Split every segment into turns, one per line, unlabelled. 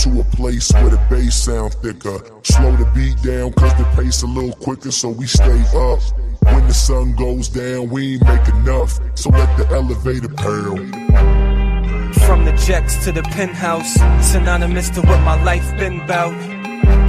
to a place where the bass sound thicker. Slow the beat down cause the pace a little quicker, so we stay up. When the sun goes down, we ain't make enough, so let the elevator pound.
From the jacks to the penthouse, synonymous to what my life been bout.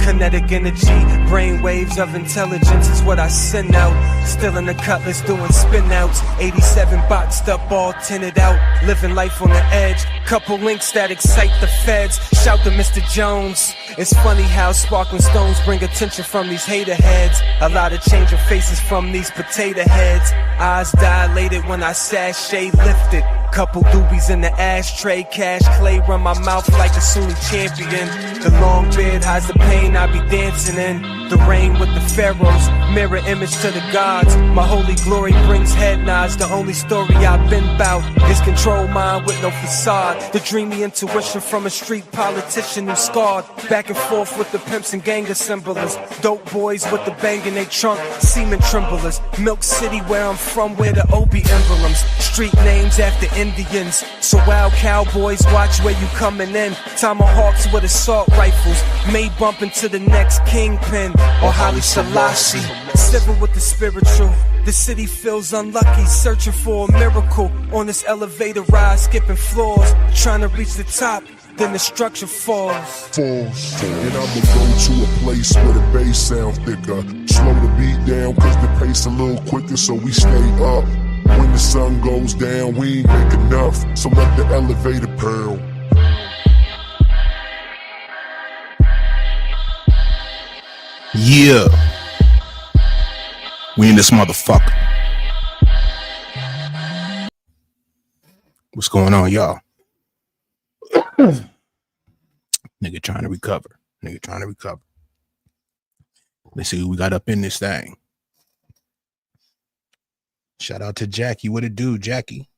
Kinetic energy, brain waves of intelligence is what I send out. Still in the cutlass doing spin outs. 87 boxed up, all tinted out. Living life on the edge. Couple links that excite the feds. Shout to Mr. Jones. It's funny how sparkling stones bring attention from these hater heads. A lot of change of faces from these potato heads. Eyes dilated when I sashay lifted. Couple doobies in the ashtray, cash clay run my mouth like a Sunni champion. The long beard hides the pain I be dancing in. The rain with the pharaohs, mirror image to the gods. My holy glory brings head nods. The only story I've been bout is control mind with no facade. The dreamy intuition from a street politician who's scarred. Back and forth with the pimps and gang assemblers. Dope boys with the bang in they trunk, semen tremblers. Milk City where I'm from, where the Obi emblems. Street names after Indians. So wild cowboys, watch where you coming in. Tomahawks with assault rifles. May bump into the next kingpin or Haile Selassie. Civil with the spiritual. The city feels unlucky, searching for a miracle. On this elevator ride, skipping floors, trying to reach the top, then the structure falls.
And I'ma go to a place where the bass sound thicker. Slow the beat down cause the pace a little quicker, so we stay up. When the sun goes down, we ain't make enough, so let the elevator pound.
Yeah, we in this motherfucker. What's going on, y'all? Nigga trying to recover. Let's see who we got up in this thing. Shout out to Jackie. What it do, Jackie?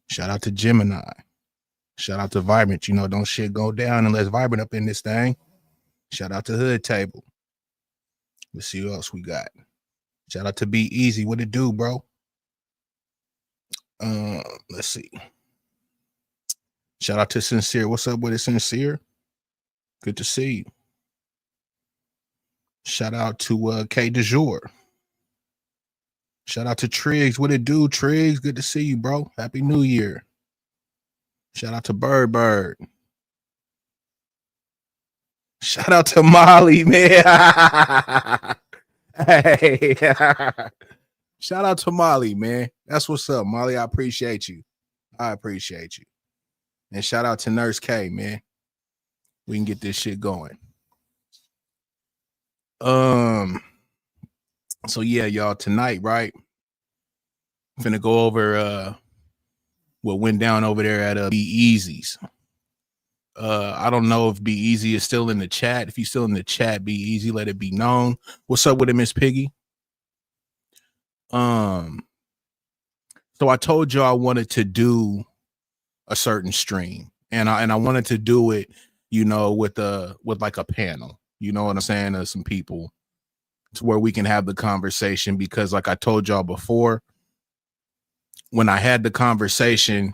Shout out to Gemini. Shout out to Vibrant. You know, don't shit go down unless Vibrant up in this thing. Shout out to Hood Table. Let's see who else we got. Shout out to Be Easy. What it do, bro? Let's see. Shout out to Sincere. What's up with it, Sincere? Good to see you. Shout out to K Du Jour. Shout out to Triggs. What it do, Triggs? Good to see you, bro. Happy New Year. Shout out to Bird. Shout out to Molly, man. Hey. Shout out to Molly, man. That's what's up, Molly. I appreciate you. And shout out to Nurse K, man. We can get this shit going. So yeah, y'all, tonight, right? I'm finna go over what went down over there at Be Easy's. I don't know if Be Easy is still in the chat. If you're still in the chat, Be Easy, let it be known. What's up with it, Miss Piggy? So I told you I wanted to do a certain stream, and I wanted to do it, you know, with like a panel. You know what I'm saying? Some people to where we can have the conversation, because like I told y'all before, when I had the conversation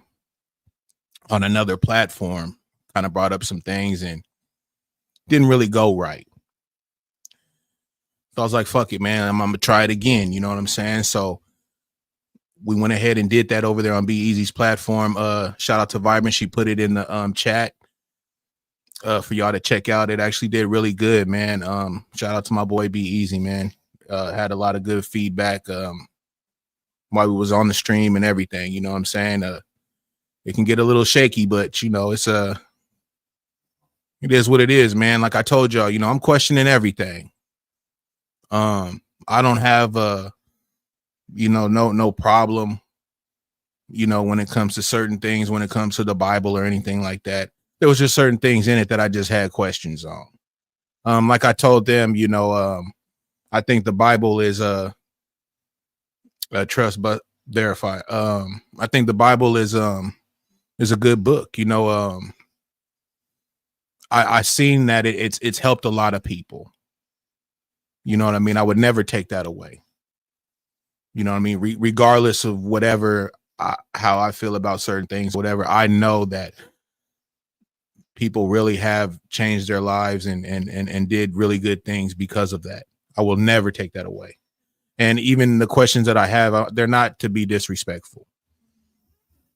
on another platform, kind of brought up some things and didn't really go right. So I was like, fuck it, man. I'm gonna try it again. You know what I'm saying? So we went ahead and did that over there on Be Easy's platform. Shout out to Vibrant. She put it in the chat for y'all to check out. It actually did really good, man. Shout out to my boy Be Easy, man. Had a lot of good feedback while we was on the stream and everything. You know what I'm saying? It can get a little shaky, but you know, it is what it is, man. Like I told y'all, you know, I'm questioning everything. I don't have no problem, you know, when it comes to certain things, when it comes to the Bible or anything like that. There was just certain things in it that I just had questions on. Like I told them, you know, I think the Bible is a trust but verify. I think the Bible is a good book. You know, I seen that it's helped a lot of people. You know what I mean? I would never take that away. You know what I mean? Regardless of whatever, how I feel about certain things, whatever, I know that people really have changed their lives and did really good things because of that. I will never take that away. And even the questions that I have, they're not to be disrespectful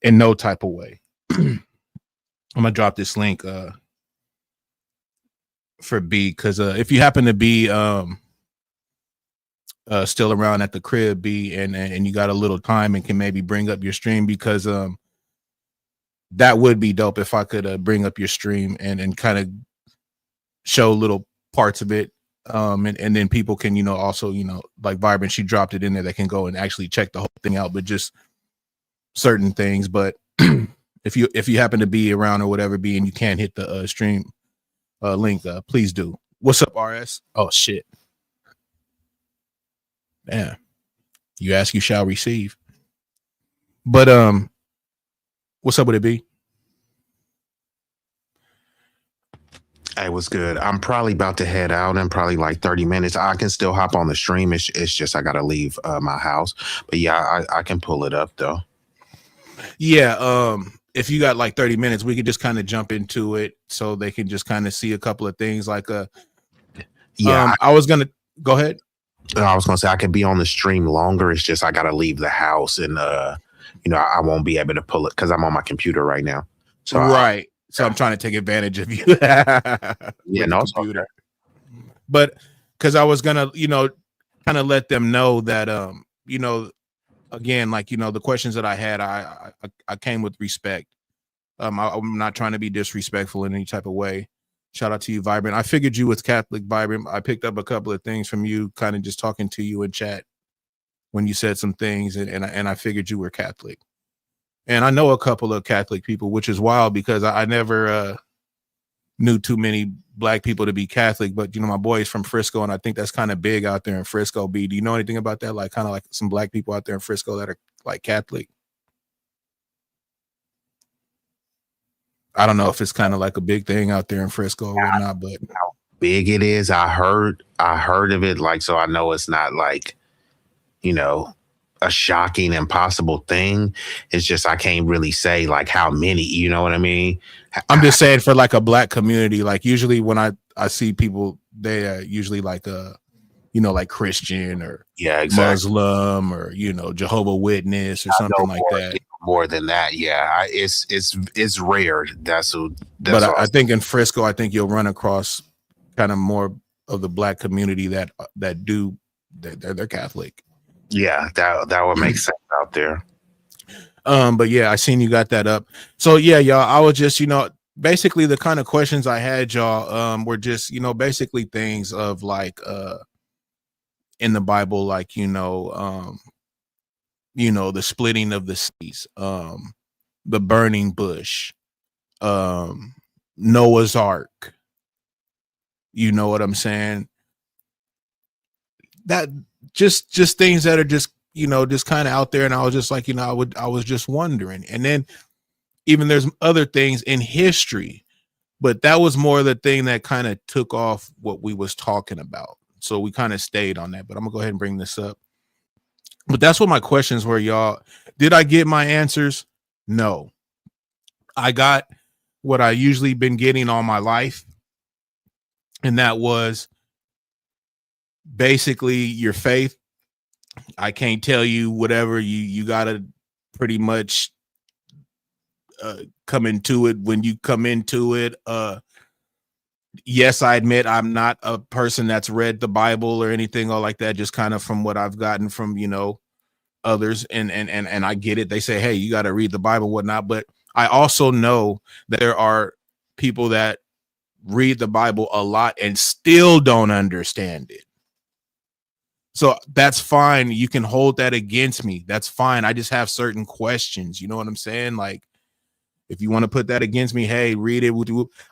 in no type of way. I'm gonna drop this link for B, because if you happen to be still around at the crib, B, and you got a little time and can maybe bring up your stream, because that would be dope if I could bring up your stream and kind of show little parts of it. And then people can, you know, also, you know, like Vibrant, she dropped it in there. They can go and actually check the whole thing out, but just certain things. But if you happen to be around or whatever, B, and you can't hit the stream link, please do. What's up, RS? Oh shit. Yeah. You ask, you shall receive. But what's up with it, B?
Hey, what's good? I'm probably about to head out in probably like 30 minutes. I can still hop on the stream. It's just I gotta leave my house. But yeah, I can pull it up though.
Yeah, if you got like 30 minutes, we could just kind of jump into it so they can just kind of see a couple of things. Like
yeah,
I was gonna go ahead.
I was gonna say I could be on the stream longer. It's just I gotta leave the house and you know, I won't be able to pull it because I'm on my computer right now. So
right. So I'm trying to take advantage of you.
Yeah, no, computer.
Okay. But because I was gonna, you know, kind of let them know that you know, again, like, you know, the questions that I had, I came with respect. I'm not trying to be disrespectful in any type of way. Shout out to you, Vibrant. I figured you was Catholic, Vibrant. I picked up a couple of things from you, kind of just talking to you in chat when you said some things, and I figured you were Catholic. And I know a couple of Catholic people, which is wild because I never knew too many black people to be Catholic. But, you know, my boy's from Frisco, and I think that's kind of big out there in Frisco. B, do you know anything about that? Like, kind of like some black people out there in Frisco that are like Catholic? I don't know if it's kind of like a big thing out there in Frisco or whatnot, but
how big it is, I heard of it. Like, so I know it's not like, you know, a shocking, impossible thing. It's just I can't really say like how many, you know what I mean?
I'm just saying for like a black community, like usually when I see people, they are usually like you know, like Christian or Muslim or, you know, Jehovah's Witness or something like that.
More than that, yeah. It's rare. That's
but I think in Frisco, I think you'll run across kind of more of the black community that they're Catholic.
Yeah, that would make sense out there.
But yeah, I seen you got that up. So yeah, y'all, I was just, you know, basically the kind of questions I had, y'all, were just, you know, basically things of like in the Bible, like, you know, the splitting of the seas, the burning bush, Noah's Ark. You know what I'm saying? That just things that are just, you know, just kind of out there. And I was just like, you know, I was just wondering. And then even there's other things in history, but that was more the thing that kind of took off what we was talking about. So we kind of stayed on that, but I'm gonna go ahead and bring this up. But that's what my questions were, y'all. Did I get my answers? No. I got what I usually been getting all my life. And that was basically your faith. I can't tell you whatever you gotta pretty much come into it when you come into it. Yes, I admit I'm not a person that's read the Bible or anything or like that, just kind of from what I've gotten from, you know, others. And I get it. They say, hey, you got to read the Bible, whatnot. But I also know that there are people that read the Bible a lot and still don't understand it. So that's fine. You can hold that against me. That's fine. I just have certain questions. You know what I'm saying? Like, if you want to put that against me, hey, read it.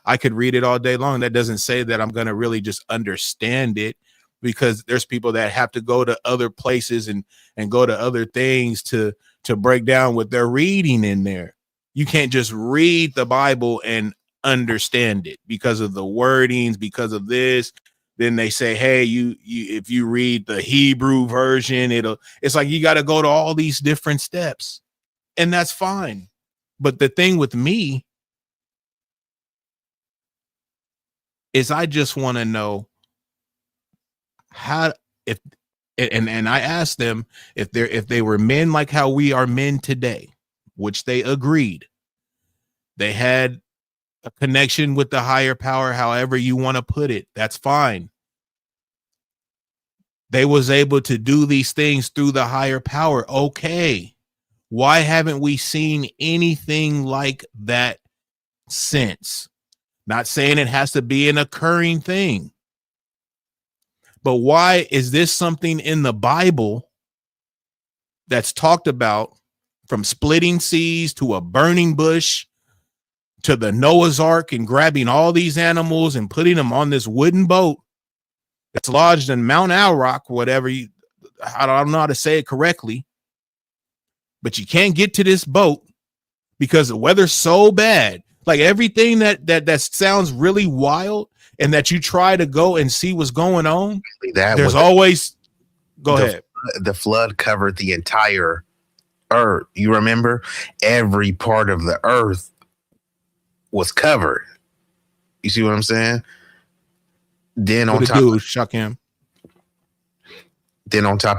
I could read it all day long. That doesn't say that I'm going to really just understand it, because there's people that have to go to other places and go to other things to break down what they're reading in there. You can't just read the Bible and understand it because of the wordings, because of this. Then they say, hey, you if you read the Hebrew version, it's like you got to go to all these different steps, and that's fine. But the thing with me is I just want to know how, if, and I asked them if they were men like how we are men today, which they agreed. They had a connection with the higher power, however you want to put it. That's fine. They was able to do these things through the higher power. Okay. Why haven't we seen anything like that since? Not saying it has to be an occurring thing, but why is this something in the Bible that's talked about, from splitting seas to a burning bush to the Noah's Ark and grabbing all these animals and putting them on this wooden boat that's lodged in Mount Alrock, whatever I don't know how to say it correctly, but you can't get to this boat because the weather's so bad. Like everything that sounds really wild and that you try to go and see what's going on, there's always go ahead.
The flood covered the entire earth. You remember, every part of the earth was covered. You see what I'm saying? Then on top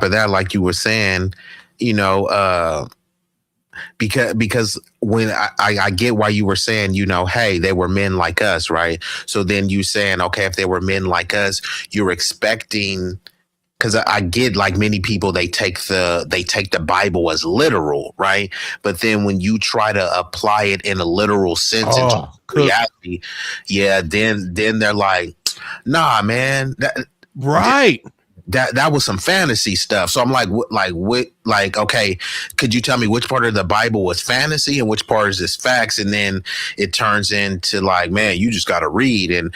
of that, like you were saying, you know, because when I get why you were saying, you know, hey, they were men like us, right? So then you saying, okay, if they were men like us, you're expecting, because I get, like, many people, they take the Bible as literal, right? But then when you try to apply it in a literal sense into reality, then they're like, nah, man, that was some fantasy stuff. So I'm like, okay, could you tell me which part of the Bible was fantasy and which part is this facts? And then it turns into like, man, you just got to read. And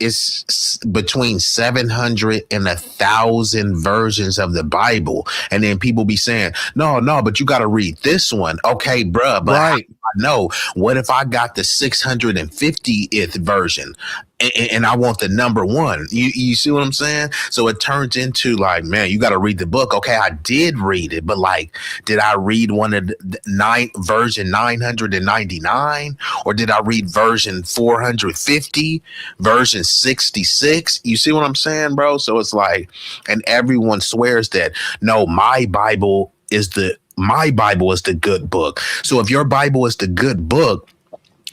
it's between 700 and 1,000 versions of the Bible. And then people be saying, no, but you got to read this one. Okay, bruh, but I know, what if I got the 650th version and I want the number one? You see what I'm saying? So it turns into like, man, you got to read the book. Okay, I did read it, but like, did I read one of the version 999, or did I read version 450, version 66? You see what I'm saying, bro? So it's like, and everyone swears that, no, my Bible is the good book. So if your Bible is the good book,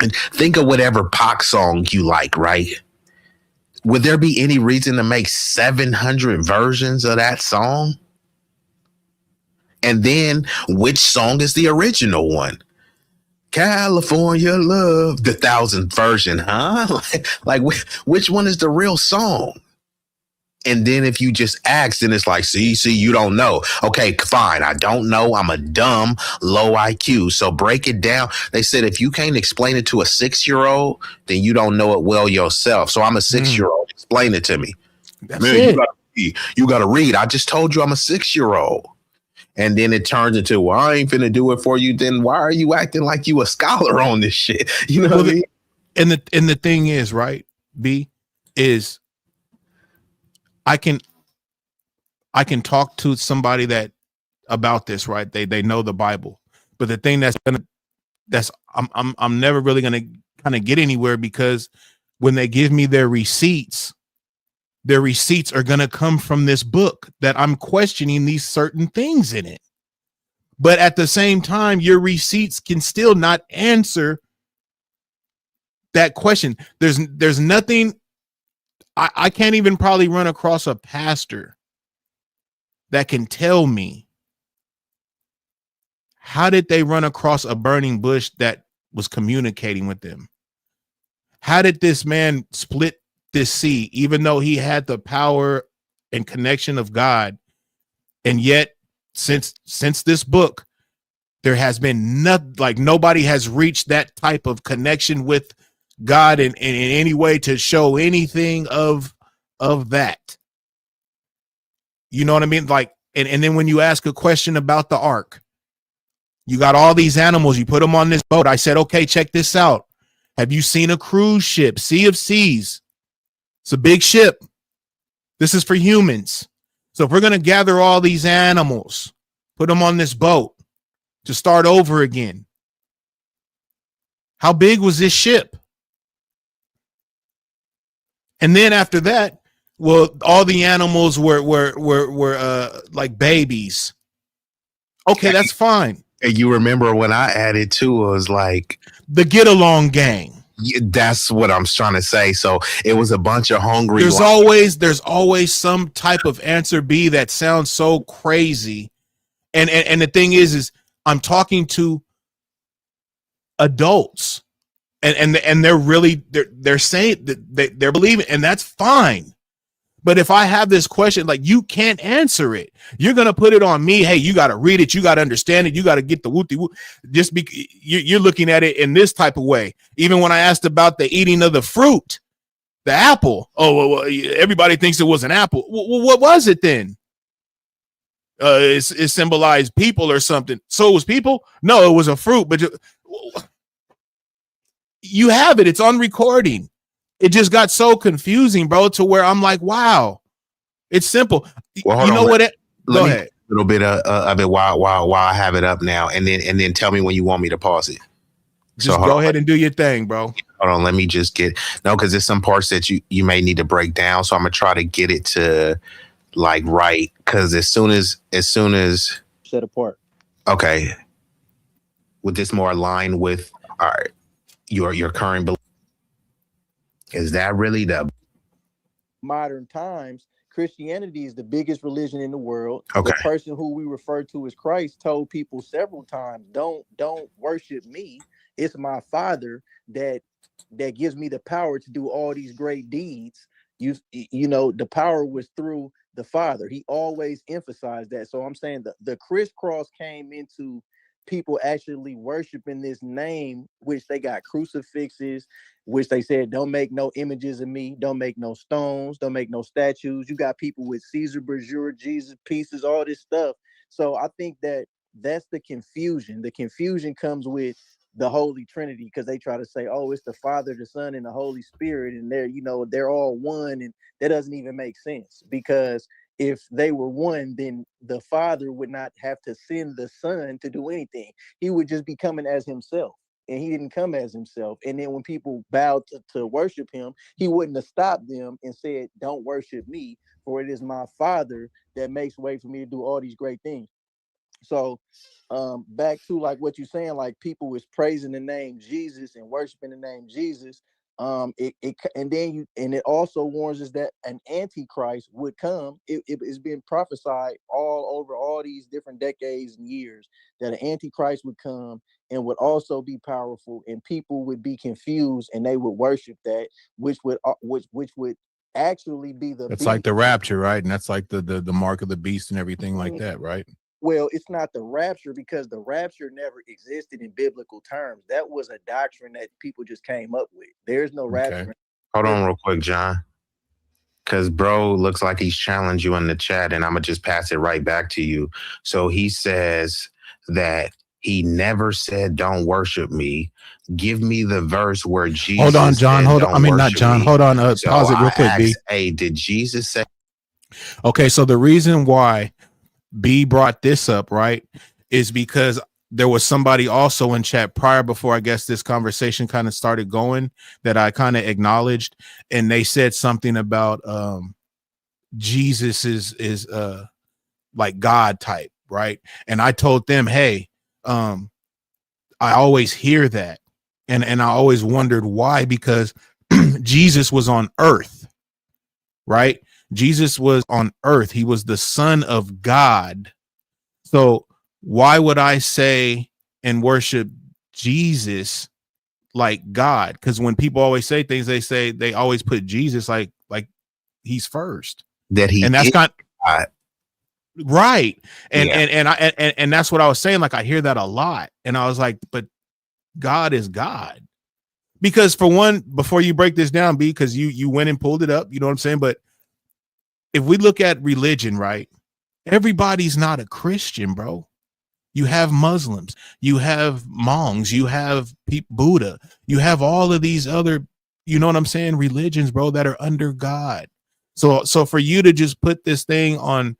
and think of whatever Pac song you like, right? Would there be any reason to make 700 versions of that song? And then which song is the original one? California Love, the 1,000th version, huh? like which one is the real song? And then if you just ask, then it's like, see, you don't know. Okay, fine. I don't know. I'm a dumb, low IQ. So break it down. They said, if you can't explain it to a 6-year-old, then you don't know it well yourself. So I'm a 6-year-old. Explain it to me.
That's it.
You got to read. I just told you I'm a 6-year-old. And then it turns into, well, I ain't finna do it for you. Then why are you acting like you a scholar on this shit? You know what I mean?
And the thing is, right, B, is I can talk to somebody that about this, right? They know the Bible, but the thing I'm never really gonna kind of get anywhere, because when they give me their receipts are gonna come from this book that I'm questioning these certain things in it. But at the same time, your receipts can still not answer that question. There's nothing. I can't even probably run across a pastor that can tell me, how did they run across a burning bush that was communicating with them? How did this man split this sea, even though he had the power and connection of God? And yet, since this book, there has been nobody has reached that type of connection with God in any way to show anything of that. You know what I mean? Like, and then when you ask a question about the ark, you got all these animals, you put them on this boat. I said, okay, check this out. Have you seen a cruise ship, Sea of Seas? It's a big ship. This is for humans. So if we're going to gather all these animals, put them on this boat to start over again, how big was this ship? And then after that, well, all the animals were like babies. Okay, that's fine.
And you remember when I added to was like
the get along gang.
That's what I'm trying to say. So it was a bunch of hungry.
There's always some type of answer B that sounds so crazy. And the thing is I'm talking to adults, and they're really they're saying that they're believing, and that's fine. But if I have this question, like, you can't answer it, you're gonna put it on me. Hey, you got to read it, you got to understand it, you got to get the wooty woo. Just be you're looking at it in this type of way. Even when I asked about the eating of the fruit, the apple, well, everybody thinks it was an apple. Well, what was it then? It symbolized people or something. So it was people? No, it was a fruit. But you have it. It's on recording. It just got so confusing, bro, to where I'm like, wow, it's simple.
Well,
you know what? Go ahead.
A little bit of it while I have it up now, and then tell me when you want me to pause it.
Just go ahead and do your thing, bro.
Hold on, let me just get because there's some parts that you may need to break down. So I'm gonna try to get it to like right, because as soon as
set apart.
Okay, with this more aligned with your current belief. Is that really the
modern times? Christianity is the biggest religion in the world.
Okay.
The person who we refer to as Christ told people several times, don't worship me. It's my Father that gives me the power to do all these great deeds. You know, the power was through the Father. He always emphasized that. So I'm saying the crisscross came into people actually worshiping this name, which they got crucifixes, which they said, don't make no images of me, don't make no stones, don't make no statues. You got people with Caesar Borgia, Jesus pieces, all this stuff. So I think that's the confusion. The confusion comes with the Holy Trinity, because they try to say, oh, it's the Father, the Son, and the Holy Spirit, and they're all one, and that doesn't even make sense, because if they were one, then the Father would not have to send the Son to do anything. He would just be coming as himself, and he didn't come as himself. And then when people bowed to worship him, he wouldn't have stopped them and said, don't worship me, for it is my Father that makes way for me to do all these great things. So back to like what you're saying, like people was praising the name Jesus and worshiping the name Jesus. And it also warns us that an antichrist would come. It's been prophesied all over all these different decades and years that an antichrist would come and would also be powerful, and people would be confused and they would worship that, which would actually be the.
It's like the rapture, right? And that's like the mark of the beast and everything like that, right?
Well, it's not the rapture, because the rapture never existed in biblical terms. That was a doctrine that people just came up with. There's no rapture.
Okay. Hold on real quick, John. Because bro looks like he's challenged you in the chat, and I'm going to just pass it right back to you. So he says that he never said, don't worship me. Give me the verse where Jesus.
Hold on, John. Hold on. I mean, not John. Me. Hold on. Pause it real quick, B.
Hey, did Jesus say?
Okay, so the reason why B brought this up, right, is because there was somebody also in chat prior, before I guess this conversation kind of started going, that I kind of acknowledged, and they said something about Jesus is like God type, right? And I told them, hey, I always hear that, and I always wondered why, because Jesus was on earth, right? Jesus was on earth. He was the Son of God. So why would I say and worship Jesus like God? Because when people always say things, they always put Jesus like he's first.
That he
and that's not
God.
Right. And that's what I was saying. Like, I hear that a lot, and I was like, but God is God. Because for one, before you break this down, B, because you went and pulled it up, you know what I'm saying? But if we look at religion, right, everybody's not a Christian, bro. You have Muslims, you have Mongs, you have Buddha, you have all of these other, you know what I'm saying, religions, bro, that are under God. So for you to just put this thing on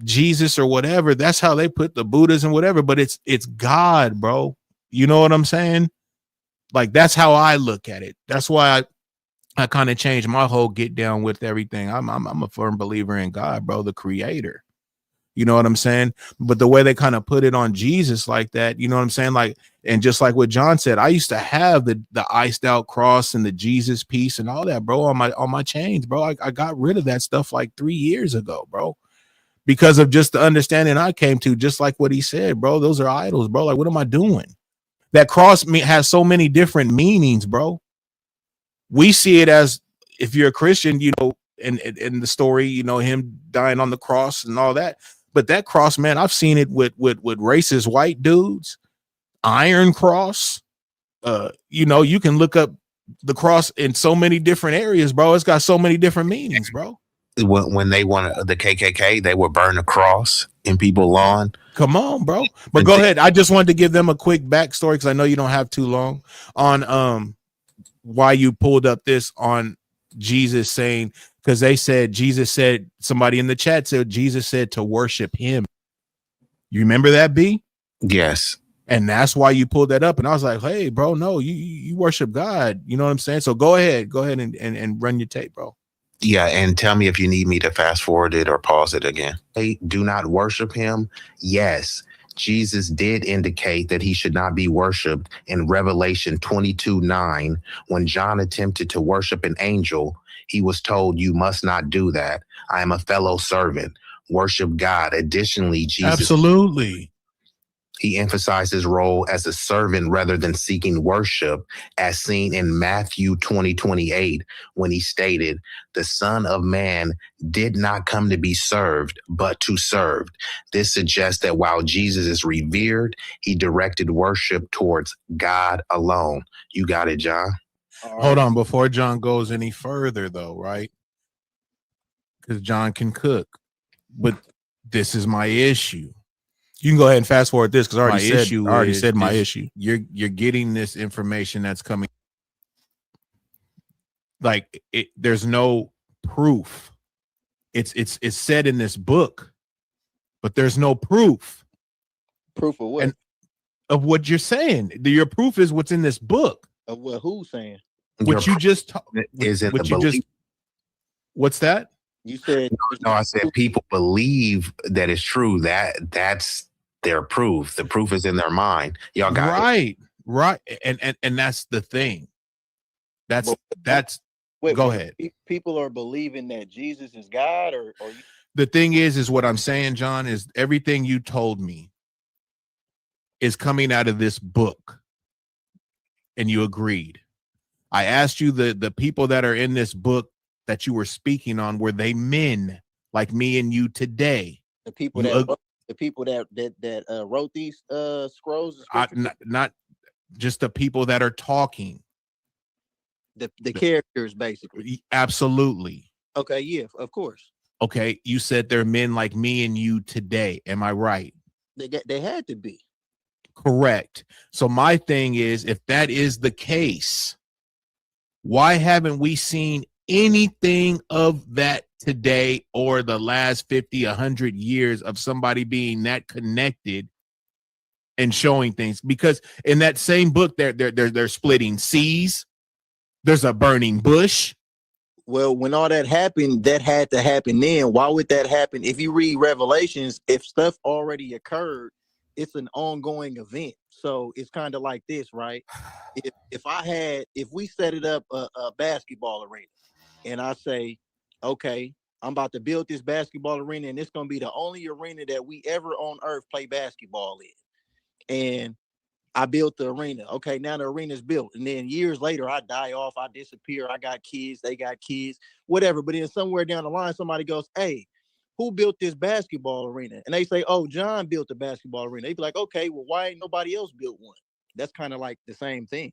Jesus or whatever, that's how they put the Buddhas and whatever, but it's God, bro. You know what I'm saying? Like, that's how I look at it. That's why I kind of changed my whole get down with everything. I'm a firm believer in God, bro, the creator. You know what I'm saying? But the way they kind of put it on Jesus like that, you know what I'm saying? Like, and just like what John said, I used to have the iced out cross and the Jesus piece and all that, bro, on my chains, bro. I got rid of that stuff like 3 years ago, bro, because of just the understanding I came to, just like what he said, bro. Those are idols, bro. Like, what am I doing? That cross has so many different meanings, bro. We see it as, if you're a Christian, you know, in the story, you know, him dying on the cross and all that. But that cross, man, I've seen it with racist white dudes, Iron Cross. You know, you can look up the cross in so many different areas, bro. It's got so many different meanings, bro.
When they wanted the KKK, they would burn a cross in people's lawn.
Come on, bro. But go ahead. I just wanted to give them a quick backstory because I know you don't have too long on why you pulled up this on Jesus saying, because they said Jesus said, somebody in the chat said Jesus said to worship him. You remember that, B?
Yes.
And that's why you pulled that up. And I was like, hey, bro, no, you worship God. You know what I'm saying? So go ahead and run your tape, bro.
Yeah, and tell me if you need me to fast forward it or pause it again. They do not worship him. Yes, Jesus did indicate that he should not be worshiped in Revelation 22:9. When John attempted to worship an angel, he was told, you must not do that. I am a fellow servant. Worship God. Additionally, Jesus...
Absolutely.
He emphasized his role as a servant rather than seeking worship, as seen in Matthew 20:28, when he stated, the Son of Man did not come to be served, but to serve. This suggests that while Jesus is revered, he directed worship towards God alone. You got it, John?
Hold on. Before John goes any further, though, right? Because John can cook. But this is my issue. You can go ahead and fast forward this because I already said my issue. You're getting this information that's coming. Like there's no proof. It's said in this book, but there's no proof.
Proof of what?
And of what you're saying. Your proof is what's in this book.
Of what? Who's saying?
What you just
is in the belief.
What's that?
You said
no. I said people believe that it's true. That's their proof. The proof is in their mind. Y'all got
right, it. Right. And that's the thing. That's
wait,
go ahead.
People are believing that Jesus is God, or
the thing is what I'm saying, John, is everything you told me is coming out of this book. And you agreed. I asked you the people that are in this book that you were speaking on, were they men like me and you today?
The people that wrote these scrolls,
not just the people that are talking,
the characters, basically.
Absolutely.
Okay, yeah, of course.
Okay, you said they're men like me and you today. Am I right?
They had to be.
Correct. So my thing is, if that is the case, why haven't we seen anything of that today or the last 50, 100 years of somebody being that connected and showing things? Because in that same book, they're splitting seas. There's a burning bush.
Well, when all that happened, that had to happen then. Why would that happen? If you read Revelations, if stuff already occurred, it's an ongoing event. So it's kind of like this, right? If we set it up a basketball arena, and I say, okay, I'm about to build this basketball arena, and it's going to be the only arena that we ever on earth play basketball in. And I built the arena. Okay, now the arena's built. And then years later, I die off, I disappear, I got kids, they got kids, whatever. But then somewhere down the line, somebody goes, hey, who built this basketball arena? And they say, oh, John built the basketball arena. They'd be like, okay, well, why ain't nobody else built one? That's kind of like the same thing.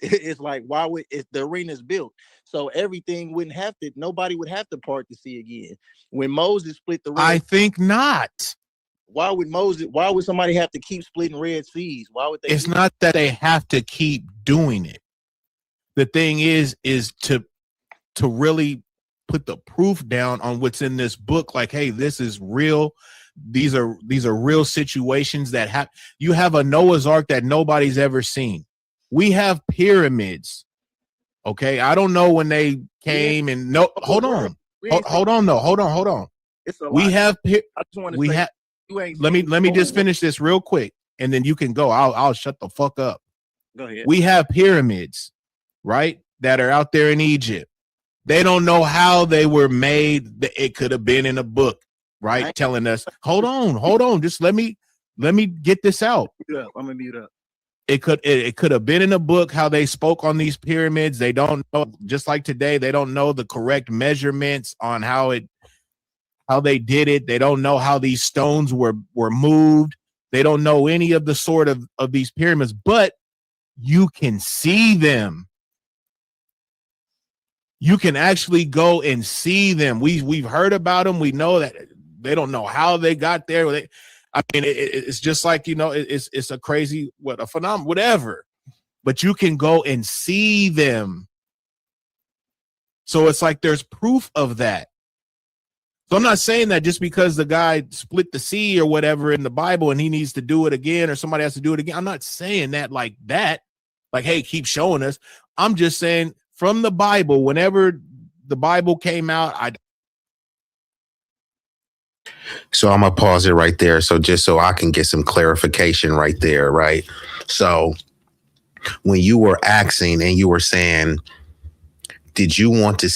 It's like, why would the arena's built? So everything nobody would have to part the sea again. When Moses split the Red
I think not.
Why would somebody have to keep splitting Red Seas? Why would they?
It's not that they have to keep doing it. The thing is to really put the proof down on what's in this book. Like, hey, this is real. These are real situations that have. You have a Noah's Ark that nobody's ever seen. We have pyramids Okay, I don't know when they came and no. Hold on, hold on, though. Hold on.
It's a lot.
We have.
I just want to say, you ain't
Let me just finish this real quick, and then you can go. I'll shut the fuck up.
Go ahead.
We have pyramids, right, that are out there in Egypt. They don't know how they were made. It could have been in a book, right, telling us. Hold on. Just let me get this out.
I'm gonna mute up.
It could have been in a book how they spoke on these pyramids. They don't know, just like today, they don't know the correct measurements on how they did it. They don't know how these stones were moved. They don't know any of the sort of these pyramids, but you can see them. You can actually go and see them. We've heard about them. We know that they don't know how they got there. I mean, it's just like, it's a crazy, a phenomenon, whatever. But you can go and see them. So it's like there's proof of that. So I'm not saying that just because the guy split the sea or whatever in the Bible and he needs to do it again or somebody has to do it again. I'm not saying that like that. Like, hey, keep showing us. I'm just saying from the Bible, whenever the Bible came out,
So I'm gonna pause it right there. So just so I can get some clarification right there, right? So when you were asking and you were saying, did you want to,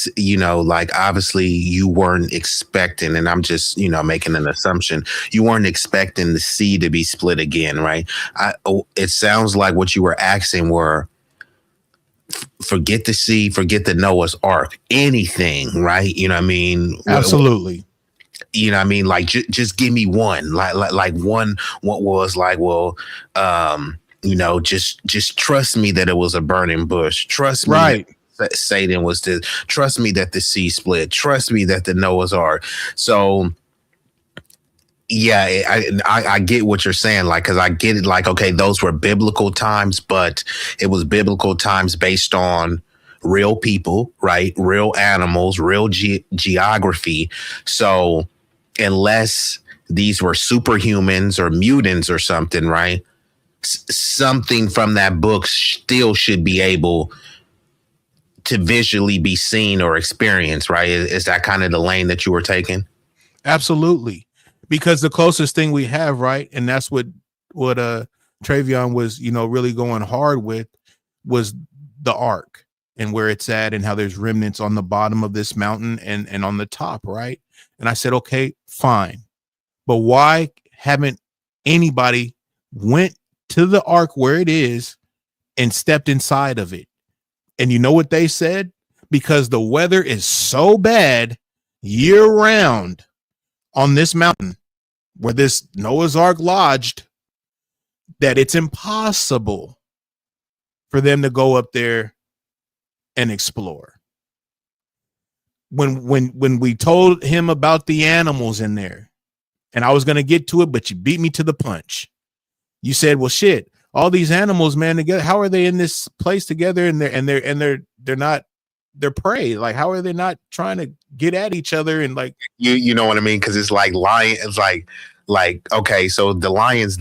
like obviously you weren't expecting, and I'm just, making an assumption, you weren't expecting the sea to be split again, right? It sounds like what you were asking were, forget the sea, forget the Noah's Ark, anything, right? You know what I mean?
absolutely.
You know what I mean? Like, just give me one, like one, what was like, well, just trust me that it was a burning bush. Trust me.
Right.
That Satan was this. Trust me that the sea split. Trust me that the Noah's Ark. So, yeah, I get what you're saying. Like, because I get it. Like, okay, those were biblical times, but it was biblical times based on real people, right? Real animals, real geography. So, unless these were superhumans or mutants or something, right? Something from that book still should be able to visually be seen or experienced, right? Is that kind of the lane that you were taking?
Absolutely. Because the closest thing we have, right, and that's what Travion was, really going hard with, was the ark and where it's at and how there's remnants on the bottom of this mountain and on the top, right? And I said, okay, fine. But why haven't anybody went to the ark where it is and stepped inside of it? And you know what they said? Because the weather is so bad year round on this mountain where this Noah's Ark lodged that it's impossible for them to go up there and explore. When we told him about the animals in there, and I was going to get to it, but you beat me to the punch. You said, well, shit, all these animals, man, together, how are they in this place together? And they're not, they're prey. Like, how are they not trying to get at each other? And like,
you know what I mean? Cause it's like lion. It's like, okay, so the lions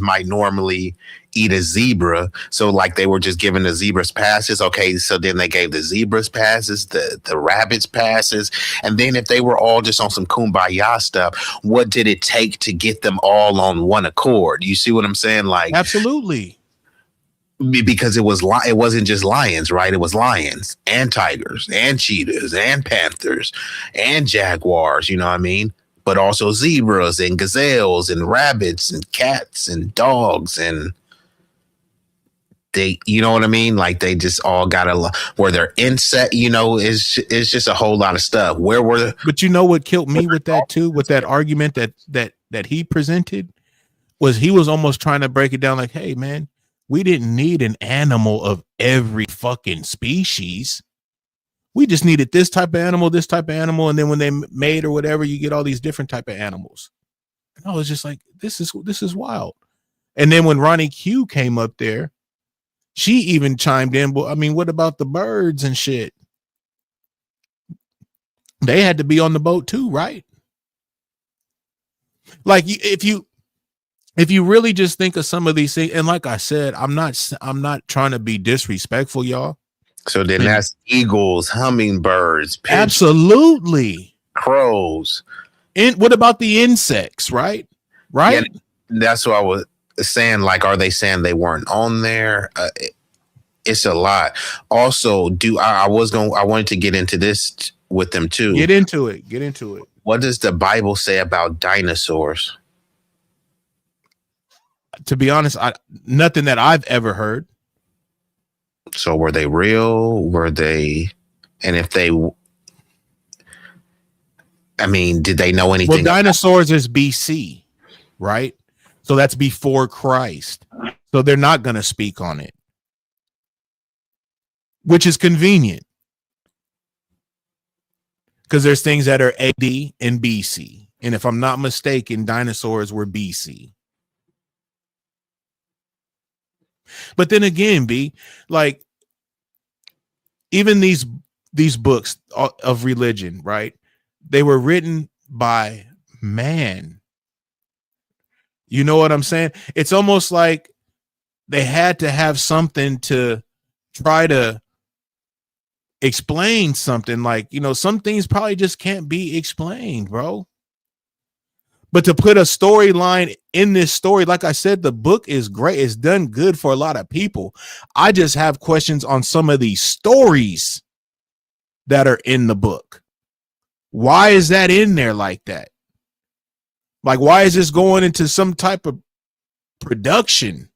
might normally eat a zebra. So like they were just giving the zebras passes. Okay. So then they gave the zebras passes, the rabbits passes. And then if they were all just on some kumbaya stuff, what did it take to get them all on one accord? You see what I'm saying? Like,
absolutely.
Because it wasn't just lions, right? It was lions and tigers and cheetahs and panthers and jaguars, you know what I mean? But also zebras and gazelles and rabbits and cats and dogs, and they, you know what I mean? Like they just all got where they're insect, it's just a whole lot of stuff. Where were
But you know what killed me with that too, with that argument that he presented, was he was almost trying to break it down like, hey man, we didn't need an animal of every fucking species. We just needed this type of animal, and then when they made or whatever, you get all these different type of animals. And I was just like, this is wild. And then when Ronnie Q came up there, she even chimed in. Well, I mean, what about the birds and shit? They had to be on the boat too, right? Like if you really just think of some of these things, and like I said, I'm not trying to be disrespectful, y'all.
So then
And
that's eagles, hummingbirds, pigeons,
absolutely.
crows.
And what about the insects, right?
Yeah,
Right?
that's what I was saying. Like, are they saying they weren't on there? It's a lot. Also, I wanted to get into this with them too.
Get into it. Get into it.
What does the Bible say about dinosaurs?
To be honest, nothing that I've ever heard.
So were they real? Were they, and if they, I mean, did they know anything?
Well, dinosaurs is BC, right? So that's before Christ. So they're not going to speak on it, which is convenient because there's things that are AD and BC. And if I'm not mistaken, dinosaurs were BC. But then again, B, like even these books of religion, right? They were written by man. You know what I'm saying? It's almost like they had to have something to try to explain something. Like, you know, some things probably just can't be explained, bro. But to put a storyline in this story, like I said, the book is great. It's done good for a lot of people. I just have questions on some of these stories that are in the book. Why is that in there like that? Like, why is this going into some type of production?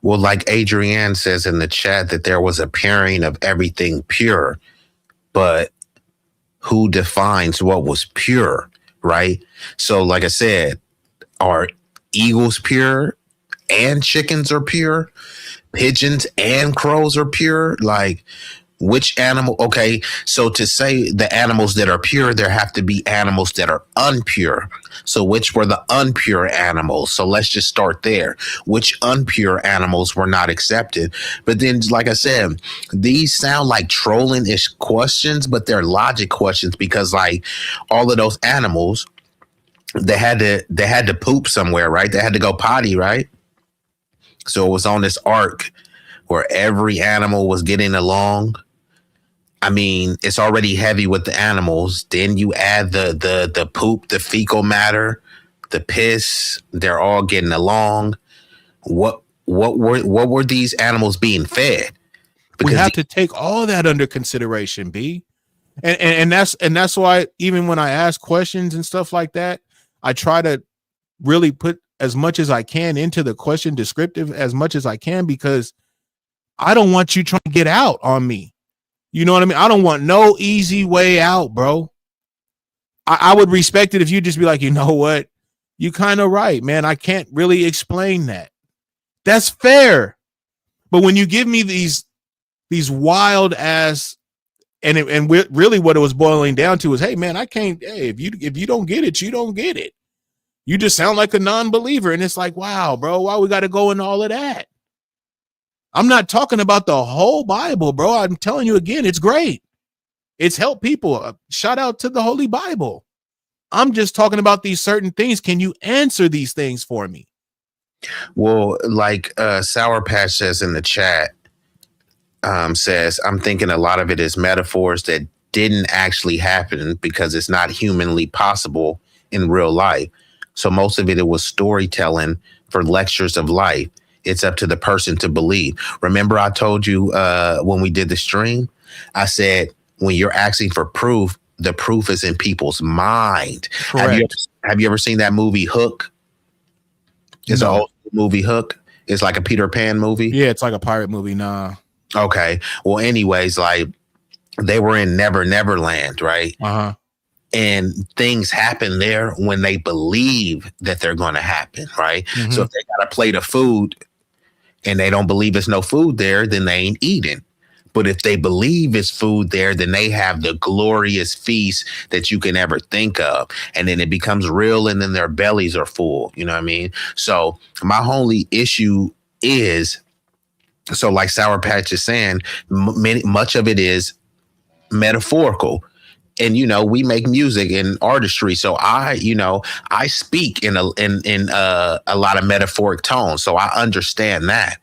Well, like Adrienne says in the chat that there was a pairing of everything pure, but who defines what was pure, right? So, like I said, are eagles pure and chickens are pure? Pigeons and crows are pure? Like, which animal? Okay, so to say the animals that are pure, there have to be animals that are unpure. So which were the unpure animals? So let's just start there. Which unpure animals were not accepted? But then, like I said, these sound like trolling-ish questions, but they're logic questions because like all of those animals, they had to poop somewhere, right? They had to go potty, right? So it was on this arc where every animal was getting along. I mean, it's already heavy with the animals. Then you add the poop, the fecal matter, the piss. They're all getting along. What were these animals being fed?
Because we have to take all that under consideration, B. And that's why even when I ask questions and stuff like that, I try to really put as much as I can into the question, descriptive as much as I can, because I don't want you trying to get out on me. You know what I mean? I don't want no easy way out, bro. I would respect it if you just be like, you know what? You kind of right, man. I can't really explain that. That's fair. But when you give me these wild ass, and really what it was boiling down to is, hey, man, I can't. Hey, if you don't get it, you don't get it. You just sound like a non-believer. And it's like, wow, bro, why we got to go in all of that? I'm not talking about the whole Bible, bro. I'm telling you again, it's great. It's helped people. Shout out to the Holy Bible. I'm just talking about these certain things. Can you answer these things for me?
Well, like Sour Patch says in the chat, says, I'm thinking a lot of it is metaphors that didn't actually happen because it's not humanly possible in real life. So most of it was storytelling for lectures of life. It's up to the person to believe. Remember, I told you when we did the stream, I said, when you're asking for proof, the proof is in people's mind. Have you ever seen that movie Hook? It's an old movie, Hook. It's like a Peter Pan movie.
Yeah, it's like a pirate movie. Nah.
Okay. Well, anyways, like they were in Never Land, right?
Uh-huh.
And things happen there when they believe that they're going to happen, right? Mm-hmm. So if they got a plate of food and they don't believe there's no food there, then they ain't eating. But if they believe it's food there, then they have the glorious feast that you can ever think of. And then it becomes real and then their bellies are full. You know what I mean? So my only issue is, so like Sour Patch is saying, much of it is metaphorical. And, you know, we make music and artistry. So I speak in a lot of metaphoric tones. So I understand that.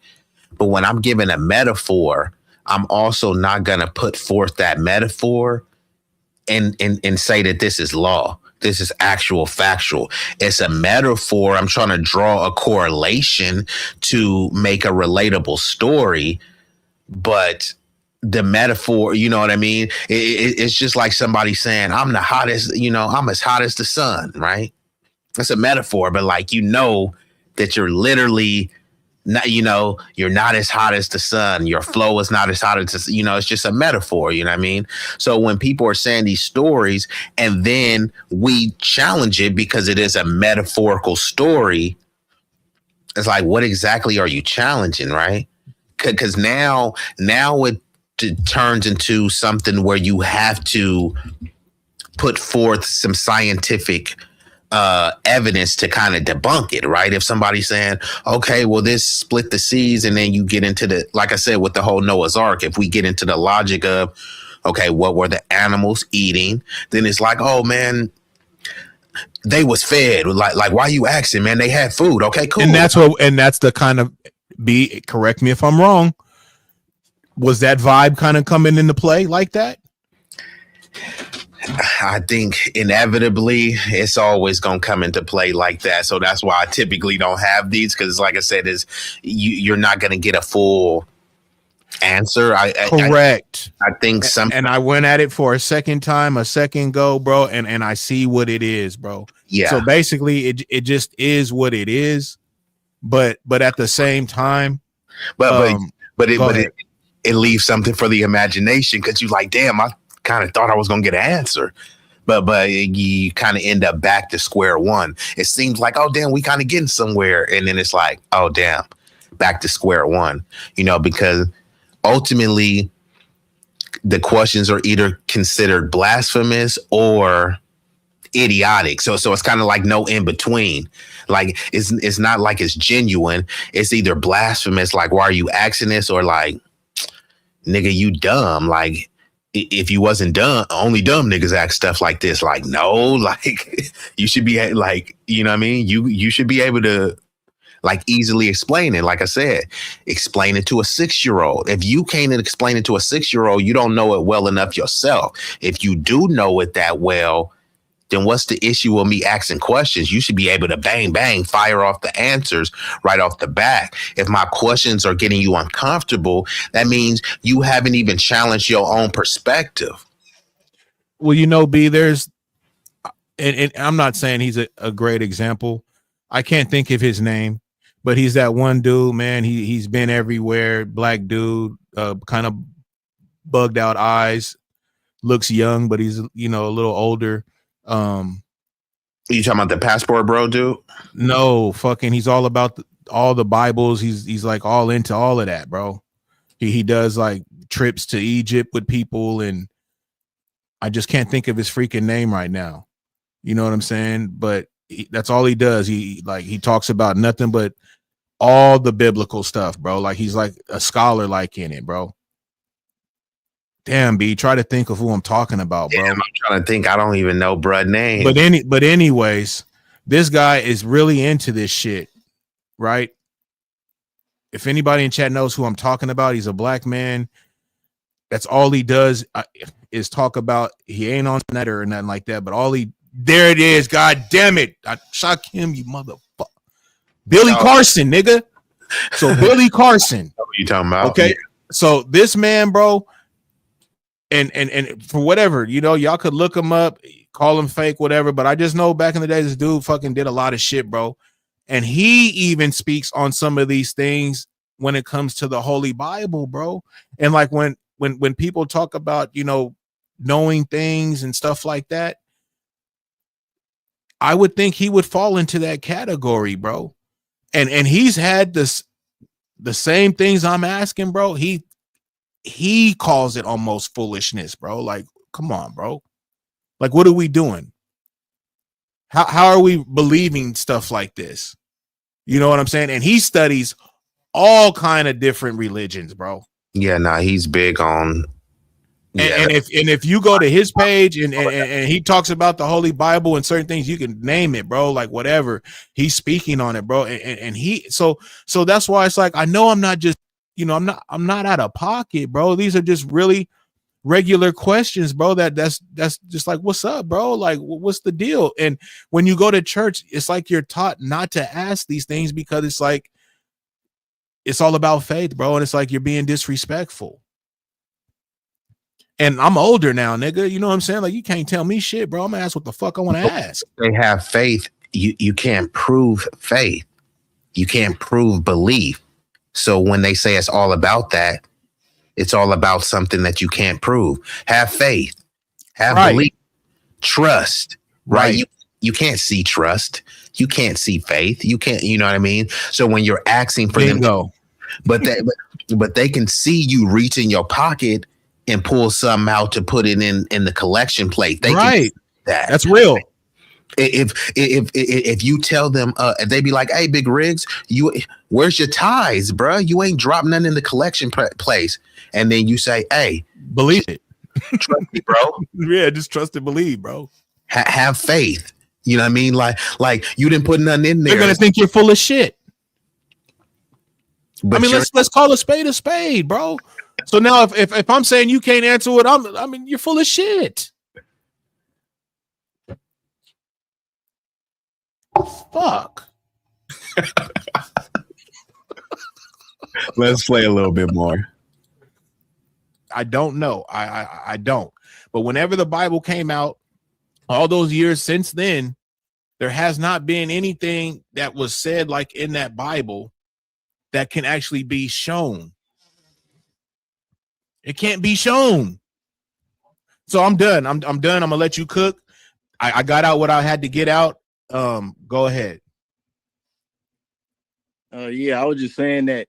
But when I'm given a metaphor, I'm also not gonna put forth that metaphor and say that this is law. This is actual factual. It's a metaphor. I'm trying to draw a correlation to make a relatable story, but the metaphor, you know what I mean? It's just like somebody saying, I'm the hottest, I'm as hot as the sun, right? That's a metaphor, but like, that you're literally not, you're not as hot as the sun. Your flow is not as hot as, it's just a metaphor, you know what I mean? So when people are saying these stories and then we challenge it because it is a metaphorical story, it's like, what exactly are you challenging, right? Because now it turns into something where you have to put forth some scientific evidence to kind of debunk it, right? If somebody's saying, okay, well, this split the seas, and then you get into the, like I said, with the whole Noah's Ark, if we get into the logic of, okay, what were the animals eating? Then it's like, oh man, they was fed. Like why you asking, man? They had food. Okay, cool.
And that's the kind of, correct me if I'm wrong, was that vibe kind of coming into play like that?
I think inevitably it's always going to come into play like that. So that's why I typically don't have these, because like I said, you're not going to get a full answer.
Correct.
I think
and I went at it for a second go, bro, and I see what it is, bro.
Yeah.
So basically it just is what it is, but at the same time,
but it leaves something for the imagination, because you like, damn, I kind of thought I was gonna get an answer, but you kind of end up back to square one. It seems like, oh damn, we kind of getting somewhere, and then it's like, oh damn, back to square one. Because ultimately the questions are either considered blasphemous or idiotic. So it's kind of like no in between. Like it's not like it's genuine. It's either blasphemous, like why are you asking this, or like, nigga, you dumb. Like, if you wasn't dumb, only dumb niggas ask stuff like this. Like, no, like you should be like, you know what I mean? You should be able to like easily explain it. Like I said, explain it to a 6-year-old. If you can't explain it to a 6-year-old, you don't know it well enough yourself. If you do know it that well, then what's the issue with me asking questions? You should be able to bang, bang, fire off the answers right off the bat. If my questions are getting you uncomfortable, that means you haven't even challenged your own perspective.
Well, B, there's, and I'm not saying he's a great example. I can't think of his name, but he's that one dude, man. He's been everywhere. Black dude, kind of bugged out eyes, looks young, but he's, a little older.
You talking about the passport bro dude?
No, fucking, he's all about all the Bibles. He's like all into all of that, bro. He does like trips to Egypt with people, and I just can't think of his freaking name right now. You know what I'm saying? But that's all he does. He talks about nothing but all the biblical stuff, bro. Like he's like a scholar like in it, bro. Damn, B, try to think of who I'm talking about, bro.
Damn, I'm trying to think. I don't even know bruh name.
But anyways, this guy is really into this shit, right? If anybody in chat knows who I'm talking about, he's a black man. That's all he does is talk about. He ain't on net or nothing like that. But there it is. God damn it! I shock him, you motherfucker. Billy Carson, nigga. So Billy Carson.
What are you talking about?
Okay, so this man, bro. And for whatever, y'all could look him up, call him fake, whatever. But I just know back in the day, this dude fucking did a lot of shit, bro. And he even speaks on some of these things when it comes to the Holy Bible, bro. And like when people talk about, knowing things and stuff like that, I would think he would fall into that category, bro. And he's had the same things I'm asking, bro. He calls it almost foolishness, bro. Like, come on, bro. Like, what are we doing? How are we believing stuff like this? You know what I'm saying? And he studies all kind of different religions, bro.
Yeah, nah, he's big on. Yeah.
And if you go to his page and he talks about the Holy Bible and certain things, you can name it, bro. Like whatever, he's speaking on it, bro. And he so that's why it's like, I know I'm not just you know, I'm not out of pocket, bro. These are just really regular questions, bro. That's just like, what's up, bro? Like, what's the deal? And when you go to church, it's like you're taught not to ask these things because it's like it's all about faith, bro. And it's like you're being disrespectful. And I'm older now, nigga. You know what I'm saying? Like, you can't tell me shit, bro. I'm gonna ask what the fuck I want to ask.
They have faith. You can't prove faith. You can't prove belief. So when they say it's all about that, it's all about something that you can't prove. Have faith. Have belief. Trust. Right? You can't see trust. You can't see faith. You can't, you know what I mean? So when you're asking for them, but they can see you reach in your pocket and pull something out to put it in the collection plate. They can see that.
That's real.
If you tell them, they be like, "Hey, Big Riggs, where's your ties, bro? You ain't dropped nothing in the collection place." And then you say, "Hey,
believe it,
trust me, bro."
Yeah, just trust and believe, bro.
Have faith. You know what I mean? Like you didn't put nothing in there.
They're gonna think you're full of shit. But I mean, let's call a spade, bro. So now, if I'm saying you can't answer it, I mean, you're full of shit. Fuck.
Let's play a little bit more.
I don't know. I don't. But whenever the Bible came out, all those years since then, there has not been anything that was said like in that Bible that can actually be shown. It can't be shown. So I'm done. I'm done. I'm gonna let you cook. I got out what I had to get out. Go ahead.
Yeah, I was just saying that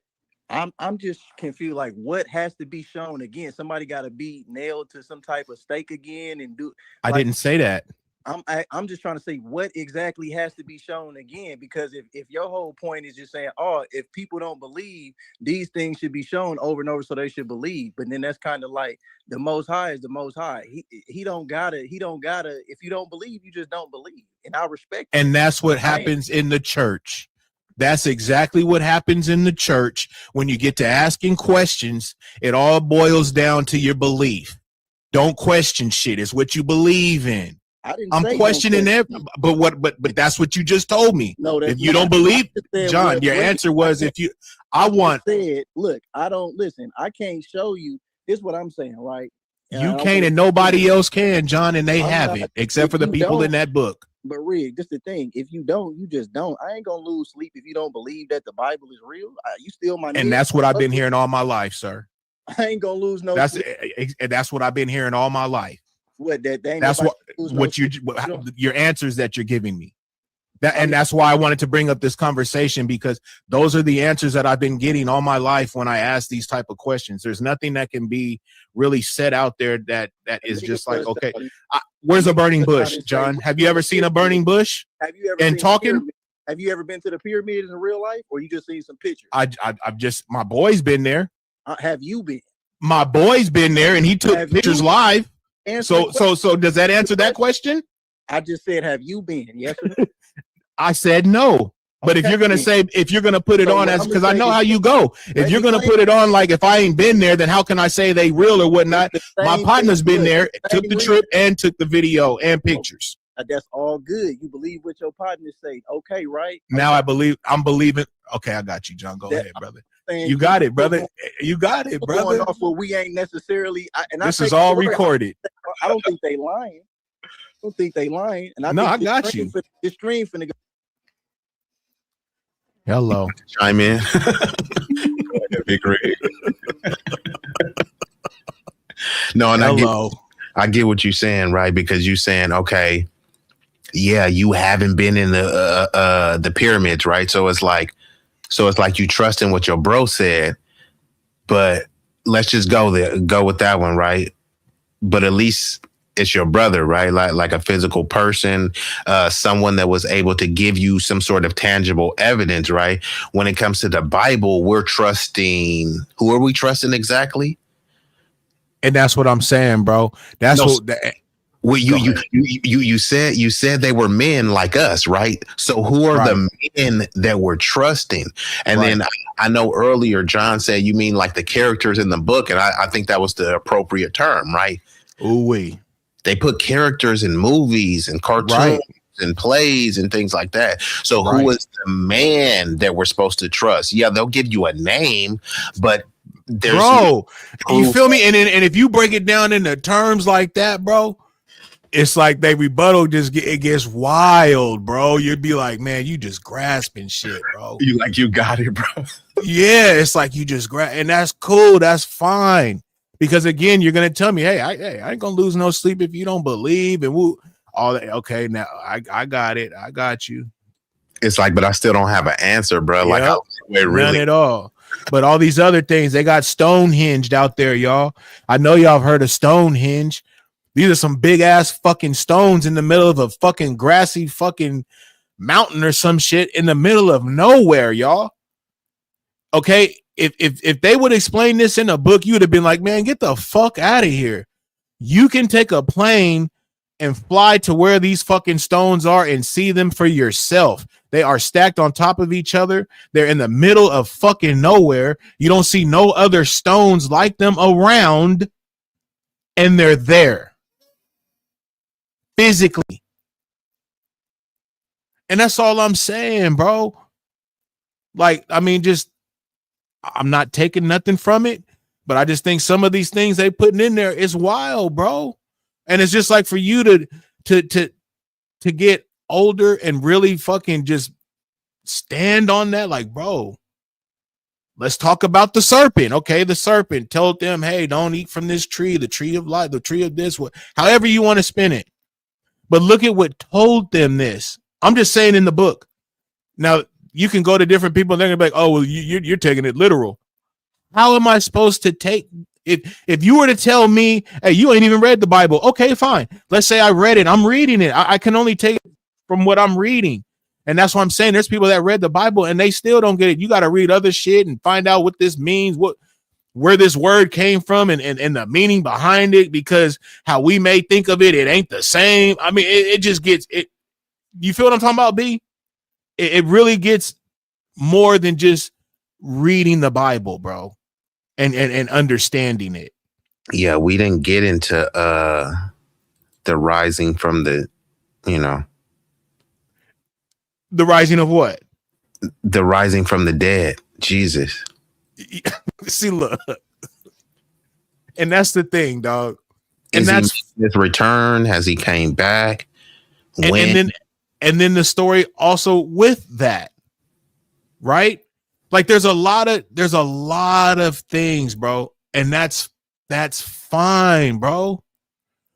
I'm just confused. Like, what has to be shown again? Somebody got to be nailed to some type of stake again and do.
I didn't say that.
I'm just trying to say what exactly has to be shown again, because if your whole point is just saying, oh, if people don't believe, these things should be shown over and over so they should believe, but then that's kind of like the Most High is the Most High. He don't gotta if you don't believe, you just don't believe, and I respect
and it. That's what happens in the church. That's exactly what happens in the church. When you get to asking questions, it all boils down to your belief. Don't question shit. It's what you believe in. I'm questioning it, but that's what you just told me.
No,
if you don't believe, John, your answer was look, I
don't listen. I can't show you. This is what I'm saying, right?
You can't, and nobody else can, John, and they have it, except for the people in that book.
But Rig, this is the thing. If you don't, you just don't. I ain't gonna lose sleep if you don't believe that the Bible is real. You still my.
And that's what I've been hearing all my life, sir.
I ain't gonna lose no.
That's what I've been hearing all my life.
That's
what your answers that you're giving me. And that's why I wanted to bring up this conversation, because those are the answers that I've been getting all my life when I ask these type of questions. There's nothing that can be really set out there that is just like, okay, where's a burning bush, John? Have you ever seen a burning bush?
Have you ever Have you ever been to the pyramids in real life, or you just seen some pictures?
I've just, my boy's been there.
Have you been?
My boy's been there, and he took pictures live. So does that answer that question?
I just said, have you been? Yes or no?
I said no. But if you're gonna put it on as, because I know how you go. If you're gonna put it on like, if I ain't been there, then how can I say they real or whatnot? My partner's been there, took the trip and took the video and pictures.
That's all good. You believe what your partners say. Okay, right?
Now I'm believing. Okay, I got you, John. Go ahead, brother. You got it, brother. You got it, brother.
Off what we ain't necessarily.
This is all recorded.
I don't think they lying. And
I got you.
This stream finna go.
Hello.
Chime in. Big Rig. No, and I get what you're saying, right? Because you're saying, okay, yeah, you haven't been in the pyramids, right? So it's like you trust in what your bro said, but let's just go with that one, right? But at least it's your brother, right? Like a physical person, someone that was able to give you some sort of tangible evidence, right? When it comes to the Bible, we're trusting. Who are we trusting exactly?
And that's what I'm saying, bro. You
said they were men like us, right? So who are the men that were trusting. And
Right.
then I know earlier John said you mean like the characters in the book, and I think that was the appropriate term, right?
Ooh wee.
They put characters in movies and cartoons
Right.
and plays and things like that. So who
Right.
is the man that we're supposed to trust? Yeah, they'll give you a name, but there's
Bro, you
proof.
feel me? And if you break it down into terms like that, bro, it's like they rebuttal it gets wild, bro. You'd be like, man, you just grasping shit, bro.
You got it, bro.
Yeah, it's like you just grab, and that's cool. That's fine. Because again, you're gonna tell me, hey, I ain't gonna lose no sleep if you don't believe and all that. Okay, now I got it. I got you.
It's like, but I still don't have an answer, bro. Like,
Yep. None at all. But all these other things, they got Stonehenge out there, y'all. I know y'all have heard of Stonehenge. These are some big ass fucking stones in the middle of a fucking grassy fucking mountain or some shit in the middle of nowhere, y'all. Okay, if they would explain this in a book, you would have been like, man, get the fuck out of here. You can take a plane and fly to where these fucking stones are and see them for yourself. They are stacked on top of each other. They're in the middle of fucking nowhere. You don't see no other stones like them around, and they're there physically. And that's all I'm saying, bro. Like, I mean, just I'm not taking nothing from it, but I just think some of these things they putting in there is wild, bro. And it's just like for you to get older and really fucking just stand on that, like, bro, let's talk about the serpent. Okay, the serpent told them, hey, don't eat from this tree, the tree of life, the tree of this, however you want to spin it. But look at what told them this. I'm just saying in the book. Now, you can go to different people and they're gonna be like, oh, well, you're taking it literal. How am I supposed to take if you were to tell me, hey, you ain't even read the Bible? Okay, fine. Let's say I read it. I'm reading it. I can only take it from what I'm reading. And that's what I'm saying. There's people that read the Bible and they still don't get it. You got to read other shit and find out what this means, where this word came from and the meaning behind it, because how we may think of it, it ain't the same. I mean, it just gets it. You feel what I'm talking about, B? It really gets more than just reading the Bible, bro, and understanding it.
Yeah, we didn't get into the rising from the,
the rising of what?
The rising from the dead, Jesus.
See, look, and that's the thing, dog. And
Is
that's
his return. Has he came back?
And then the story also with that, right? Like there's a lot of things, bro, and that's fine, bro.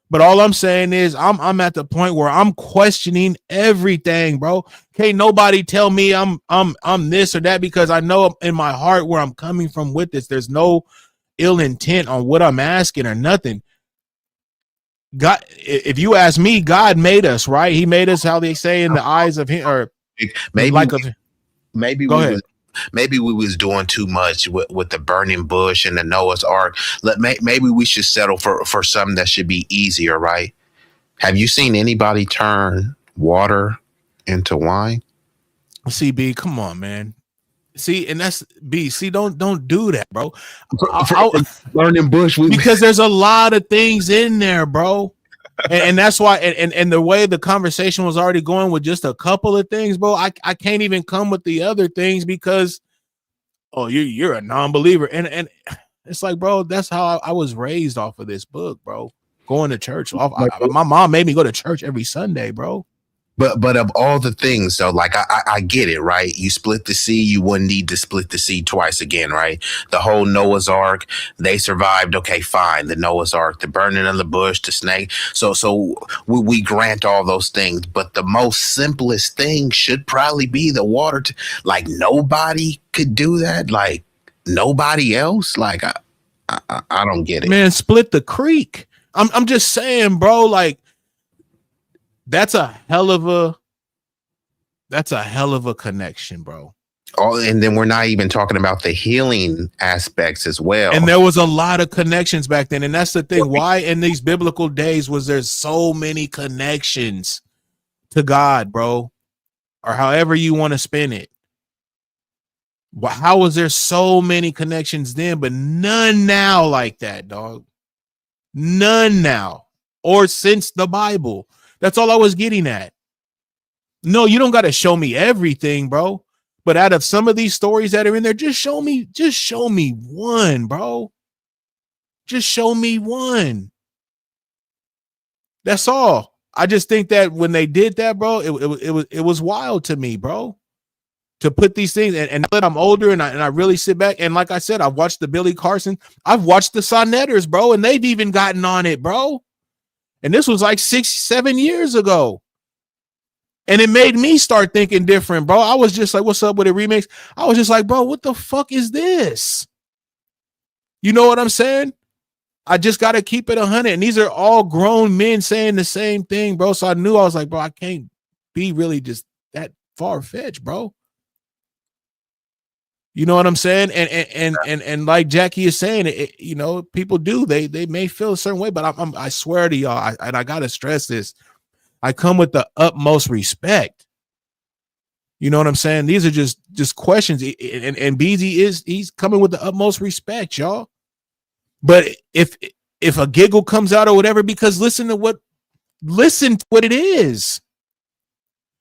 But all I'm saying is I'm at the point where I'm questioning everything, bro. Can't nobody tell me I'm this or that, because I know in my heart where I'm coming from with this. There's no ill intent on what I'm asking or nothing. God, if you ask me, God made us, right? He made us, how they say, in the eyes of him, or
maybe
like
maybe
go
we
ahead.
was maybe we was doing too much with the burning bush and the Noah's Ark. Maybe we should settle for something that should be easier, right? Have you seen anybody turn water into wine?
See, B, come on, man. See, and that's B. See, don't do that, bro.
Burning bush,
because there's a lot of things in there, bro. And that's why, and the way the conversation was already going with just a couple of things, bro, I can't even come with the other things because, oh, you're a non-believer. And it's like, bro, that's how I was raised off of this book, bro. Going to church. My mom made me go to church every Sunday, bro.
But of all the things, though, like I get it, right? You split the sea, you wouldn't need to split the sea twice again, right? The whole Noah's Ark, they survived. Okay, fine. The Noah's Ark, the burning of the bush, the snake. So we grant all those things, but the most simplest thing should probably be the water. Like nobody could do that. Like nobody else. Like I don't get it,
man. Split the creek. I'm just saying, bro. Like. That's a hell of a connection, bro.
Oh, and then we're not even talking about the healing aspects as well.
And there was a lot of connections back then. And that's the thing. Why in these biblical days was there so many connections to God, bro? or however you want to spin it. But how was there so many connections then, but none now like that, dog? None now or since the Bible. That's all I was getting at. No, you don't got to show me everything, bro. But out of some of these stories that are in there, just show me one, bro. Just show me one. That's all. I just think that when they did that, bro, it was wild to me, bro. To put these things, and now that I'm older and I really sit back, and like I said, I've watched the Billy Carson, I've watched the Sonnetters, bro, and they've even gotten on it, bro. And this was like 6-7 years ago. And it made me start thinking different, bro. I was just like, what's up with a remix? I was just like, bro, what the fuck is this? You know what I'm saying? I just got to keep it 100. And these are all grown men saying the same thing, bro. So I knew, I was like, bro, I can't be really just that far-fetched, bro. You know what I'm saying? And like Jackie is saying, you know, people do, they may feel a certain way, but I swear to y'all, I got to stress this. I come with the utmost respect. You know what I'm saying? These are just questions. And BZ he's coming with the utmost respect, y'all. But if a giggle comes out or whatever, because listen to what it is.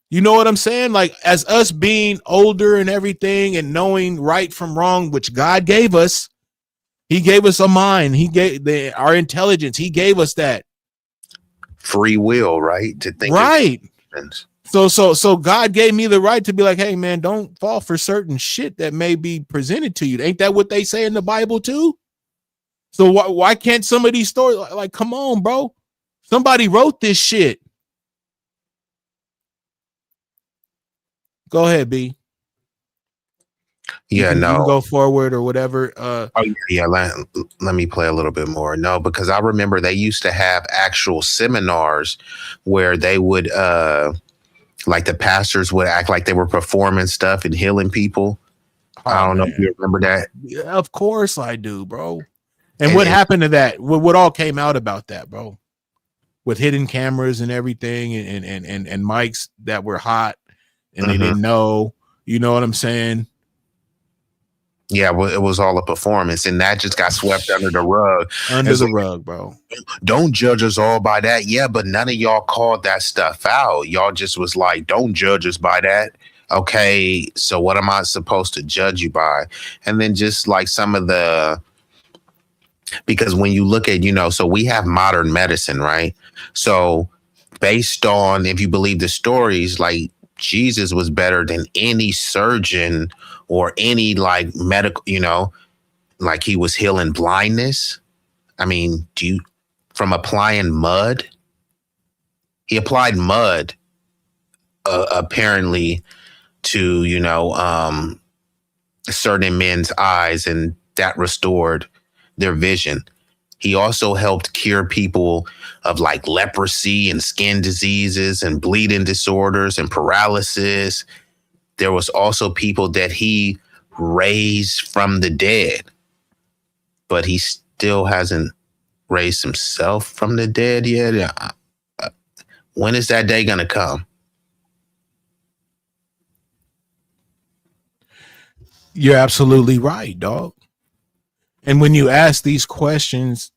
You know what I'm saying? Like, as us being older and everything and knowing right from wrong, which God gave us, he gave us a mind. He gave our intelligence. He gave us that
free will, right? To think
right. So God gave me the right to be like, hey man, don't fall for certain shit that may be presented to you. Ain't that what they say in the Bible too? So why can't some of these stories, like, come on, bro? Somebody wrote this shit. Go ahead, B.
Yeah,
you
no.
can go forward or whatever.
Let me play a little bit more. No, because I remember they used to have actual seminars where they would, like the pastors would act like they were performing stuff and healing people. I don't know if you remember that.
Yeah, of course I do, bro. And what happened to that? What all came out about that, bro? With hidden cameras and everything, and mics that were hot, and they didn't know. You know what I'm saying?
Yeah, well, it was all a performance, and that just got swept under the rug.
Rug, bro.
Don't judge us all by that. Yeah, but none of y'all called that stuff out. Y'all just was like, don't judge us by that. Okay, so what am I supposed to judge you by? And then just like some of the, because when you look at, so we have modern medicine, right? So based on, if you believe the stories, like Jesus was better than any surgeon or any like medical, like he was healing blindness. I mean, from applying mud? He applied mud, apparently, to, certain men's eyes, and that restored their vision. He also helped cure people of like leprosy and skin diseases and bleeding disorders and paralysis. There was also people that he raised from the dead, but he still hasn't raised himself from the dead yet. When is that day going to come?
You're absolutely right, dog. And when you ask these questions,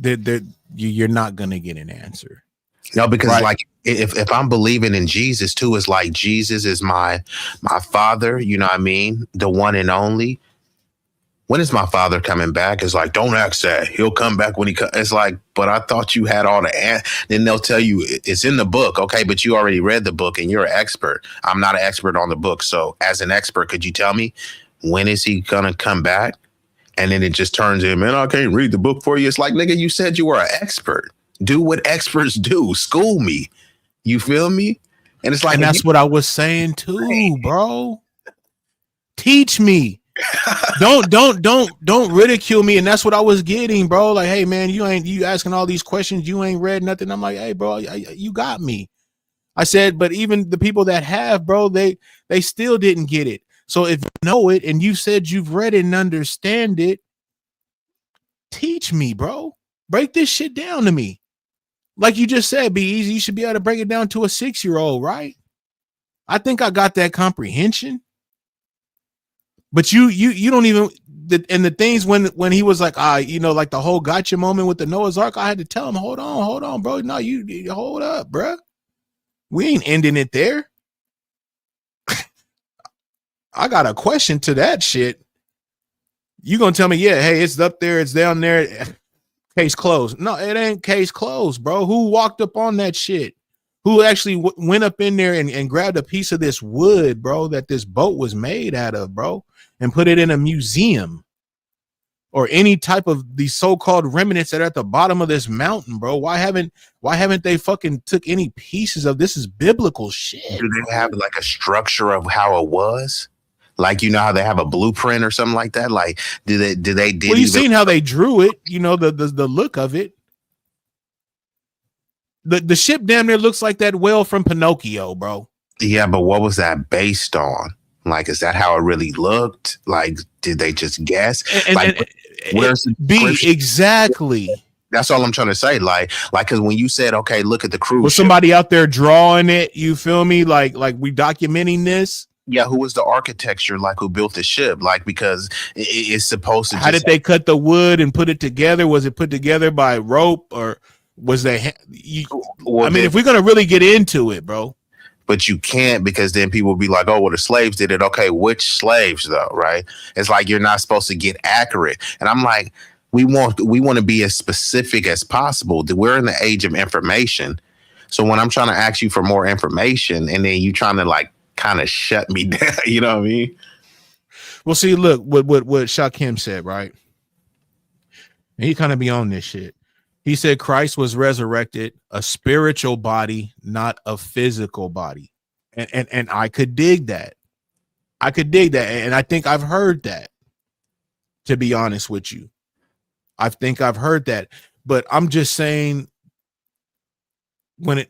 you're not going to get an answer.
No, because right. Like if I'm believing in Jesus too, it's like Jesus is my father, you know what I mean? The one and only. When is my father coming back? It's like, don't ask that. He'll come back when he comes. It's like, but I thought you had all the answers. Then they'll tell you it's in the book. Okay, but you already read the book and you're an expert. I'm not an expert on the book. So as an expert, could you tell me when is he going to come back? And then it just turns in, man, I can't read the book for you. It's like, nigga, you said you were an expert. Do what experts do. School me. You feel me? And it's like,
and that's what I was saying too, bro. Teach me. don't ridicule me. And that's what I was getting, bro. Like, hey man, you asking all these questions, you ain't read nothing. I'm like, hey bro, you got me. I said, but even the people that have, bro, they still didn't get it. So if you know it and you said you've read it and understand it, teach me, bro. Break this shit down to me. Like you just said, be easy. You should be able to break it down to a 6-year-old, right? I think I got that comprehension. But you don't even and the things when he was like, like the whole gotcha moment with the Noah's Ark, I had to tell him, hold on, bro. No, you hold up, bro. We ain't ending it there. I got a question to that shit. You gonna tell me, yeah, hey, it's up there, it's down there, case closed. No, it ain't case closed, bro. Who walked up on that shit? Who actually went up in there and grabbed a piece of this wood, bro, that this boat was made out of, bro, and put it in a museum or any type of these so-called remnants that are at the bottom of this mountain, bro? Why haven't they fucking took any pieces of this? Is biblical shit.
Do they have like a structure of how it was? Like, you know how they have a blueprint or something like that? Like, did they
well, you seen how they drew it, you know, the look of it. The ship damn near looks like that whale from Pinocchio, bro.
Yeah, but what was that based on? Like, is that how it really looked? Like, did they just guess? Where's the
exactly?
That's all I'm trying to say. Like, because when you said, okay, look at the cruise
was
ship,
somebody out there drawing it? You feel me? Like we documenting this?
Yeah, who was the architecture? Like, who built the ship? Like, because it's supposed to.
How did they cut the wood and put it together? Was it put together by rope or was they? If we're gonna really get into it, bro.
But you can't, because then people will be like, oh, well, the slaves did it. Okay, which slaves though, right? It's like you're not supposed to get accurate. And I'm like, we want to be as specific as possible. We're in the age of information. So when I'm trying to ask you for more information and then you trying to like kind of shut me down, you know what I mean?
Well, see, look, what Shakim said, right? And he kind of be on this shit. He said Christ was resurrected, a spiritual body, not a physical body. And I could dig that. And I think I've heard that, to be honest with you. I think I've heard that. But I'm just saying it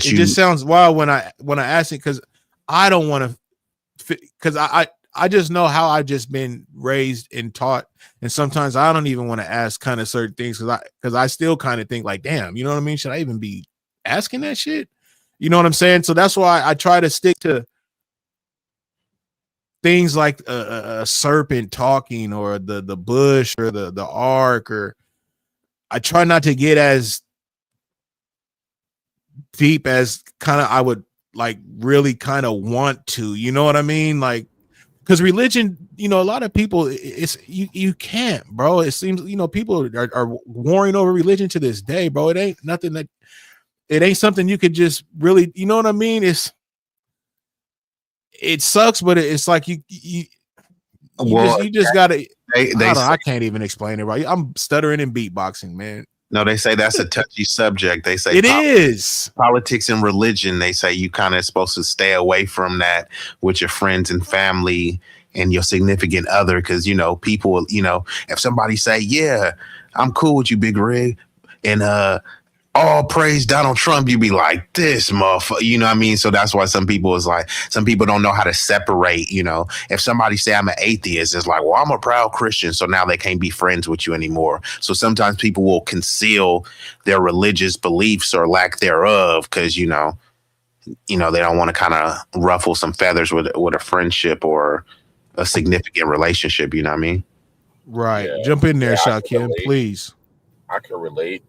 just sounds wild when I ask it, because I don't want to, because I just know how I've just been raised and taught, and sometimes I don't even want to ask kind of certain things because I still kind of think like, damn, you know what I mean? Should I even be asking that shit? You know what I'm saying? So that's why I try to stick to things like a serpent talking or the bush or the ark, or I try not to get as deep as kind of I would like really kind of want to, you know what I mean? Like, because religion, you know, a lot of people, it's you can't, bro. It seems, you know, people are warring over religion to this day, bro. It ain't nothing that, it ain't something you could just really, you know what I mean? It sucks, but it's like you just gotta. I can't even explain it, right? I'm stuttering and beatboxing, man.
No, they say that's a touchy subject. They say
it is
politics and religion. They say you kind of supposed to stay away from that with your friends and family and your significant other. Because, you know, people, you know, if somebody say, yeah, I'm cool with you, Big Rig, and all praise Donald Trump, you be like, this motherfucker, you know what I mean? So that's why some people don't know how to separate, you know. If somebody say I'm an atheist, it's like, well, I'm a proud Christian, so now they can't be friends with you anymore. So sometimes people will conceal their religious beliefs or lack thereof because, you know, they don't want to kind of ruffle some feathers with a friendship or a significant relationship, you know what I mean?
Right. Yeah. Jump in there, Shakim, please.
I can relate.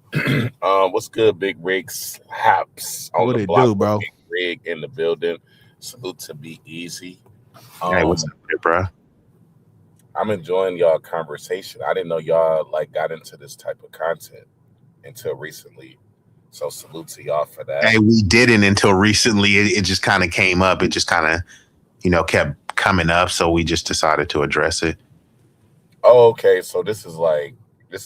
What's good, Big Rig Slaps on
what
the
it
block?
Do, bro?
Big Rig in the building. Salute to Be Easy.
Hey, what's up, bro?
I'm enjoying y'all conversation. I didn't know y'all like got into this type of content until recently. So salute to y'all for that.
Hey, we didn't until recently. It just kind of came up. It just kind of, you know, kept coming up. So we just decided to address it.
Oh, okay. So this is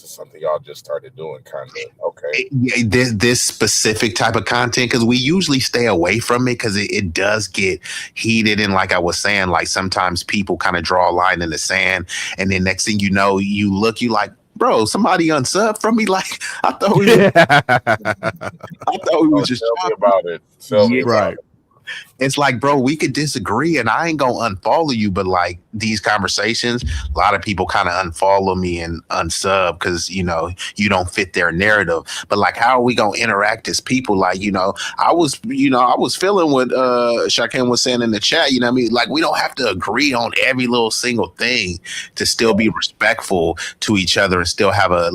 something y'all just started doing, kind of. Okay.
This specific type of content, because we usually stay away from it because it does get heated. And like I was saying, like sometimes people kind of draw a line in the sand. And then next thing you know, you like, bro, somebody unsub from me. Like, I thought we were just
talking about it.
Right.
It's like, bro, we could disagree and I ain't gonna unfollow you, but like these conversations, a lot of people kind of unfollow me and unsub because you don't fit their narrative. But like, how are we gonna interact as people? Like, I was feeling what Shaquem was saying in the chat, you know what I mean? Like, we don't have to agree on every little single thing to still be respectful to each other and still have a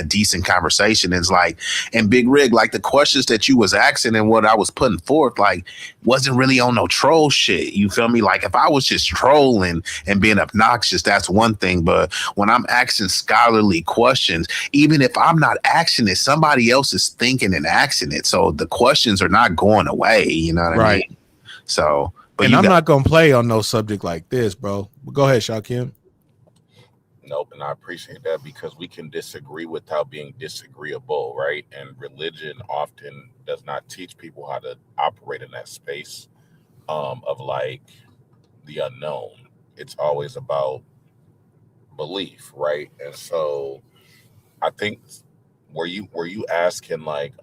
decent conversation. It's like, and Big Rig, like the questions that you was asking and what I was putting forth, like, wasn't really on no troll shit. You feel me? Like if I was just trolling and being obnoxious, that's one thing. But when I'm asking scholarly questions, even if I'm not asking it, somebody else is thinking and asking it. So the questions are not going away. You know what I mean? So, but
and I'm not gonna play on no subject like this, bro. But go ahead, Shakim.
Nope, and I appreciate that because we can disagree without being disagreeable, right? And religion often does not teach people how to operate in that space of like the unknown. It's always about belief, right? And so I think were you asking like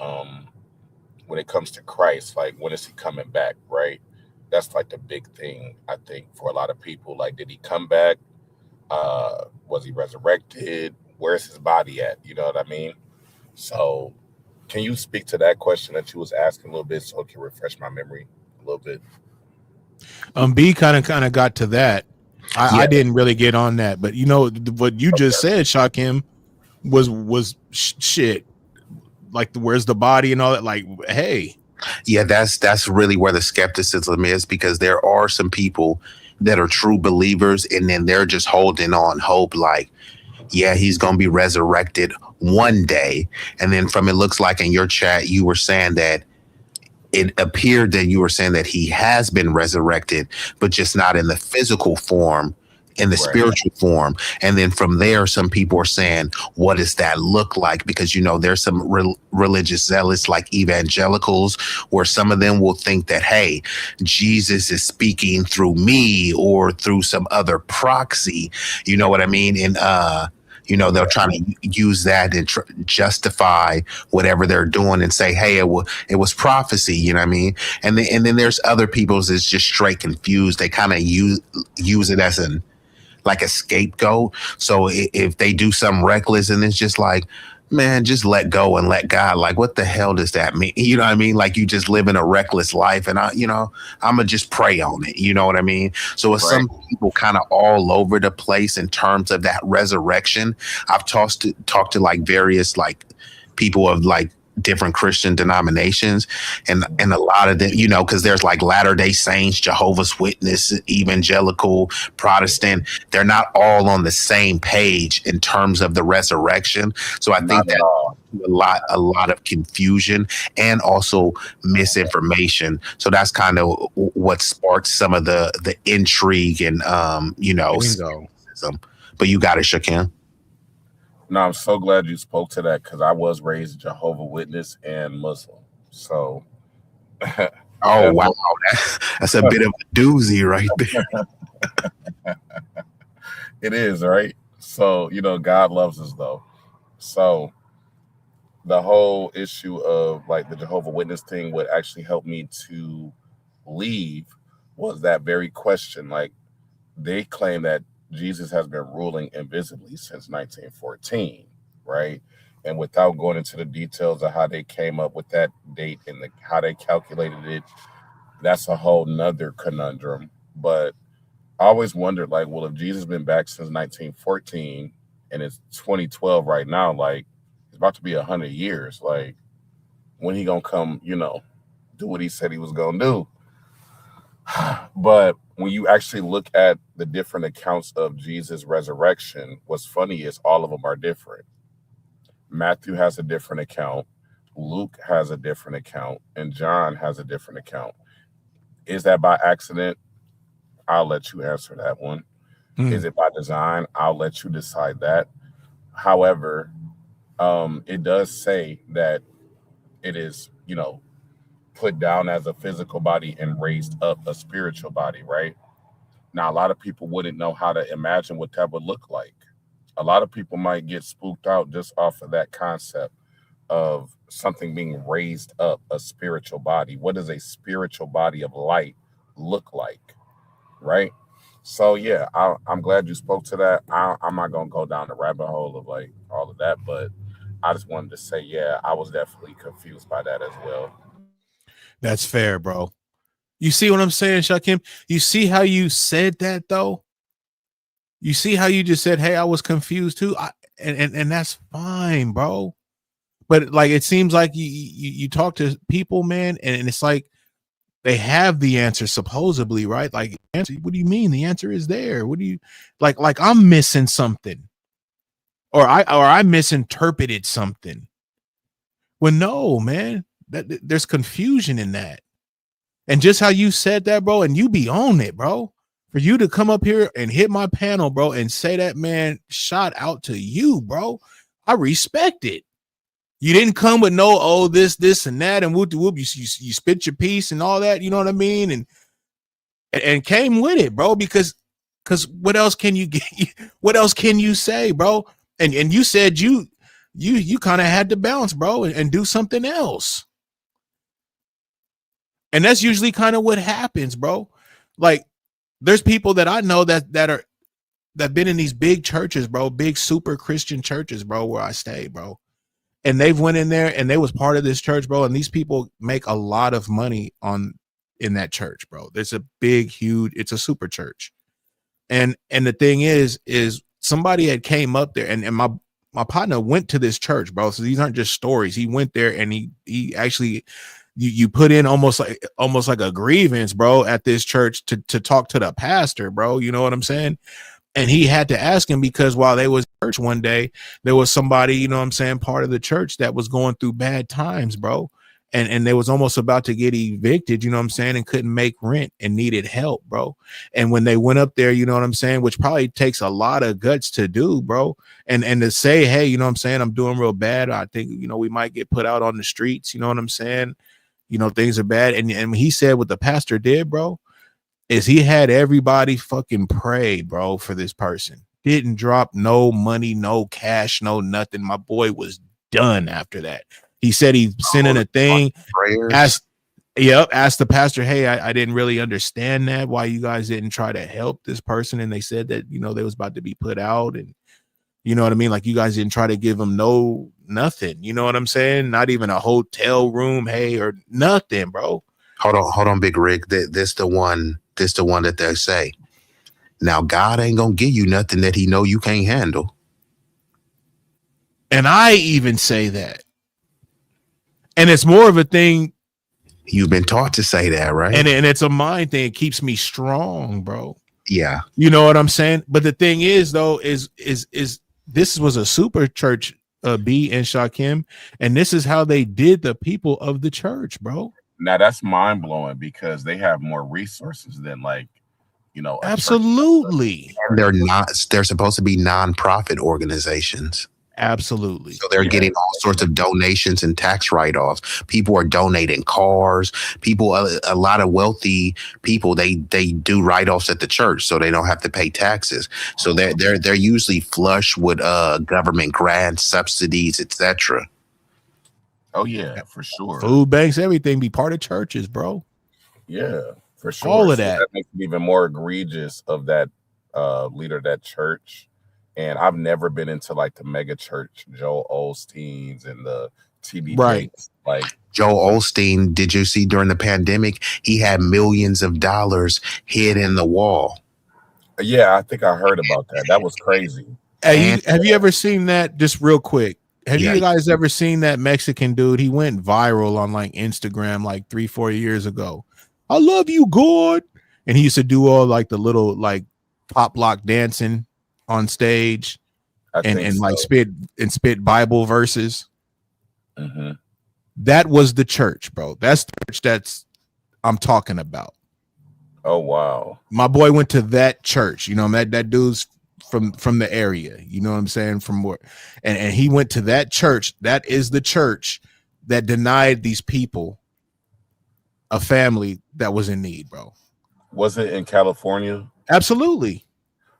when it comes to Christ, like when is he coming back, right? That's like the big thing I think for a lot of people. Like, did he come back? Was he resurrected? Where's his body at? You know what I mean? So can you speak to that question that you was asking a little bit so it can refresh my memory a little bit?
B kind of got to that.
yeah,
I didn't really get on that, but what you just said, Shakim, was shit. Like, where's the body and all that? Like, hey,
yeah, that's really where the skepticism is because there are some people that are true believers and then they're just holding on hope like, yeah, he's going to be resurrected one day. And then from it looks like in your chat, you were saying that it appeared that you were saying that he has been resurrected, but just not in the physical form, in the
Right,
spiritual form. And then from there, some people are saying, what does that look like? Because, there's some religious zealots like evangelicals, where some of them will think that, hey, Jesus is speaking through me or through some other proxy. You know what I mean? And, they'll try to use that and justify whatever they're doing and say, hey, it was prophecy, you know what I mean? And then there's other people's that's just straight confused. They kind of use it as like a scapegoat. So if they do something reckless and it's just like, man, just let go and let God. Like, what the hell does that mean? You know what I mean? Like you just living a reckless life and I'm gonna just pray on it. You know what I mean? So it's
right,
some people kind of all over the place in terms of that resurrection. I've talked to like various like people of like different Christian denominations and a lot of them, because there's like Latter-day Saints, Jehovah's Witness, evangelical, Protestant, they're not all on the same page in terms of the resurrection. So I think
not at
that
all.
a lot of confusion and also misinformation. So that's kind of what sparked some of the intrigue and
bingo.
skepticism. But you got it, Shakim.
No, I'm so glad you spoke to that because I was raised Jehovah Witness and Muslim. So
Oh
and
wow, that's a bit of a doozy right there.
it is right. So God loves us though. So the whole issue of like the Jehovah Witness thing, what actually helped me to leave was that very question. Like they claim that Jesus has been ruling invisibly since 1914, right? And without going into the details of how they came up with that date and how they calculated it, that's a whole nother conundrum. But I always wondered, like, well, if Jesus been back since 1914 and it's 2012 right now, like, it's about to be 100 years. Like, when he gonna come, do what he said he was gonna do? But when you actually look at the different accounts of Jesus' resurrection, what's funny is all of them are different. Matthew has a different account, Luke has a different account, and John has a different account. Is that by accident? I'll let you answer that one.
Hmm.
Is it by design? I'll let you decide that. However, it does say that it is, put down as a physical body and raised up a spiritual body, right? Now, a lot of people wouldn't know how to imagine what that would look like. A lot of people might get spooked out just off of that concept. of something being raised up, a spiritual body. What does a spiritual body of light look like? Right. So yeah, I'm glad you spoke to that. I'm not gonna go down the rabbit hole of like all of that, but I just wanted to say, yeah, I was definitely confused by that as well.
That's fair, bro. You see what I'm saying, Shakim? You see how you said that though? You see how you just said, "Hey, I was confused too," and that's fine, bro. But like, it seems like you talk to people, man, and it's like they have the answer supposedly, right? Like, answer. What do you mean? The answer is there. What do you like? Like I'm missing something, or I misinterpreted something. Well, no, man. There's confusion in that. And just how you said that, bro, and you be on it, bro. For you to come up here and hit my panel, bro, and say that, man, shot out to you, bro. I respect it. You didn't come with no, oh, this, and that, and whoop whoop. You spit your piece and all that. You know what I mean? And came with it, bro. Because what else can you get? What else can you say, bro? And you said you kind of had to bounce, bro, and do something else. And that's usually kind of what happens, bro. Like there's people that I know that been in these big churches, bro, big super Christian churches, bro, where I stay, bro. And they've went in there and they was part of this church, bro. And these people make a lot of money in that church, bro. There's a big, huge, it's a super church. And the thing is somebody had came up there and my partner went to this church, bro. So these aren't just stories. He went there and he actually you put in almost like a grievance, bro, at this church to talk to the pastor, bro. You know what I'm saying? And he had to ask him because while they was in church one day, there was somebody, you know what I'm saying, part of the church that was going through bad times, bro. And they was almost about to get evicted, you know what I'm saying, and couldn't make rent and needed help, bro. And when they went up there, you know what I'm saying, which probably takes a lot of guts to do, bro. And to say, hey, you know what I'm saying, I'm doing real bad. I think, you know, we might get put out on the streets, you know what I'm saying? You know, things are bad. And he said what the pastor did, bro, is he had everybody fucking pray, bro, for this person. Didn't drop no money, no cash, no nothing. My boy was done after that. He said he sent in a thing, asked the pastor, hey, I didn't really understand that, why you guys didn't try to help this person. And they said that, you know, they was about to be put out and you know what I mean? Like you guys didn't try to give them nothing. You know what I'm saying? Not even a hotel room, hey, or nothing, bro.
Hold on, Big Rick. This the one that they say. Now God ain't gonna give you nothing that He know you can't handle.
And I even say that. And it's more of a thing.
You've been taught to say that, right?
And it's a mind thing. It keeps me strong, bro.
Yeah.
You know what I'm saying? But the thing is, though, is this was a super church, B and Shakim, and this is how they did the people of the church, bro.
Now that's mind blowing because they have more resources than like, you know,
absolutely.
They're supposed to be nonprofit organizations.
Absolutely.
So they're getting all sorts of donations and tax write-offs. People are donating cars. People, a lot of wealthy people, they do write-offs at the church, so they don't have to pay taxes. So they're usually flush with government grants, subsidies, etc.
Oh yeah, for sure.
Food banks, everything be part of churches, bro.
Yeah, for sure.
All of that.
That makes it even more egregious of that leader of that church. And I've never been into like the mega church, Joel Osteen's and the TB
right.
Like
Joel Osteen, did you see during the pandemic, he had millions of dollars hid in the wall?
Yeah, I think I heard about that. That was crazy.
Hey, have you ever seen that? Just real quick. Have you guys ever seen that Mexican dude? He went viral on like Instagram like 3-4 years ago. I love you, God. And he used to do all like the little like pop lock dancing on stage and like spit Bible verses.
Mm-hmm.
That was the church, bro. That's the church that's I'm talking about.
Oh wow.
My boy went to that church. You know, that dude's from the area. You know what I'm saying? From where and he went to that church. That is the church that denied these people a family that was in need, bro.
Was it in California?
Absolutely.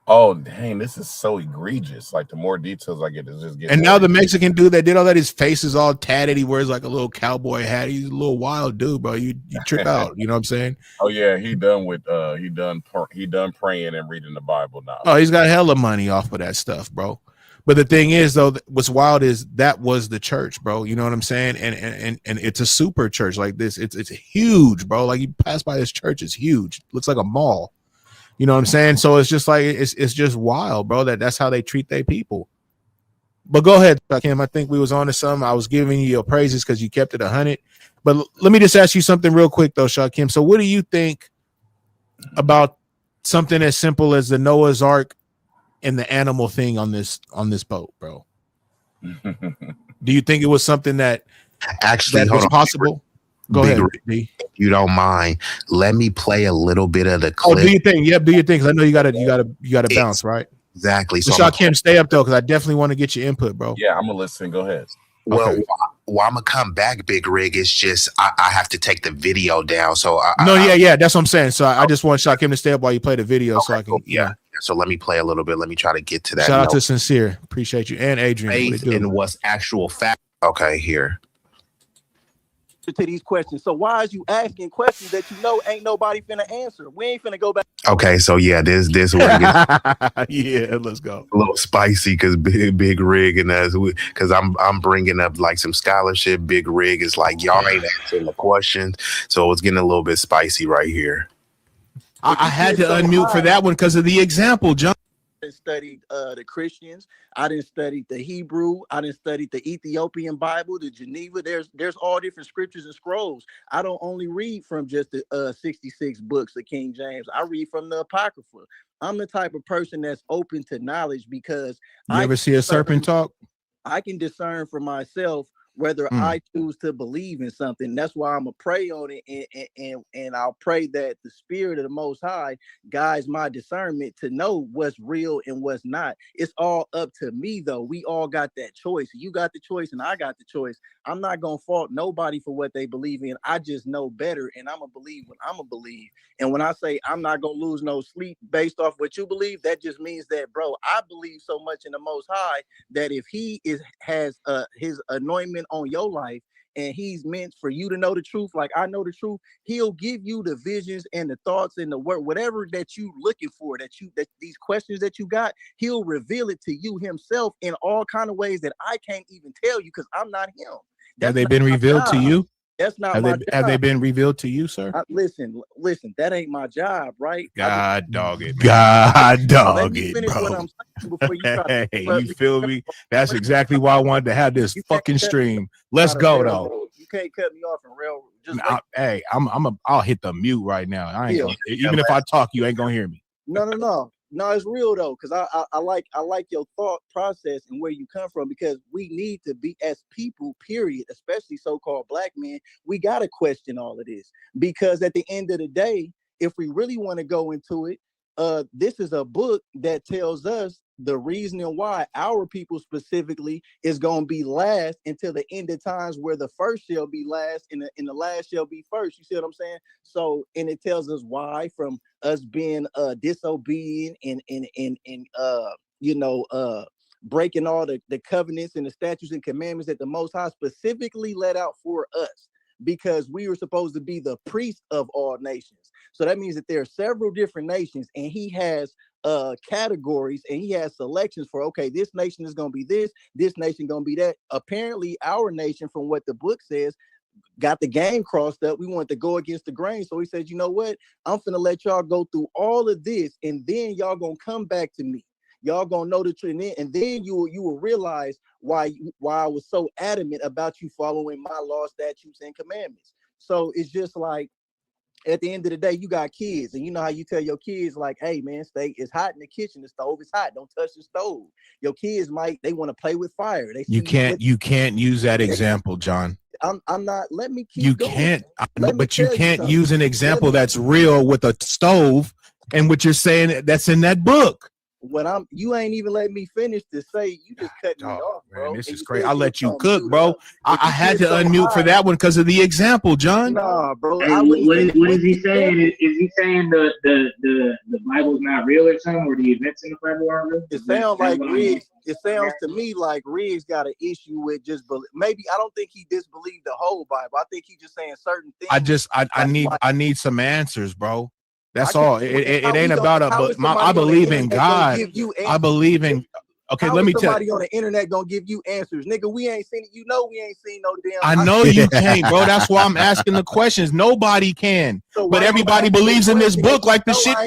Oh dang, this is so egregious. Like the more details I get, it's just getting.
And
more
now the
egregious.
Mexican dude that did all that, his face is all tatted. He wears like a little cowboy hat. He's a little wild dude, bro. You trip out. You know what I'm saying?
Oh yeah, he done with he done praying and reading the Bible now.
Oh, he's got hella money off of that stuff, bro. But the thing is, though, what's wild is that was the church, bro. You know what I'm saying? And it's a super church like this. It's huge, bro. Like you pass by this church, it's huge. Looks like a mall. You know what I'm saying? So it's just like it's just wild, bro. That's how they treat their people. But go ahead, Kim. I think we was on to something. I was giving you your praises because you kept it 100. But let me just ask you something real quick, though, Shakim. So what do you think about something as simple as the Noah's Ark and the animal thing on this boat, bro? Do you think it was something that
actually
was possible? Go ahead,
if you don't mind. Let me play a little bit of the clip.
Oh, do your thing. Yep, do your thing. Because I know you gotta bounce, right?
Exactly.
So Shakim, stay up though, because I definitely want to get your input, bro.
Yeah, I'm gonna listen. Go ahead.
Well,
Okay.
I'm gonna come back, Big Rig. It's just I have to take the video down. So
that's what I'm saying. So I just want Shakim to stay up while you play the video, so I can.
Yeah. So let me play a little bit. Let me try to get to that.
Shout out to Sincere. Appreciate you and Adrian.
Faith in what's actual fact. Okay, here.
To these questions. So why is you asking questions that you know ain't nobody finna answer? We ain't finna go back.
Okay, so yeah, this
yeah, let's go.
A little spicy because big Rig and us, because I'm bringing up like some scholarship. Big Rig is like y'all ain't answering the questions, so it's getting a little bit spicy right here.
I had to unmute for that one because of the example, John.
I didn't study the Christians. I didn't study the Hebrew. I didn't study the Ethiopian Bible, the Geneva. There's all different scriptures and scrolls. I don't only read from just the 66 books of King James. I read from the Apocrypha. I'm the type of person that's open to knowledge because
you ever see a serpent talk?
I can discern for myself whether I choose to believe in something. That's why I'm gonna pray on it, and I'll pray that the Spirit of the Most High guides my discernment to know what's real and what's not. It's all up to me, though. We all got that choice. You got the choice, and I got the choice. I'm not gonna fault nobody for what they believe in. I just know better, and I'm gonna believe what I'm gonna believe. And when I say I'm not gonna lose no sleep based off what you believe, that just means that, bro, I believe so much in the Most High that if He has His anointment on your life and He's meant for you to know the truth like I know the truth, He'll give you the visions and the thoughts and the word, whatever that you looking for, that these questions that you got, He'll reveal it to you Himself in all kind of ways that I can't even tell you because I'm not Him.
Have they been revealed to you?
That's not my job.
Have they been revealed to you, sir?
Listen, that ain't my job, right?
God dog it, bro.
What I'm saying before you
hey, you feel me? That's exactly why I wanted to have this fucking stream. Let's go though.
You can't cut me off in railroad.
Hey, I'll hit the mute right now. I ain't gonna, even if I talk, you ain't gonna hear me.
No, it's real though, because I like your thought process and where you come from, because we need to be, as people, period, especially so-called black men, we gotta question all of this, because at the end of the day, if we really want to go into it, this is a book that tells us the reasoning why our people specifically is going to be last until the end of times, where the first shall be last and the last shall be first. You see what I'm saying? So, and it tells us why, from us being disobedient and breaking all the covenants and the statutes and commandments that the Most High specifically let out for us, because we were supposed to be the priest of all nations. So that means that there are several different nations, and He has categories, and He has selections for, okay, this nation is going to be this nation going to be that. Apparently our nation, from what the book says, got the game crossed up. We wanted to go against the grain. So He said, you know what? I'm finna let y'all go through all of this, and then y'all gonna come back to me. Y'all gonna know the truth, and then you will realize why I was so adamant about you following my law, statutes, and commandments. So it's just like, at the end of the day, you got kids, and you know how you tell your kids, like, hey man, it's hot in the kitchen, the stove is hot, don't touch the stove. Your kids they want to play with fire. You can't
use that example, John.
I'm not, let me keep
you
going.
Can't, but you can't use an example that's real with a stove and what you're saying that's in that book.
you ain't even let me finish to say, you just cut me off, bro.
Man, this is crazy. I let you cook, bro. I had to unmute for that one because of the example, John.
Nah, bro.
Hey, what is he saying? Is he saying the Bible's not real or something, or the events in the Bible aren't real?
It sounds like Riggs. It sounds to me like Riggs got an issue with just maybe. I don't think he disbelieved the whole Bible. I think he's just saying certain things. I
need some answers, bro. That's all. It ain't about I believe in God. I believe in. Okay, let me tell you.
Somebody on the internet gonna give you answers, nigga. We ain't seen it. You know, we ain't seen no damn.
I know you can't, bro. That's why I'm asking the questions. Nobody can, but everybody believes in this book like the shit.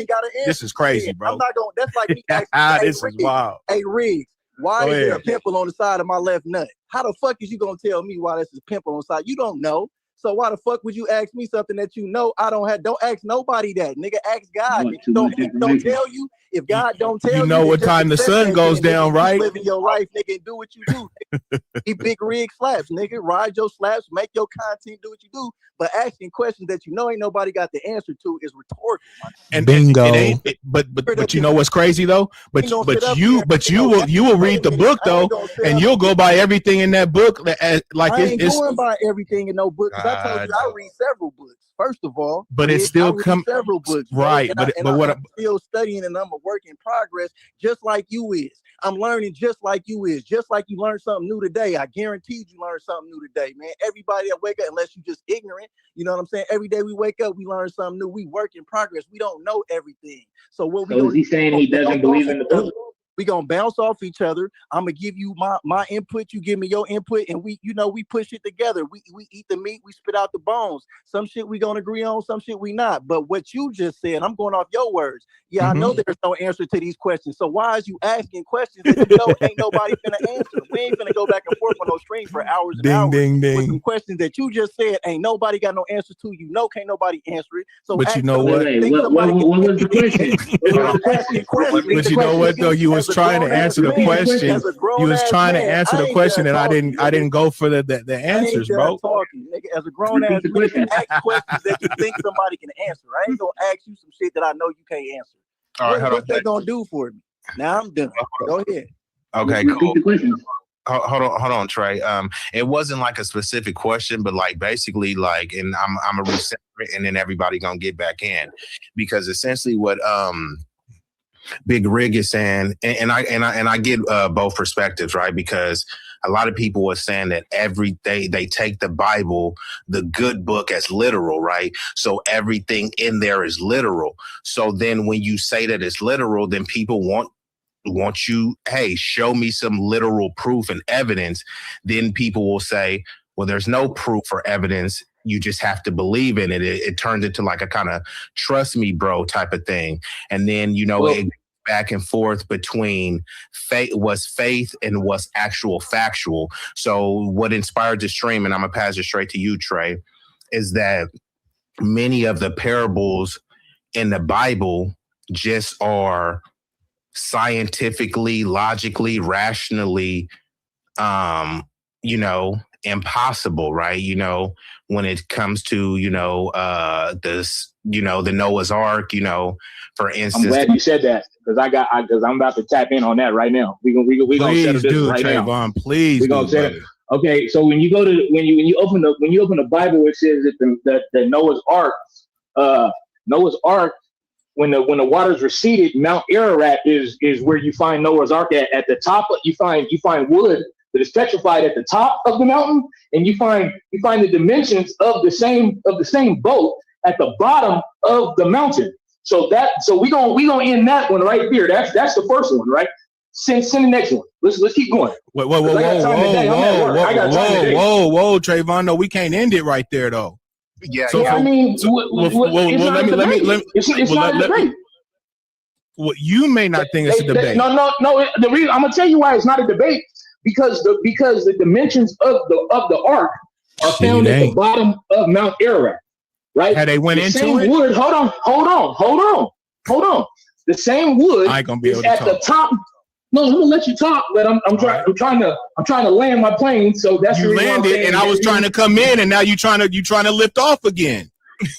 This is crazy, bro.
I'm not gonna. That's like me asking.
This is wild.
Hey, Riggs, why is there a pimple on the side of my left nut? How the fuck is you gonna tell me why this is a pimple on the side? You don't know. So why the fuck would you ask me something that you know I don't have? Don't ask nobody that, nigga. Ask God. Don't tell you. If God don't tell you,
know what time the sun goes down, right?
Living your life, nigga, and do what you do. He big rig slaps, nigga. Ride your slaps, make your content, do what you do. But asking questions that you know ain't nobody got the answer to is rhetorical.
And bingo. But you know what's crazy though? But you will read the book though, and you'll go by everything in that book. Like
I ain't going by everything in no book. I told you I read several books. First of all,
but it still comes
several books,
right?
But I'm still studying, and I'm a work in progress, just like you is. I'm learning just like you is, just like you learned something new today. I guaranteed you learned something new today, man. Everybody that wake up, unless you just ignorant, you know what I'm saying? Every day we wake up, we learn something new. We work in progress. We don't know everything. So
is he saying he doesn't believe in the book?
We gonna bounce off each other. I'm gonna give you my input, you give me your input, and we push it together. We eat the meat, we spit out the bones. Some shit we gonna agree on, some shit we not. But what you just said, I'm going off your words. Yeah, I know there's no answer to these questions. So why is you asking questions that you know ain't nobody finna answer? We ain't finna go back and forth on no stream for hours and hours with some questions that you just said ain't nobody got no answer to. You know, can't nobody answer it. So,
but you know what?
What was the question?
But you know what though? You was trying to answer the question. You was trying to answer the question, and I didn't go for the answers, bro.
Talking, nigga, as a grown ass man, ask questions that you think somebody can answer. I ain't gonna ask you some shit that I know you can't answer.
All right,
what they gonna do for me? Now I'm done. Go ahead.
Okay, cool. Hold on, Trey. It wasn't like a specific question, but like basically like, and I'm a reset it, and then everybody gonna get back in, because essentially what Big Rig is saying, and I get both perspectives, right? Because a lot of people are saying that they take the Bible, the good book, as literal, right? So everything in there is literal. So then when you say that it's literal, then people want you, hey, show me some literal proof and evidence. Then people will say, well, there's no proof or evidence. You just have to believe in it. It turns into like a kind of trust me, bro type of thing. And then, it back and forth between what's faith and what's actual factual. So what inspired the stream, and I'm going to pass it straight to you, Trey, is that many of the parables in the Bible just are scientifically, logically, rationally, impossible, right? When it comes to, the Noah's Ark, for instance.
I'm glad you said that, because I'm about to tap in on that right now. We're gonna settle this right
Trayvon,
now.
Please,
we're gonna set it. Okay, so when you open the Bible, it says that Noah's Ark, when the waters receded, Mount Ararat is where you find Noah's Ark at. At the top, you find wood that is petrified at the top of the mountain, and you find the dimensions of the same boat at the bottom of the mountain. So we gonna end that one right there. That's the first one, right? Send the next one. Let's keep going.
Whoa, Trayvon, no, we can't end it right there though.
Yeah,
so
yeah. It's not a debate.
Well, you may not think it's a debate.
No. The reason I'm gonna tell you why it's not a debate, because the dimensions of the ark are found at the bottom of Mount Ararat, right?
Had they went into
same
it?
Wood. Hold on. The same wood
I ain't gonna be able
is
to
at
talk.
the top. No, I'm gonna let you talk, but I'm trying to land my plane. So that's
you landed, and I was trying to come in, and now you trying to lift off again.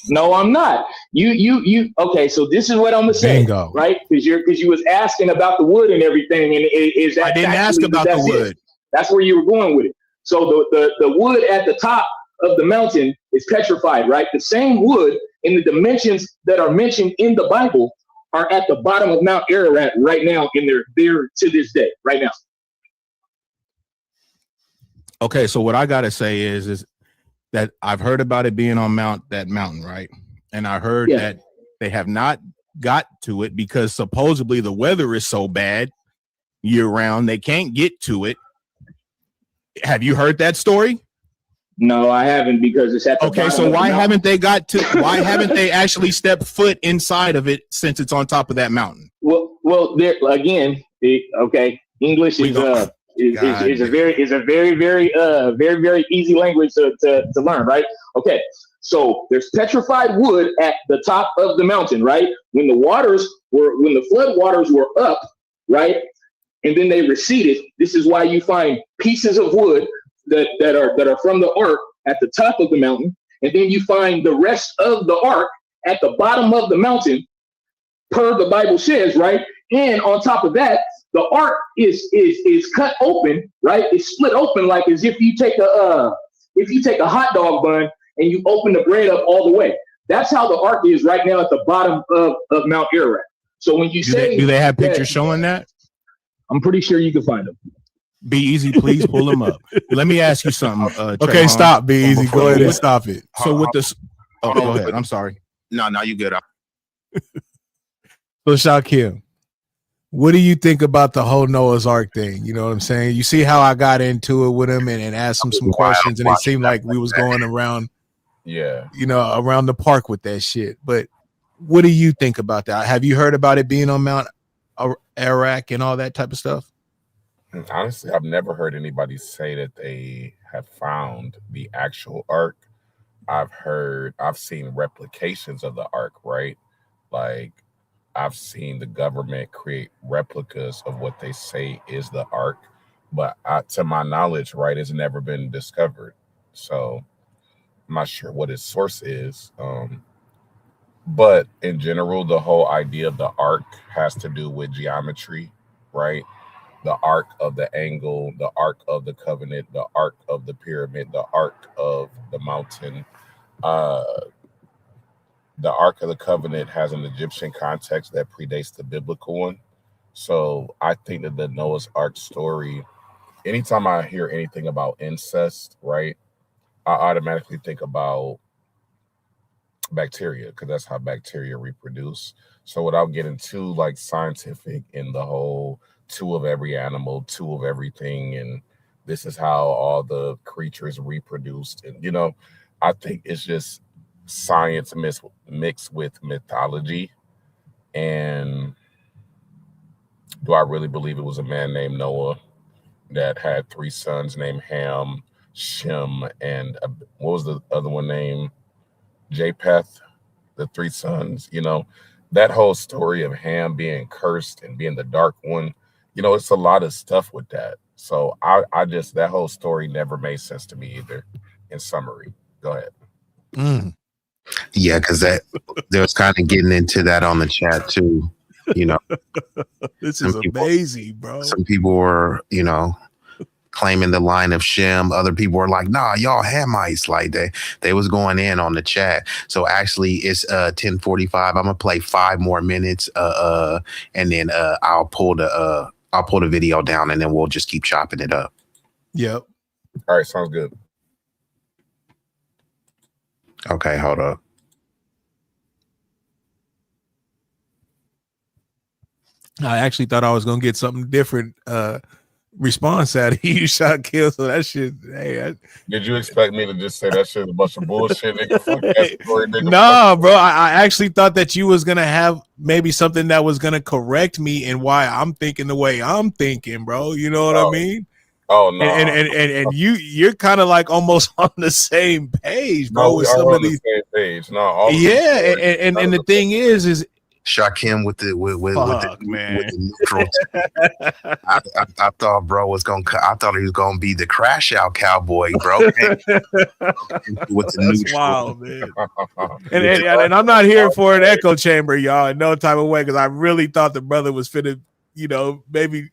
No, I'm not. You. Okay, so this is what I'm gonna say,
Bingo.
right? Because you was asking about the wood and everything, and is that
I didn't ask about the wood.
That's where you were going with it. So the wood at the top of the mountain is petrified, right? The same wood in the dimensions that are mentioned in the Bible are at the bottom of Mount Ararat right now, and they're there to this day, right now.
Okay, so what I gotta say is that I've heard about it being on that mountain, right? And I heard that they have not got to it because supposedly the weather is so bad year round, they can't get to it. Have you heard that story?
No, I haven't, because it's at the
okay. So why haven't they actually stepped foot inside of it since it's on top of that mountain?
Well, there again. Okay, English is a very easy language to learn, right? Okay, so there's petrified wood at the top of the mountain, right? When the flood waters were up, right, and then they receded. This is why you find pieces of wood that are from the ark at the top of the mountain, and then you find the rest of the ark at the bottom of the mountain, per the Bible says, right? And on top of that, the ark is cut open, right? It's split open, like as if you take a hot dog bun and you open the bread up all the way. That's how the ark is right now at the bottom of Mount Ararat. So when you
do they have pictures showing that?
I'm pretty sure you can find them.
Be easy, please pull them up. Let me ask you something.
Okay, stop. Be easy. Go ahead and stop it.
So with this, go ahead. I'm sorry.
No, you good.
So Shaquille, what do you think about the whole Noah's Ark thing? You know what I'm saying? You see how I got into it with him and asked him some questions, and it seemed like we was going around, around the park with that shit. But what do you think about that? Have you heard about it being on Mount Ararat and all that type of stuff?
Honestly, I've never heard anybody say that they have found the actual ark. I've seen replications of the ark, right? Like, I've seen the government create replicas of what they say is the ark, but to my knowledge, right, it's never been discovered. So I'm not sure what its source is. But in general, the whole idea of the ark has to do with geometry, right? The arc of the angle, the arc of the covenant, the arc of the pyramid, the arc of the mountain. The Ark of the Covenant has an Egyptian context that predates the biblical one. So I think that the Noah's Ark story, anytime I hear anything about incest, right, I automatically think about bacteria, because that's how bacteria reproduce. So without getting too like scientific in the whole two of every animal, two of everything, and this is how all the creatures reproduced, and I think it's just science mixed with mythology. And do I really believe it was a man named Noah that had 3 sons named Ham, Shem, and what was the other one named Japheth? The 3 sons, that whole story of Ham being cursed and being the dark one, it's a lot of stuff with that. So I just, that whole story never made sense to me either. In summary, go ahead.
Yeah, because they was kind of getting into that on the chat too.
This is amazing, bro.
Some people were, claiming the line of Shem. Other people were like, nah, y'all Hamites. Like they was going in on the chat. So actually it's 10:45. I'm gonna play 5 more minutes. And then I'll pull the video down, and then we'll just keep chopping it up.
Yep.
All right, sounds good.
Okay, hold up.
I actually thought I was gonna get something different response out of you, Shaquille. So that shit. Hey,
did you expect me to just say that shit a bunch of bullshit, nigga? Fuck that story, nigga.
Nah, bro. I actually thought that you was gonna have maybe something that was gonna correct me and why I'm thinking the way I'm thinking, bro. You know what I mean?
Oh no.
And you're kind of like almost on the same page, bro.
No, we are on the same page. No,
yeah, and the thing is
Shakim with the neutral. I thought bro was gonna. I thought he was gonna be the crash out cowboy, bro. With the
That's wild, man. and I'm not here for an echo chamber, y'all, in no type of way, because I really thought the brother was finna, maybe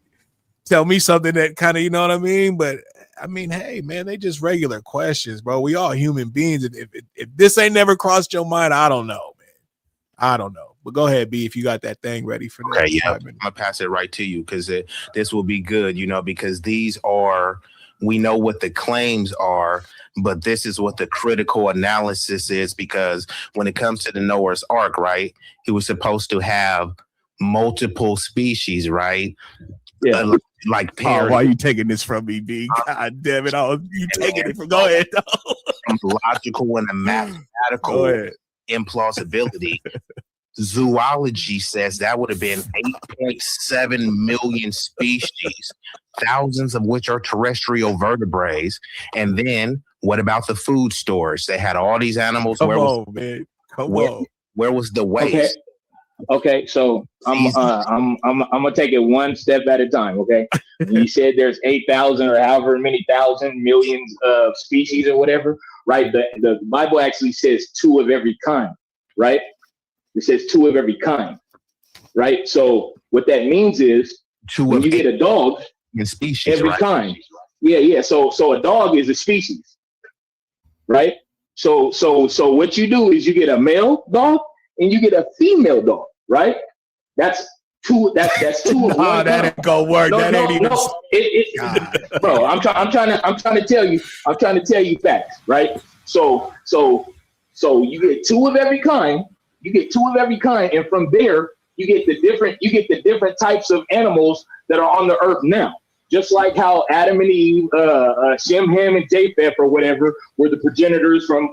tell me something that kind of, you know what I mean? But I mean, hey, man, they just regular questions, bro. We all human beings. If this ain't never crossed your mind, I don't know, man. I don't know. But go ahead, B, if you got that thing ready for that.
Okay, yeah, I'm gonna pass it right to you because this will be good, because these are, we know what the claims are, but this is what the critical analysis is, because when it comes to the Noah's Ark, right, he was supposed to have multiple species, right?
Yeah.
Like why are you taking this from me, B? God damn it! You taking it from? Go ahead.
Logical and a mathematical implausibility. Zoology says that would have been 8.7 million species, thousands of which are terrestrial vertebrates. And then what about the food stores? They had all these animals.
Come on.
Where was the waste?
Okay, so I'm gonna take it one step at a time. Okay, you said there's 8,000 or however many thousand millions of species or whatever, right? The Bible actually says 2 of every kind, right? It says 2 of every kind, right? So what that means is when you get a dog,
in species,
every
right?
kind, yeah. So a dog is a species, right? So what you do is you get a male dog and you get a female dog, right? That's 2. That's 2 of one.
That ain't gonna work. That ain't even.
Bro, I'm trying to tell you. I'm trying to tell you facts, right? So you get 2 of every kind. You get 2 of every kind, and from there you get the different types of animals that are on the earth now. Just like how Adam and Eve, Shem, Ham, and Japheth, or whatever, were the progenitors from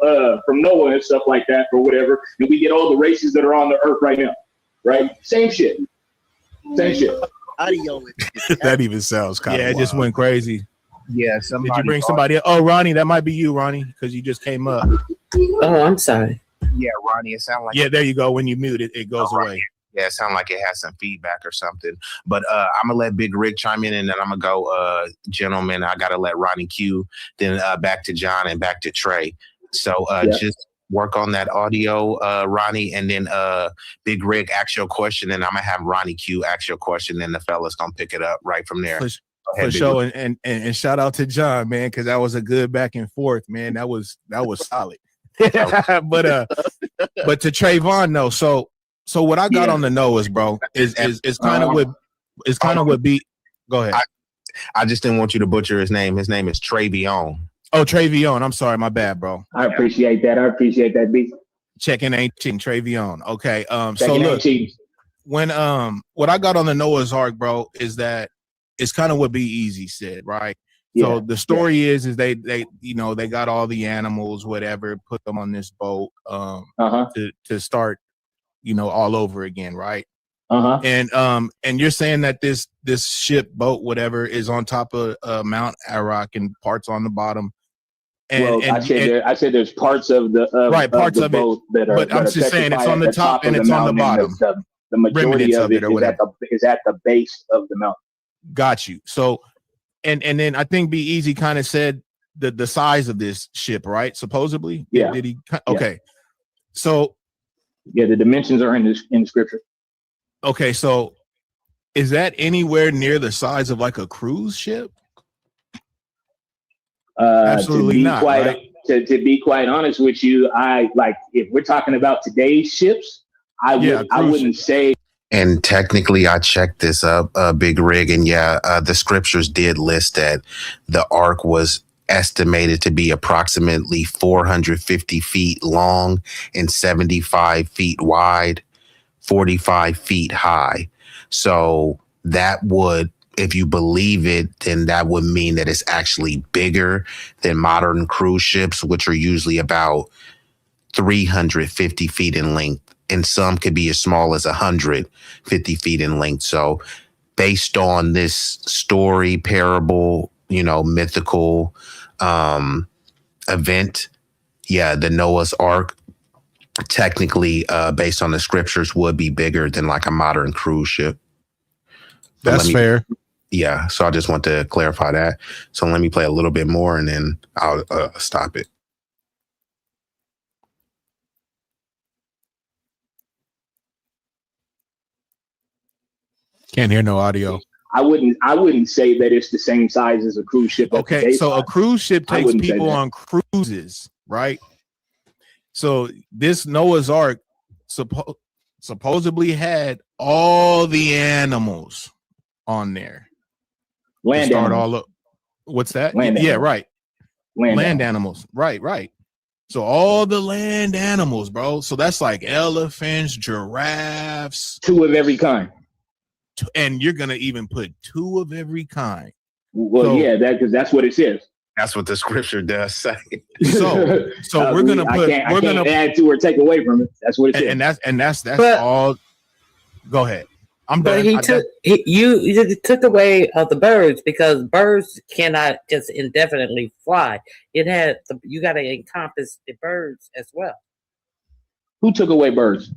Noah and stuff like that, or whatever, and we get all the races that are on the earth right now, right? Same shit.
That even sounds kind of. Yeah, it just went crazy.
Yeah,
did you bring somebody? Oh, Ronnie, that might be you, Ronnie, because you just came up.
Oh, I'm sorry.
Yeah, Ronnie, it sounds like.
Yeah, there you go. When you mute it, it goes away.
Yeah, it sounds like it has some feedback or something. But I'm gonna let Big Rick chime in, and then I'm gonna go, gentlemen. I gotta let Ronnie Q, then back to John and back to Trey. So just work on that audio, Ronnie, and then Big Rick ask your question, and I'm gonna have Ronnie Q ask your question, and the fella's gonna pick it up right from there.
For sure, and shout out to John, man, because that was a good back and forth, man. That was solid. but to Trayvon, though, so what I got on the Noah's, bro, is kind of what beat. Go ahead.
I just didn't want you to butcher his name. His name is Travion.
Oh, Travion. I'm sorry, my bad, bro.
I appreciate that, B.
Checking ain't cheating, Travion. Okay. So look, when what I got on the Noah's Ark, bro, is that it's kind of what Be Easy said, right? So the story is they got all the animals, whatever, put them on this boat to start, all over again, right? And you're saying that this ship, boat, whatever, is on top of Mount Arak and parts on the bottom. And
I said there's parts of the parts of the boat that are.
But I'm just saying it's on the top and it's on the bottom.
The majority of it is at the base of the mountain.
Got you. So. And then I think Be Easy kind of said the size of this ship, right? Supposedly,
yeah.
Did he? Okay, so
the dimensions are in the scripture.
Okay, so is that anywhere near the size of like a cruise ship? Absolutely not. Right?
To be quite honest with you, if we're talking about today's ships, I wouldn't say.
And technically, I checked this up, Big Rig, and the scriptures did list that the ark was estimated to be approximately 450 feet long and 75 feet wide, 45 feet high. So that would, if you believe it, then that would mean that it's actually bigger than modern cruise ships, which are usually about 350 feet in length. And some could be as small as 150 feet in length. So based on this story, parable, mythical event, the Noah's Ark technically, based on the scriptures, would be bigger than like a modern cruise ship.
That's fair.
Yeah, so I just want to clarify that. So let me play a little bit more, and then I'll stop it.
Can't hear no audio.
I wouldn't say that it's the same size as a cruise ship.
Okay, so a cruise ship takes people on cruises, right? So this Noah's Ark supposedly had all the animals on there.
Land animals.
What's that?
Land
yeah,
animals.
right. Land animals. Right. So all the land animals, bro. So that's like elephants, giraffes.
2 of every kind.
And you're gonna even put 2 of every kind.
Well, yeah, because that's what it says.
That's what the scripture does say.
So we're gonna put. We're gonna
add to or take away from it. That's what it says.
And that's all. Go ahead. I'm done.
But you took away the birds, because birds cannot just indefinitely fly. You got to encompass the birds as well.
Who took away birds?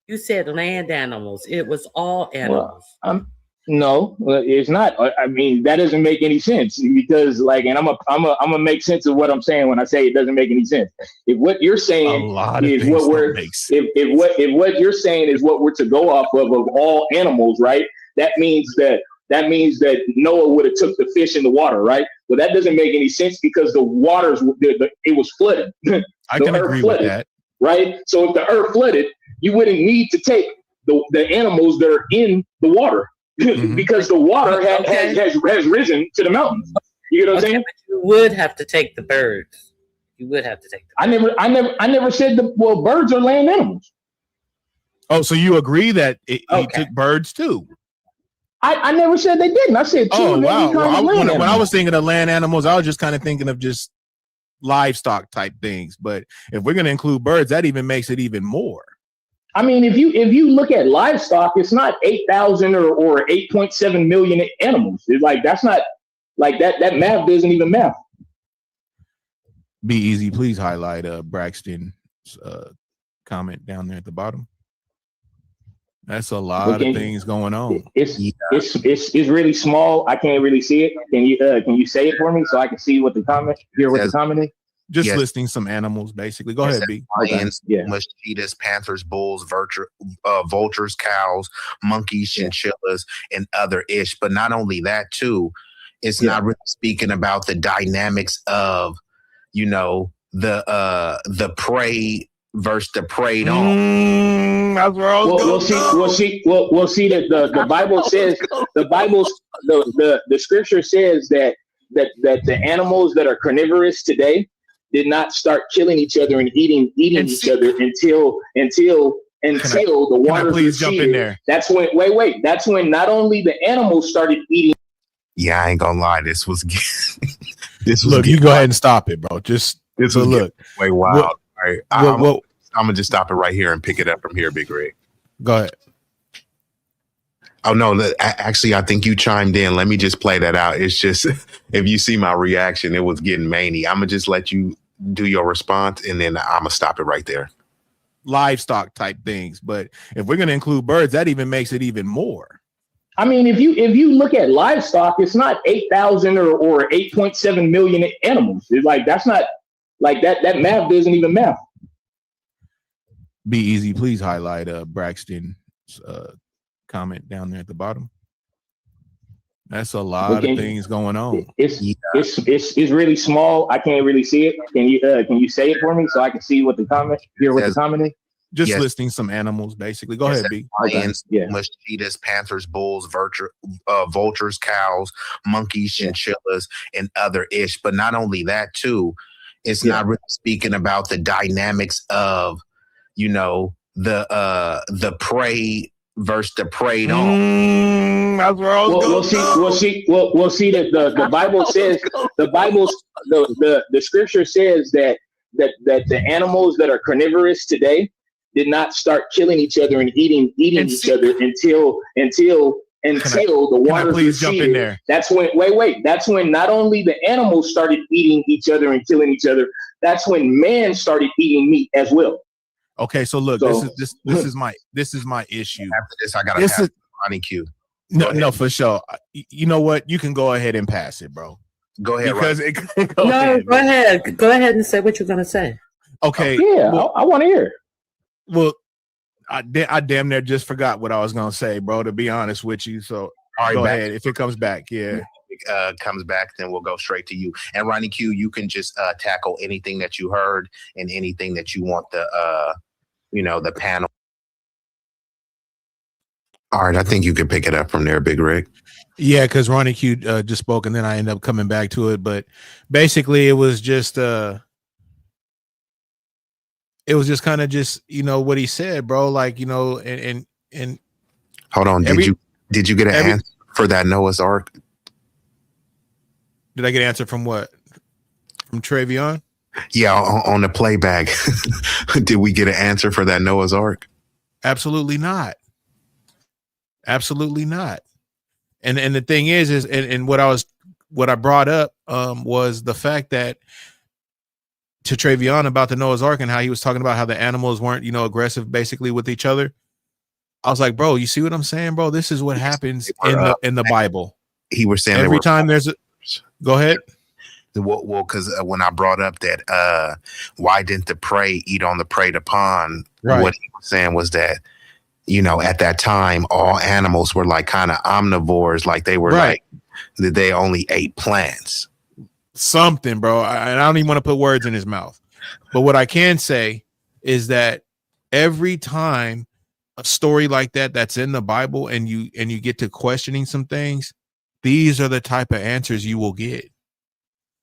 You said land animals. It was all animals.
Well, no, it's not. I mean, that doesn't make any sense, because and I'm gonna make sense of what I'm saying when I say it doesn't make any sense. If what you're saying is what if what you're saying is what we're to go off of all animals, right? That means that Noah would have took the fish in the water, right? Well, that doesn't make any sense, because the waters it was flooded.
I can agree with that,
right? So if the earth flooded, you wouldn't need to take the animals that are in the water. Mm-hmm. Because the water has risen to the mountains. You know what I'm saying?
But you would have to take the birds. You would have to take the birds.
I never said birds are land animals.
Oh, so you agree that he took birds too?
I never said they didn't. I said 2 of every kind of
when I was thinking of land animals, I was just kind of thinking of just livestock type things. But if we're going to include birds, that even makes it even more.
I mean, if you look at livestock, it's not 8,000 or 8.7 million animals. It's like, that's not like that math doesn't even math.
Be easy, please highlight Braxton's comment down there at the bottom. That's a lot of things going on.
It's really small. I can't really see it. Can you say it for me so I can see what the comment is?
Just listing some animals, basically. Go ahead, B.
Lions, cheetahs, panthers, bulls, vultures, cows, monkeys, chinchillas, and other ish. But not only that, too, it's not really speaking about the dynamics of, the prey versus the preyed on.
That's where I was going.
We'll see that the Bible says the scripture says that the animals that are carnivorous today did not start killing each other and eating each other until the waters
please jump in there.
That's when that's when not only the animals started eating.
Yeah, I ain't gonna lie. This was
look. You go ahead and stop it, bro. Look.
Way wild. All right, I'm gonna just stop it right here and pick it up from here, Big Rig.
Go ahead.
Oh no! Actually, I think you chimed in. Let me just play that out. It's just if you see my reaction, it was getting many. I'm gonna just let you do your response, and then I'm gonna stop it right there.
Livestock type things, but if we're gonna include birds, that even makes it even more.
I mean, if you look at livestock, it's not 8,000 or 8.7 million animals. It's like that's not like that math doesn't even math.
Be easy, please highlight Braxton's comment down there at the bottom. That's a lot of things going on.
It's really small. I can't really see it. Can you say it for me so I can see what the comment the comment is?
Just listing some animals, basically. Go ahead, B.
Lions, cheetahs, panthers, bulls, vultures, cows, monkeys, chinchillas, and other ish. But not only that, too, it's not really speaking about the dynamics of, the prey versus the preyed on.
That's where I was going.
We'll see that the Bible says the scripture says that the animals that are carnivorous today did not start killing each other and eating each other until the waters
please jump in there.
That's when that's when not only the animals started eating each other and killing each other. that's when man started eating meat as well.
Okay, so look, this is my issue.
After this, I gotta pass Ronnie Q.
No, for sure. You know what? You can go ahead and pass it, bro.
Go ahead,
go ahead and say what you're gonna say.
Okay.
Yeah, well, I want to hear.
Well, I damn near just forgot what I was gonna say, bro. To be honest with you, so
all right,
go ahead. If it comes back,
comes back, then we'll go straight to you. And Ronnie Q, you can just tackle anything that you heard and anything that you want the the panel. All right, I think you can pick it up from there, Big Rick.
Yeah, because Ronnie Q just spoke, and then I end up coming back to it. But basically, it was just kind of just what he said, bro. Like and
hold on, did you get an answer for that Noah's Ark?
Did I get an answer from what? From Travion?
Yeah, on the playback. Did we get an answer for that Noah's Ark?
Absolutely not. Absolutely not. And the thing is and what I brought up was the fact that to Travion about the Noah's Ark and how he was talking about how the animals weren't, aggressive basically with each other. I was like, bro, you see what I'm saying, bro? This is what happens in the Bible.
He was saying
every time there's a go ahead.
Well, because when I brought up that why didn't the prey eat on the preyed upon? Right. What he was saying was that at that time all animals were like kind of omnivores, like they were right. Like they only ate plants.
Something, bro. I don't even want to put words in his mouth. But what I can say is that every time a story like that's in the Bible and you get to questioning some things, these are the type of answers you will get.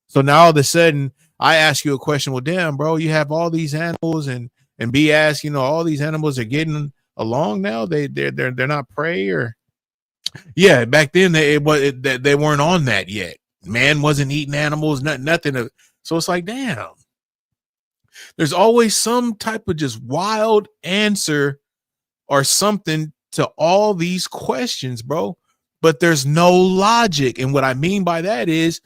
So now all of a sudden I ask you a question. Well, damn, bro, you have all these animals and B asks, all these animals are getting along now. They're not prey or yeah. Back then they weren't on that yet. Man wasn't eating animals, nothing. So it's like, damn, there's always some type of just wild answer or something to all these questions, bro. But there's no logic. And what I mean by that is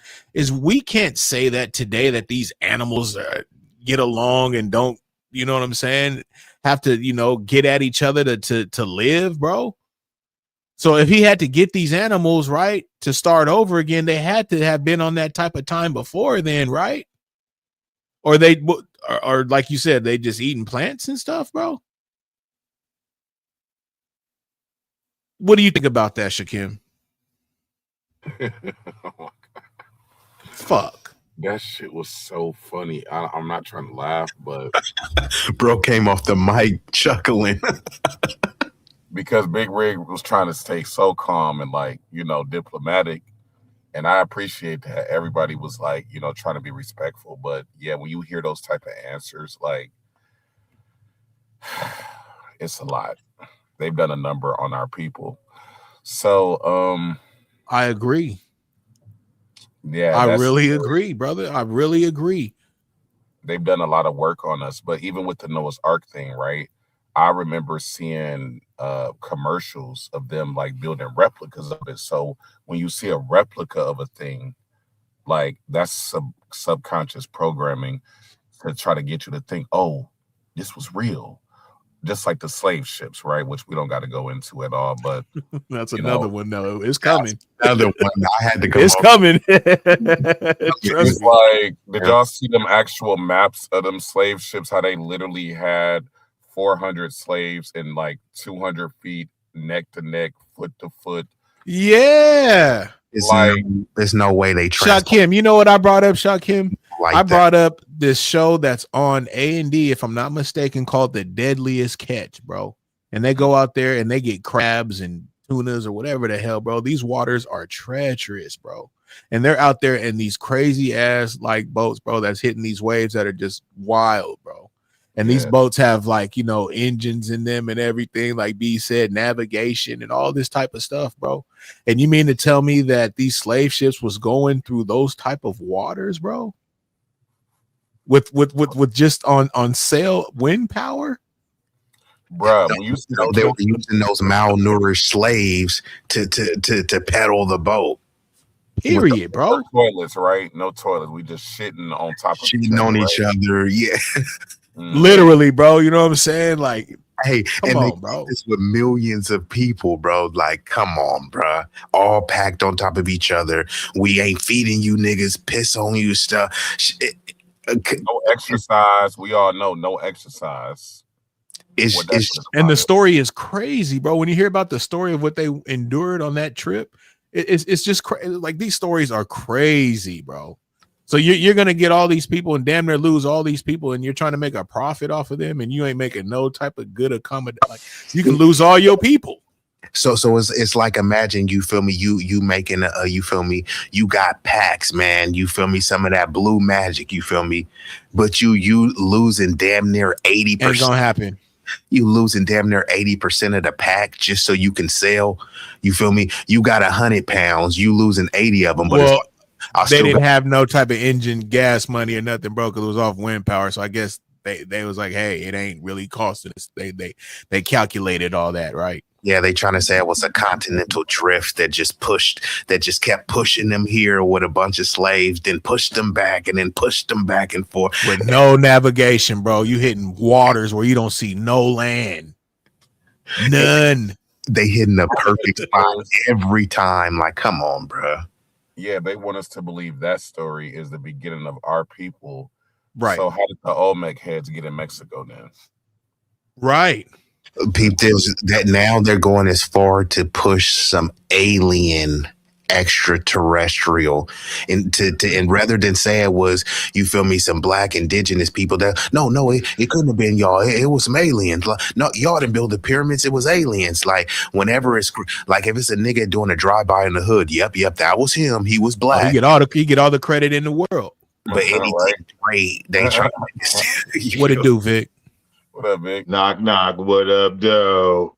we can't say that today that these animals get along and don't, you know what I'm saying, have to, get at each other to live, bro. So if he had to get these animals right to start over again, they had to have been on that type of time before then, right? Or or like you said, they just eating plants and stuff, bro. What do you think about that, Shakim?
Oh,
fuck.
That shit was so funny. I'm not trying to laugh, but
bro came off the mic chuckling
because Big Rig was trying to stay so calm and diplomatic, and I appreciate that everybody was trying to be respectful. But yeah, when you hear those type of answers, it's a lot. They've done a number on our people. So
I agree.
Yeah,
I really agree, brother. I really agree.
They've done a lot of work on us, but even with the Noah's Ark thing, right? I remember seeing commercials of them building replicas of it. So when you see a replica of a thing, that's subconscious programming to try to get you to think, oh, this was real. Just like the slave ships, right? Which we don't got to go into at all, but
that's another one. No, it's coming.
Another one. I had to go.
It's coming.
It's like, did y'all see them actual maps of them slave ships? How they literally had 400 slaves in 200 feet, neck to neck, foot to foot.
Yeah.
There's no way they
Shakim, you know what I brought up, Shakim? I brought up this show that's on A&D, if I'm not mistaken, called The Deadliest Catch, bro. And they go out there and they get crabs and tunas or whatever the hell, bro. These waters are treacherous, bro. And they're out there in these crazy ass boats, bro, that's hitting these waves that are just wild, bro. And these boats have engines in them and everything, like B said, navigation and all this type of stuff, bro. And you mean to tell me that these slave ships was going through those type of waters, bro? With just on sail wind power?
Bruh, when you
they were using those malnourished slaves to pedal the boat.
Period, bro.
No toilets, right? No toilets. We just shitting on top of
shitting on each other. Yeah.
Literally, bro. You know what I'm saying? Like,
hey,
come
and
on, bro.
This with millions of people, bro. Like, come on, bro. All packed on top of each other. We ain't feeding you niggas. Piss on you stuff.
No exercise. We all know no exercise.
And the story is crazy, bro. When you hear about the story of what they endured on that trip, it's just like these stories are crazy, bro. So you're gonna get all these people and damn near lose all these people, and you're trying to make a profit off of them, and you ain't making no type of good accommodation. Like, you can lose all your people.
So it's like, imagine, you feel me, you making you feel me, you got packs, man, you feel me, some of that blue magic, you feel me, but you losing damn near 80%.
Ain't gonna happen.
You losing damn near 80% of the pack just so you can sell. You feel me? You got 100 pounds, you losing 80 of them. But
well, they didn't have no type of engine gas money or nothing, bro, because it was off wind power. So I guess they was like, hey, it ain't really costing us. They calculated all that, right?
Yeah, they trying to say it was a continental drift that just kept pushing them here with a bunch of slaves, then pushed them back and then pushed them back and forth.
With no navigation, bro. You hitting waters where you don't see no land. None.
They hitting the perfect spot every time. Like, come on, bro.
Yeah, they want us to believe that story is the beginning of our people.
Right.
So how did the Olmec heads get in Mexico then?
Right.
People, that now they're going as far to push some alien extraterrestrial and rather than say it was, you feel me, some black indigenous people, that it couldn't have been y'all, it was some aliens. Like, no, y'all didn't build the pyramids, it was aliens. Like, whenever it's like, if it's a nigga doing a drive-by in the hood, yep, that was him, he was black.
He get all the credit in the world.
But anything great, they try to
what it do, Vic?
What up, Vic?
Knock, knock. What up, though?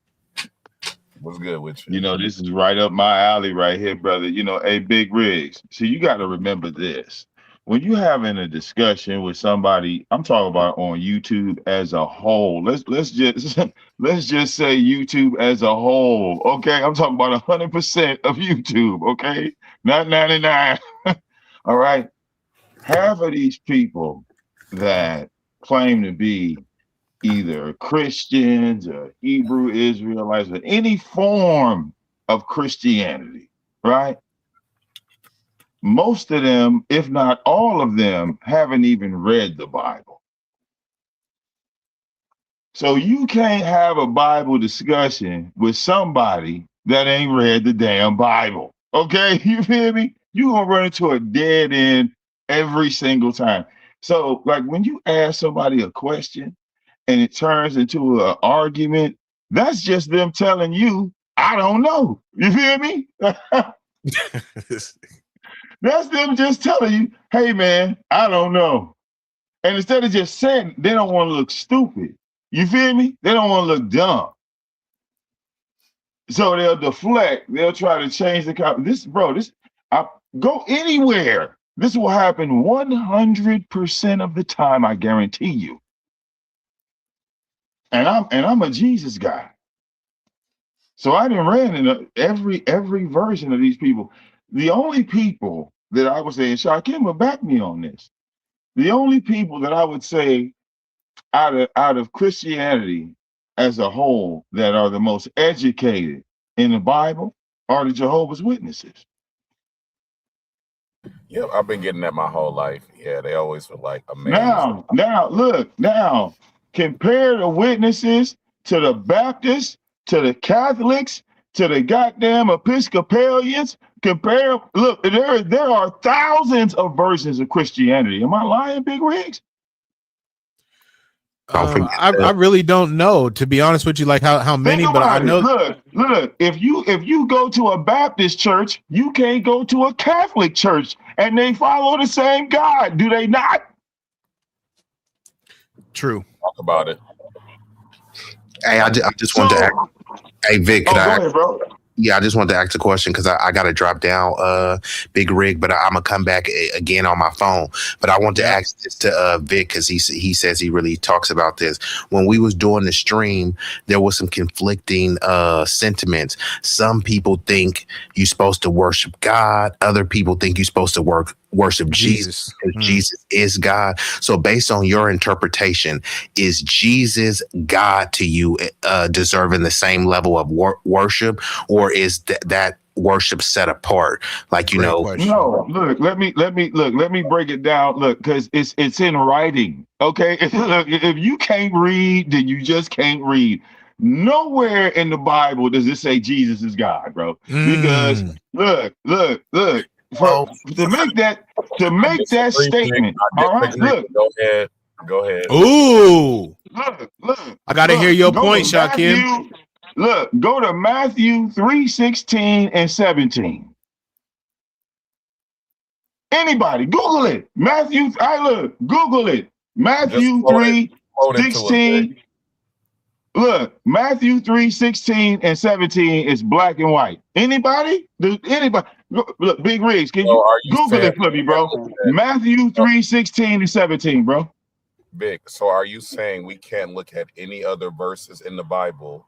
What's good with you?
You know, this is right up my alley right here, brother. You know, hey, Big Riggs. So you got to remember this. When you having a discussion with somebody, I'm talking about on YouTube as a whole. Let's just say YouTube as a whole. Okay, I'm talking about 100% of YouTube. Okay, not 99. All right. Half of these people that claim to be either Christians or Hebrew Israelites or any form of Christianity, right? Most of them, if not all of them, haven't even read the Bible. So you can't have a Bible discussion with somebody that ain't read the damn Bible. Okay, you feel me? You're gonna run into a dead end every single time. So, like, when you ask somebody a question and it turns into an argument, that's just them telling you, I don't know. You feel me? That's them just telling you, hey, man, I don't know. And instead of just saying, they don't want to look stupid. You feel me? They don't want to look dumb. So they'll deflect. They'll try to change the go anywhere. This will happen 100% of the time, I guarantee you. And I'm a Jesus guy. So I done ran in every version of these people. The only people that I would say, and Shakim will back me on this, the only people that I would say out of Christianity as a whole that are the most educated in the Bible are the Jehovah's Witnesses.
Yep, I've been getting that my whole life. Yeah, they always were like amazed.
Now, compare the witnesses to the Baptists, to the Catholics, to the goddamn Episcopalians. Look, there are thousands of versions of Christianity. Am I lying, Big Riggs?
I really don't know, to be honest with you, like how many, but I know.
Look, if you go to a Baptist church, you can't go to a Catholic church, and they follow the same God, do they not?
True.
Talk about it.
Hey, I just wanted to ask. Hey, Vic,
go ahead, bro.
Yeah, I just wanted to ask a question because I got to drop down, Big Rig, but I'm gonna come back again on my phone. But I want to ask this to Vic because he says he really talks about this. When we was doing the stream, there was some conflicting sentiments. Some people think you're supposed to worship God. Other people think you're supposed to worship Jesus because Jesus is God. So based on your interpretation, is Jesus God to you, deserving the same level of worship, or is that worship set apart? Like, you know,
no, look, let me break it down. Look, because it's in writing. Okay. Look, if you can't read, then you just can't read. Nowhere in the Bible does it say Jesus is God, bro. Because look, to make that statement. All right, look.
Go ahead.
Ooh.
Look.
I gotta hear your point, Shakim.
Look, go to Matthew 3:16 and 17. Anybody, Google it. Google it. Matthew 3:16. Look, Matthew 3:16 and 17 is black and white. Anybody? Look, Big Rigs, can you Google it for me, bro? Matthew 3:16 and 17, bro.
Big. So are you saying we can't look at any other verses in the Bible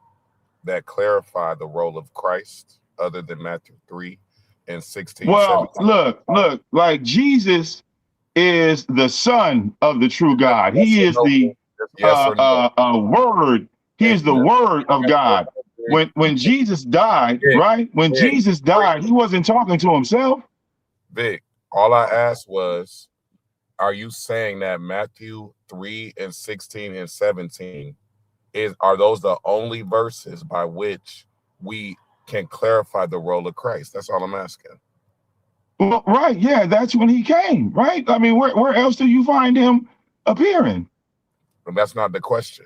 that clarify the role of Christ other than Matthew 3:16?
Well, 17? Look, like Jesus is the Son of the true God. He is the Word. He is the Word of God. When Jesus died, right? When Jesus died, he wasn't talking to himself.
Vic, all I asked was, are you saying that Matthew 3:16 and 17 are those the only verses by which we can clarify the role of Christ? That's all I'm asking.
Well, right, yeah, that's when he came, right? I mean, where else do you find him appearing?
But that's not the question.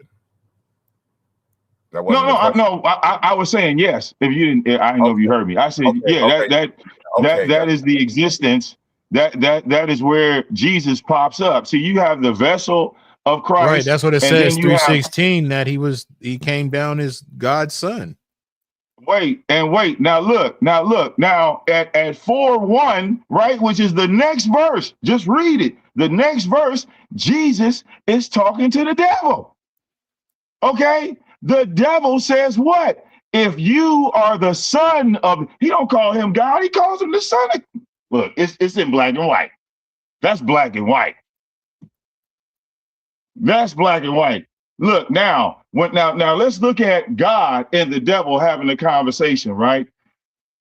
No, I was saying yes. If you didn't, I didn't know if you heard me. I said that is the existence. That is where Jesus pops up. So you have the vessel of Christ.
Right, that's what it says. 3:16 that he came down as God's son.
Wait. Now look. Now at 4:1, right, which is the next verse. Just read it. The next verse, Jesus is talking to the devil. Okay. The devil says what? If you are the son of, he don't call him God, he calls him the son of, look, it's in black and white. That's black and white. That's black and white. Look, now let's look at God and the devil having a conversation, right?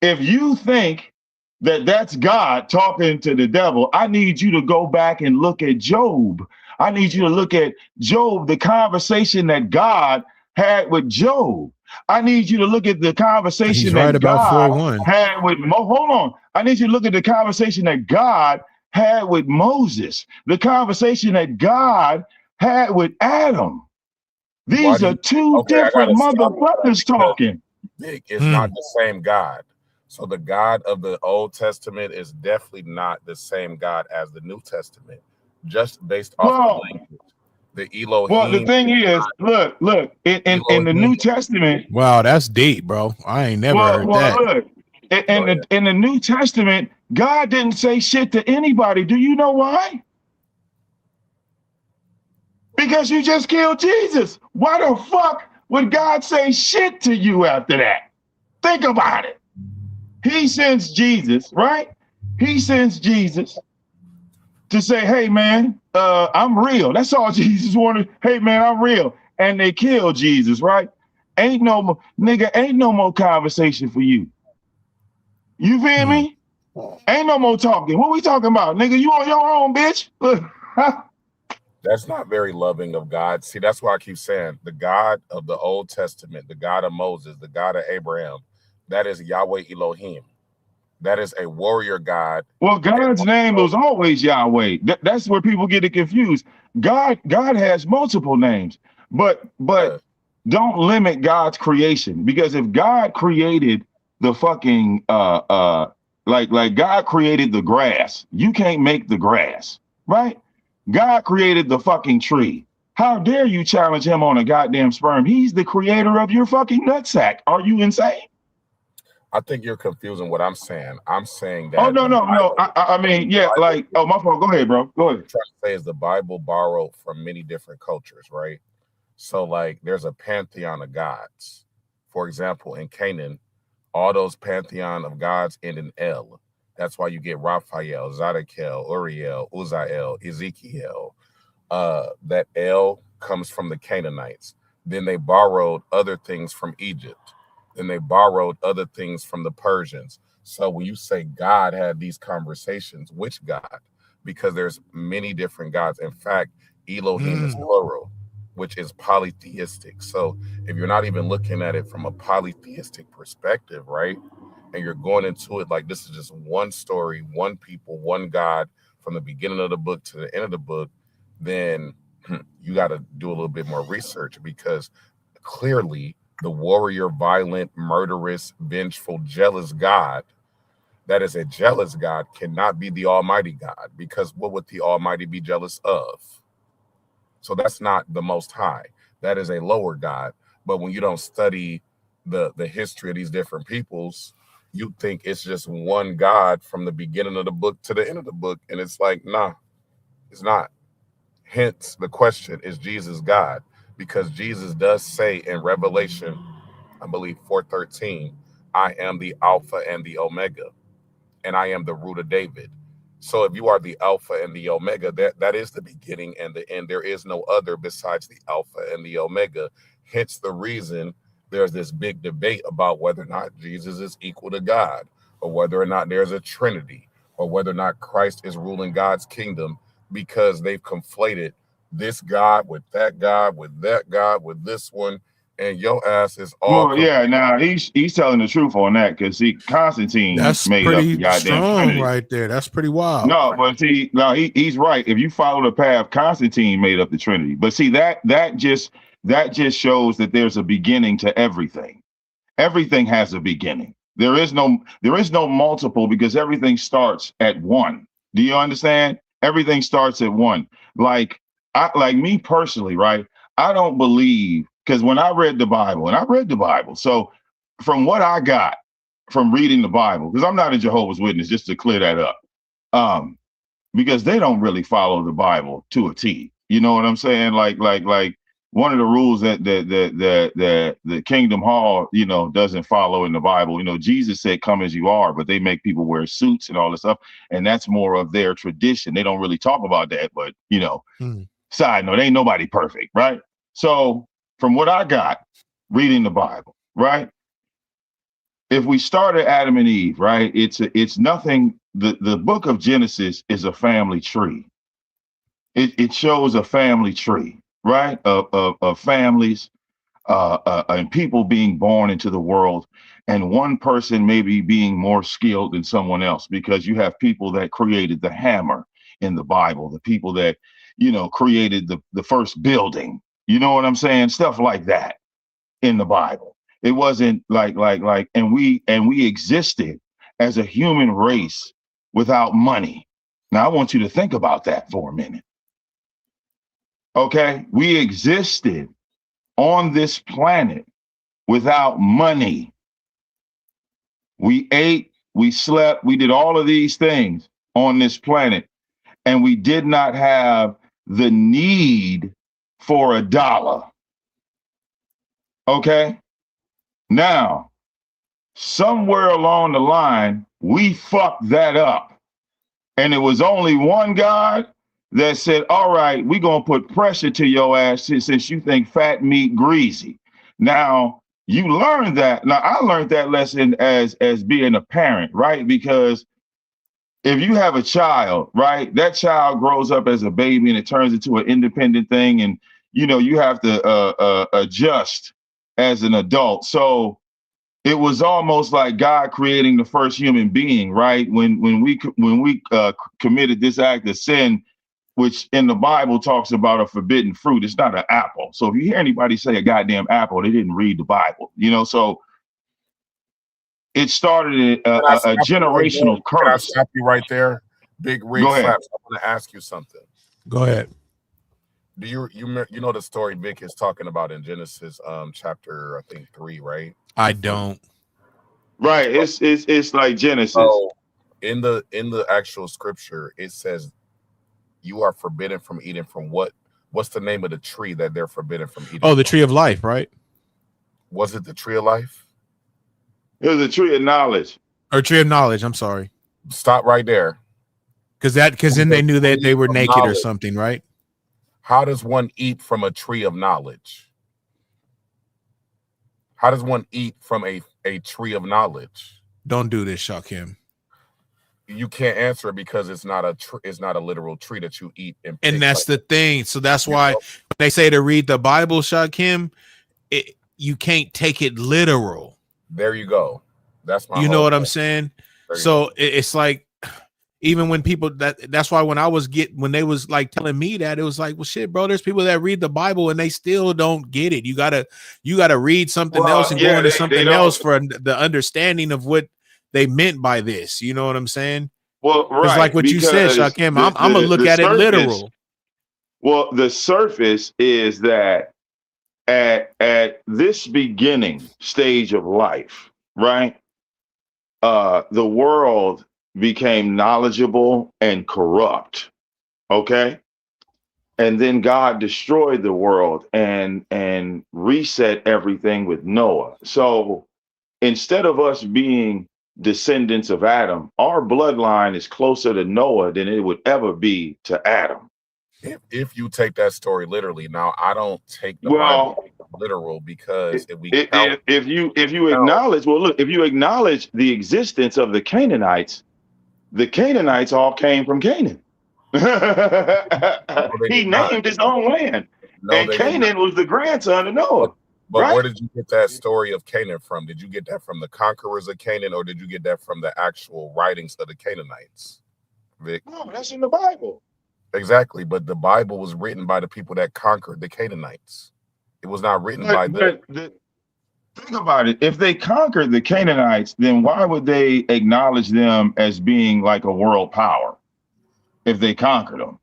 If you think that that's God talking to the devil, I need you to go back and look at Job. I need you to look at Job, the conversation that God had with Job. I need you to look at the conversation that God had with hold on. I need you to look at the conversation that God had with Moses, the conversation that God had with Adam. These are two different mother brothers talking.
It's not the same God. So the God of the Old Testament is definitely not the same God as the New Testament, just based off the language. The Elohim.
Well, the thing is, look, in the New Testament.
Wow, that's deep, bro. I ain't never heard that.
Look, in the New Testament, God didn't say shit to anybody. Do you know why? Because you just killed Jesus. Why the fuck would God say shit to you after that? Think about it. He sends Jesus, right? He sends Jesus to say, hey, man, I'm real. That's all Jesus wanted. Hey, man, I'm real. And they killed Jesus, right? Ain't no more conversation for you. You feel me? Ain't no more talking. What we talking about? Nigga, you on your own, bitch.
That's not very loving of God. See, that's why I keep saying the God of the Old Testament, the God of Moses, the God of Abraham, that is Yahweh Elohim. That is a warrior God.
Well, God's name was always Yahweh. That's where people get it confused. God has multiple names, but don't limit God's creation, because if God created the fucking like God created the grass, you can't make the grass, right? God created the fucking tree. How dare you challenge him on a goddamn sperm? He's the creator of your fucking nutsack. Are you insane?
I think you're confusing what I'm saying. I'm saying
Oh
that
no, no, no. I mean, yeah, like, oh, my fault. Go ahead, bro. Go ahead.
I'm trying to say is the Bible borrowed from many different cultures, right? So, like, there's a pantheon of gods. For example, in Canaan, all those pantheon of gods end in El. That's why you get Raphael, Zadkiel, Uriel, Uzziel, Ezekiel. That El comes from the Canaanites. Then they borrowed other things from Egypt. Then they borrowed other things from the Persians. So when you say God had these conversations, which God? Because there's many different gods. In fact, Elohim is plural, which is polytheistic. So if you're not even looking at it from a polytheistic perspective, right? And you're going into it like this is just one story, one people, one God from the beginning of the book to the end of the book, then you got to do a little bit more research because clearly the warrior, violent, murderous, vengeful, jealous God that is a jealous God cannot be the Almighty God because what would the Almighty be jealous of? So that's not the Most High. That is a lower God. But when you don't study the history of these different peoples, you think it's just one God from the beginning of the book to the end of the book. And it's like, nah, it's not. Hence the question, is Jesus God? Because Jesus does say in Revelation, I believe 4:13, I am the Alpha and the Omega, and I am the root of David. So if you are the Alpha and the Omega, that is the beginning and the end. There is no other besides the Alpha and the Omega. Hence the reason there's this big debate about whether or not Jesus is equal to God, or whether or not there's a Trinity, or whether or not Christ is ruling God's kingdom, because they've conflated this God with that God, with that God, with this one, and your ass is all.
Well, yeah, now he's telling the truth on that because see, Constantine
That's
made up the
pretty
goddamn
strong
Trinity.
right there. That's pretty wild.
No, but see, no, he's right. If you follow the path, Constantine made up the Trinity. But see, that just shows that there's a beginning to everything. Everything has a beginning. There is no multiple because everything starts at one. Do you understand? Everything starts at one. Like me personally, right? I don't believe because when I read the Bible, so from what I got from reading the Bible, because I'm not a Jehovah's Witness, just to clear that up, because they don't really follow the Bible to a T. You know what I'm saying? Like one of the rules that the Kingdom Hall, doesn't follow in the Bible. Jesus said, "Come as you are," but they make people wear suits and all this stuff, and that's more of their tradition. They don't really talk about that, but side note, ain't nobody perfect, right? So from what I got reading the Bible, right? If we start at Adam and Eve, right? It's nothing. The book of Genesis is a family tree. It shows a family tree, right? Of families and people being born into the world, and one person maybe being more skilled than someone else, because you have people that created the hammer in the Bible, the people that created the first building. You know what I'm saying? Stuff like that in the Bible. It wasn't like and we existed as a human race without money. Now I want you to think about that for a minute. Okay, we existed on this planet without money. We ate, we slept, we did all of these things on this planet, and we did not have the need for a dollar. Okay? Now, somewhere along the line, we fucked that up. And it was only one God that said, all right, we're going to put pressure to your ass since you think fat meat greasy. Now, you learned that. Now, I learned that lesson as being a parent, right? Because if you have a child, right, that child grows up as a baby and it turns into an independent thing. And, you have to adjust as an adult. So it was almost like God creating the first human being, right? When we committed this act of sin, which in the Bible talks about a forbidden fruit. It's not an apple. So if you hear anybody say a goddamn apple, they didn't read the Bible, So it started a generational curse.
Can I stop you right there? Big Rig Slaps, I want to ask you something.
Go ahead.
Do you know the story Vic is talking about in Genesis chapter, I think 3, right?
I don't.
Right. It's like Genesis.
So in the actual scripture, it says you are forbidden from eating from what's the name of the tree that they're forbidden from eating?
Oh, the tree of life, right?
Was it the tree of life?
It was a tree of knowledge.
Or tree of knowledge, I'm sorry.
Stop right there.
Because then they knew that they were naked or something, right?
How does one eat from a tree of knowledge? How does one eat from a tree of knowledge?
Don't do this, Shakim.
You can't answer it because it's not a literal tree that you eat.
And that's the thing. So that's why when they say to read the Bible, Shakim, you can't take it literal.
There you go. That's my.
You know what I'm saying? So it's like, even when people that's why when they was like telling me that, it was like, well, shit, bro, there's people that read the Bible and they still don't get it. You gotta read something else and go into something else for the understanding of what they meant by this. You know what I'm saying?
Well, right.
It's like what you said, Shakim. I'm gonna look at it literal.
Well, the surface is that at this beginning stage of life, right? The world became knowledgeable and corrupt. Okay. And then God destroyed the world and reset everything with Noah. So instead of us being descendants of Adam, our bloodline is closer to Noah than it would ever be to Adam.
If you take that story literally, now I don't take the Bible literal, because
if you acknowledge, well, look, if you acknowledge the existence of the Canaanites all came from Canaan. He named his own land, and Canaan was the grandson of Noah.
But right? Where did you get that story of Canaan from? Did you get that from the conquerors of Canaan, or did you get that from the actual writings of the Canaanites, Vic?
No, that's in the Bible.
Exactly, but the Bible was written by the people that conquered the Canaanites. It was not written by them.
Think about it. If they conquered the Canaanites, then why would they acknowledge them as being like a world power? If they conquered them,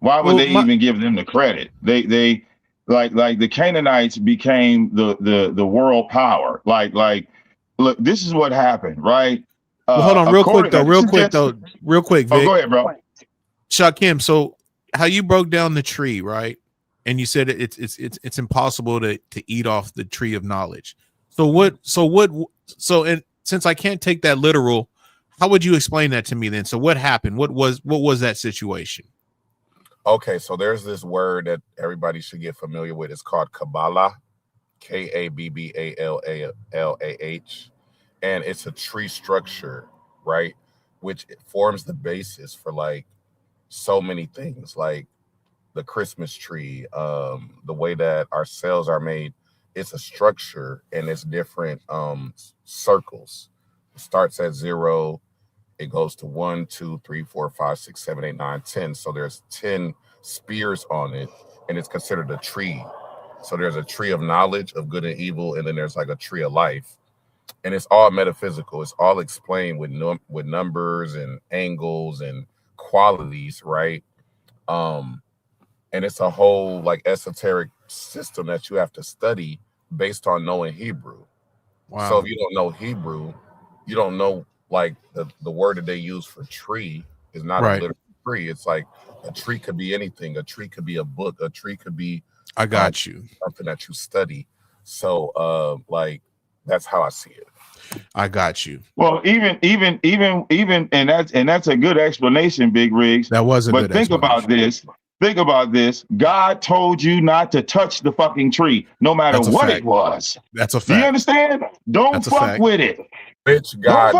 why would they even give them the credit? They like the Canaanites became the world power. Like look, this is what happened, right?
Well, hold on, real quick, Vic.
Oh, go ahead, bro.
Shakim, so how you broke down the tree, right? And you said it's impossible to eat off the tree of knowledge. And since I can't take that literal, how would you explain that to me then? So what happened? What was that situation?
Okay, so there's this word that everybody should get familiar with. It's called Kabbalah, Kabbalah, and it's a tree structure, right? Which forms the basis for like so many things, like the Christmas tree, the way that our cells are made. It's a structure, and it's different circles. It starts at 0. It goes to 1, 2, 3, 4, 5, 6, 7, 8, 9, 10. So there's 10 spears on it, and it's considered a tree. So there's a tree of knowledge of good and evil, and then there's like a tree of life. And it's all metaphysical. It's all explained with numbers and angles and qualities, right? And it's a whole like esoteric system that you have to study based on knowing Hebrew. Wow. So if you don't know Hebrew, you don't know, like the word that they use for tree is not a literal tree. It's like a tree could be anything. A tree could be a book. A tree could be
something
that you study. So like that's how I see it.
I got you.
Well, even and that's a good explanation, Big Riggs.
That was a good
explanation. Think about this. God told you not to touch the fucking tree, no matter what it was.
That's a fact.
Do you understand? Don't fuck with it.
Which God?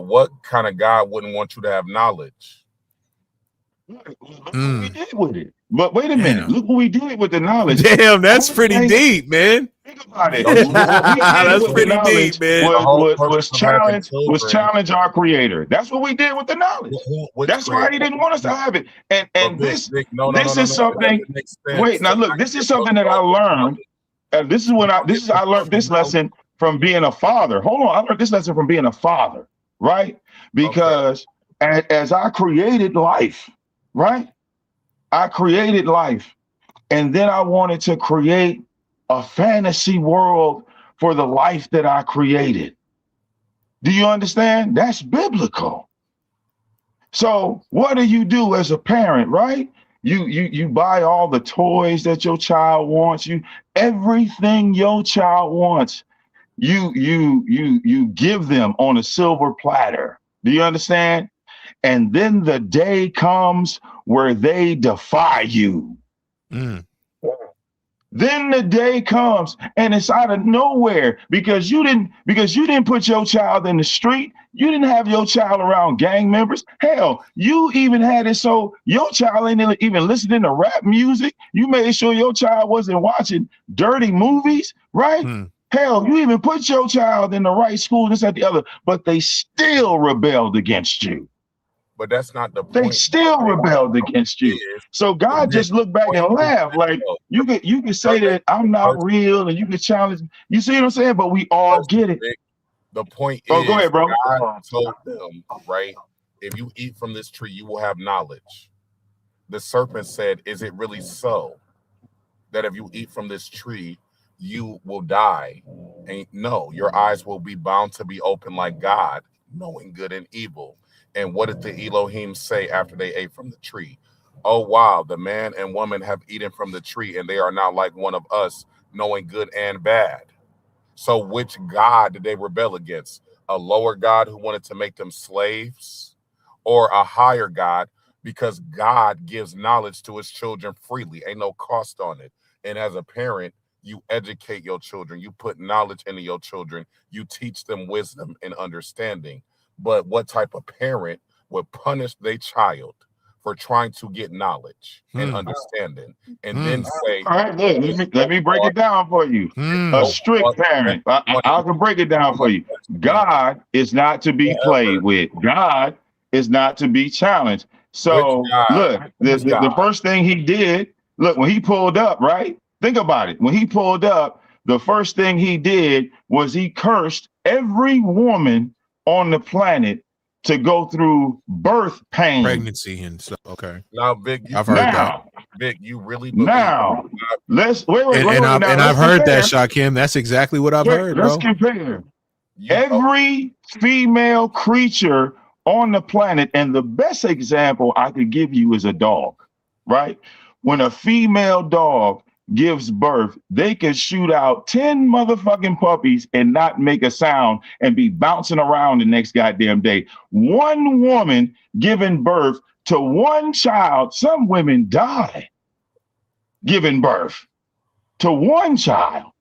What kind of God wouldn't want you to have knowledge?
Look what we did with it. But wait a minute. Look what we did with the knowledge.
Damn, that's pretty deep, man.
Think about it.
That's pretty deep, man.
Was challenge our creator. That's what we did with the knowledge. That's why he didn't want us to have it. And this is something. Wait, now look. This is something that I learned. I learned this lesson from being a father. Hold on, I learned this lesson from being a father, right? Because as I created life, right? I created life, and then I wanted to create a fantasy world for the life that I created. Do you understand? That's biblical. So what do you do as a parent, right? You buy all the toys that your child wants, everything your child wants, you give them on a silver platter. Do you understand? And then the day comes where they defy you. Then the day comes and it's out of nowhere because you didn't put your child in the street. You didn't have your child around gang members. Hell, you even had it so your child ain't even listening to rap music. You made sure your child wasn't watching dirty movies, right? Hell, you even put your child in the right school, this, that, the other, but they still rebelled against you.
But that's not the point.
They still rebelled against you. So God just looked back and laughed. Like you can say that I'm not real and you can challenge. You see what I'm saying? But we all get it.
The point is,
go ahead, bro.
God told them, right? If you eat from this tree, you will have knowledge. The serpent said, is it really so that if you eat from this tree, you will die? And no, your eyes will be bound to be open like God, knowing good and evil. And what did the Elohim say after they ate from the tree? Oh, wow, the man and woman have eaten from the tree, and they are now like one of us, knowing good and bad. So which God did they rebel against? A lower God who wanted to make them slaves, or a higher God? Because God gives knowledge to his children freely. Ain't no cost on it. And as a parent, you educate your children. You put knowledge into your children. You teach them wisdom and understanding. But what type of parent would punish their child for trying to get knowledge and understanding, and then say,
all right, look, let me break it down for you. A strict parent. I can break it down for you. God is not to be played with. God is not to be challenged. So look, the first thing he did, look, when he pulled up, right? Think about it. When he pulled up, the first thing he did was he cursed every woman on the planet to go through birth pain,
pregnancy, and stuff. Okay.
Now, Vic,
I've heard that.
Vic, you really believe
now? Let's wait.
I've heard that, Shakim. That's exactly what I've heard, bro.
Let's compare every female creature on the planet, and the best example I could give you is a dog, right? When a female dog gives birth, they can shoot out 10 motherfucking puppies and not make a sound and be bouncing around the next goddamn day. One woman giving birth to one child, some women die giving birth to one child.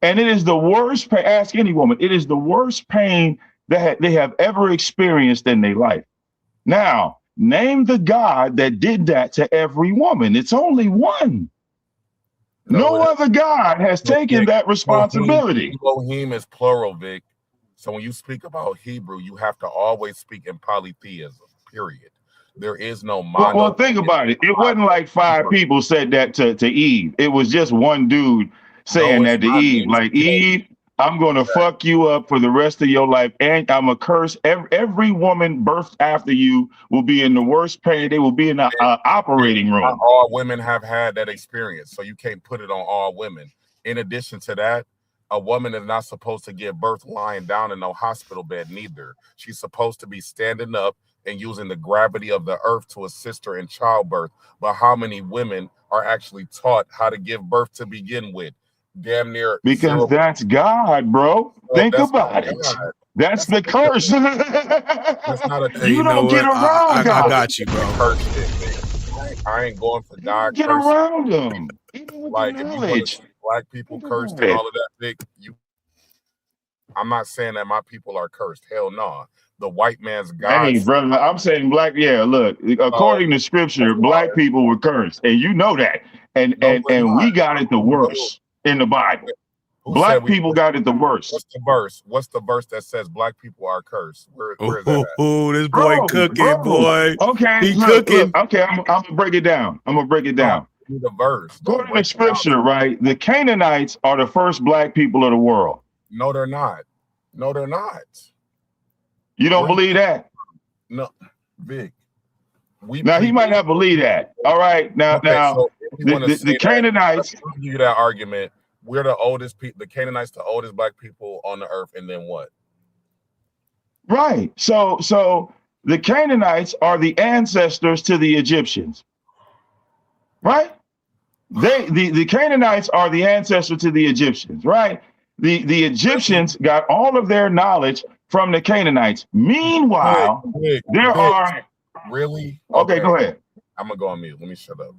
And it is the worst pain. Ask any woman, it is the worst pain that they have ever experienced in their life. Now, name the God that did that to every woman. It's only one. No other God has taken that responsibility.
Elohim is plural, Vic. So when you speak about Hebrew, you have to always speak in polytheism, period. There is no mono.
Well, think about it. It wasn't like 5 people said that to Eve. It was just one dude saying that to Eve. Like, Eve, I'm going to fuck you up for the rest of your life. And I'm a curse. Every woman birthed after you will be in the worst pain. They will be in the operating room.
Not all women have had that experience, so you can't put it on all women. In addition to that, a woman is not supposed to give birth lying down in no hospital bed neither. She's supposed to be standing up and using the gravity of the earth to assist her in childbirth. But how many women are actually taught how to give birth to begin with? Damn near.
Because that's God, bro. Think about it. That's the curse.
That's not a thing.
You don't get around God.
I got you, bro.
I ain't going for God.
Get around him.
Like, if you want to see black people cursed and all of that, Vic, I'm not saying that my people are cursed. Hell no. The white man's God.
Hey, brother, I'm saying black. Yeah, look, according to scripture, black people were cursed. And you know that. And we got it the worst in the Bible. Black people got it the worst.
What's the verse? What's the verse that says black people are cursed? Where is that at?
Oh, this boy cooking, boy.
Okay,
he cooking.
Okay, I'm gonna break it down.
The verse.
According to scripture, right? The Canaanites are the first black people of the world.
No, they're not. No, they're not.
You don't believe that?
No, Vic.
Now he might not believe that. All right, now
so
the Canaanites.
Let's give you that argument. We're the oldest people. The Canaanites, the oldest black people on the earth, and then what?
Right. So the Canaanites are the ancestors to the Egyptians. Right? The Canaanites are the ancestor to the Egyptians, right? The Egyptians got all of their knowledge from the Canaanites. Meanwhile, there are
really
okay. Go ahead.
I'm gonna go on mute. Let me shut up.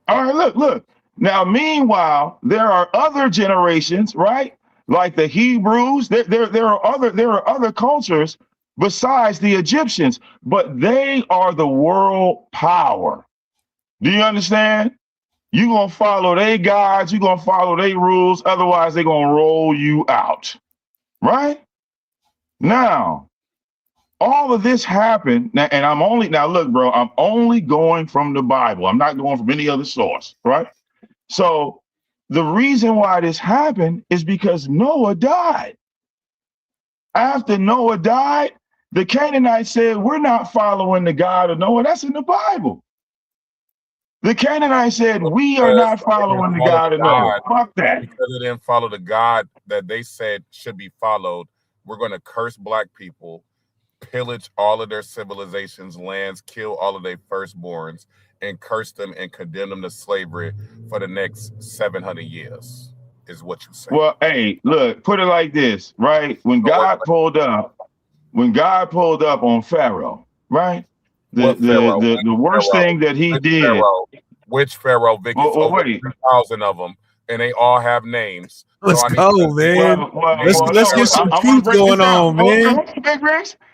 All right, look. Now, meanwhile, there are other generations, right? Like the Hebrews. There are other cultures besides the Egyptians, but they are the world power. Do you understand? You're going to follow their gods. You're going to follow their rules. Otherwise, they're going to roll you out. Right? Now, all of this happened. Now, and now look, bro, I'm only going from the Bible. I'm not going from any other source. Right? So the reason why this happened is because Noah died. After Noah died, the Canaanites said, we're not following the God of Noah. That's in the Bible. The Canaanites said, we are not following the God of Noah. Fuck that.
Because they didn't follow the God that they said should be followed, we're going to curse black people, pillage all of their civilizations, lands, kill all of their firstborns, and curse them and condemn them to slavery for the next 700 years, is what you say.
Well, hey, look, put it like this, right? When God pulled up on Pharaoh, right? The worst thing that he did.
Which Pharaoh? Vic, it's over 1,000 of them, and they all have names.
Let's go, man. Let's get some truth going on, man.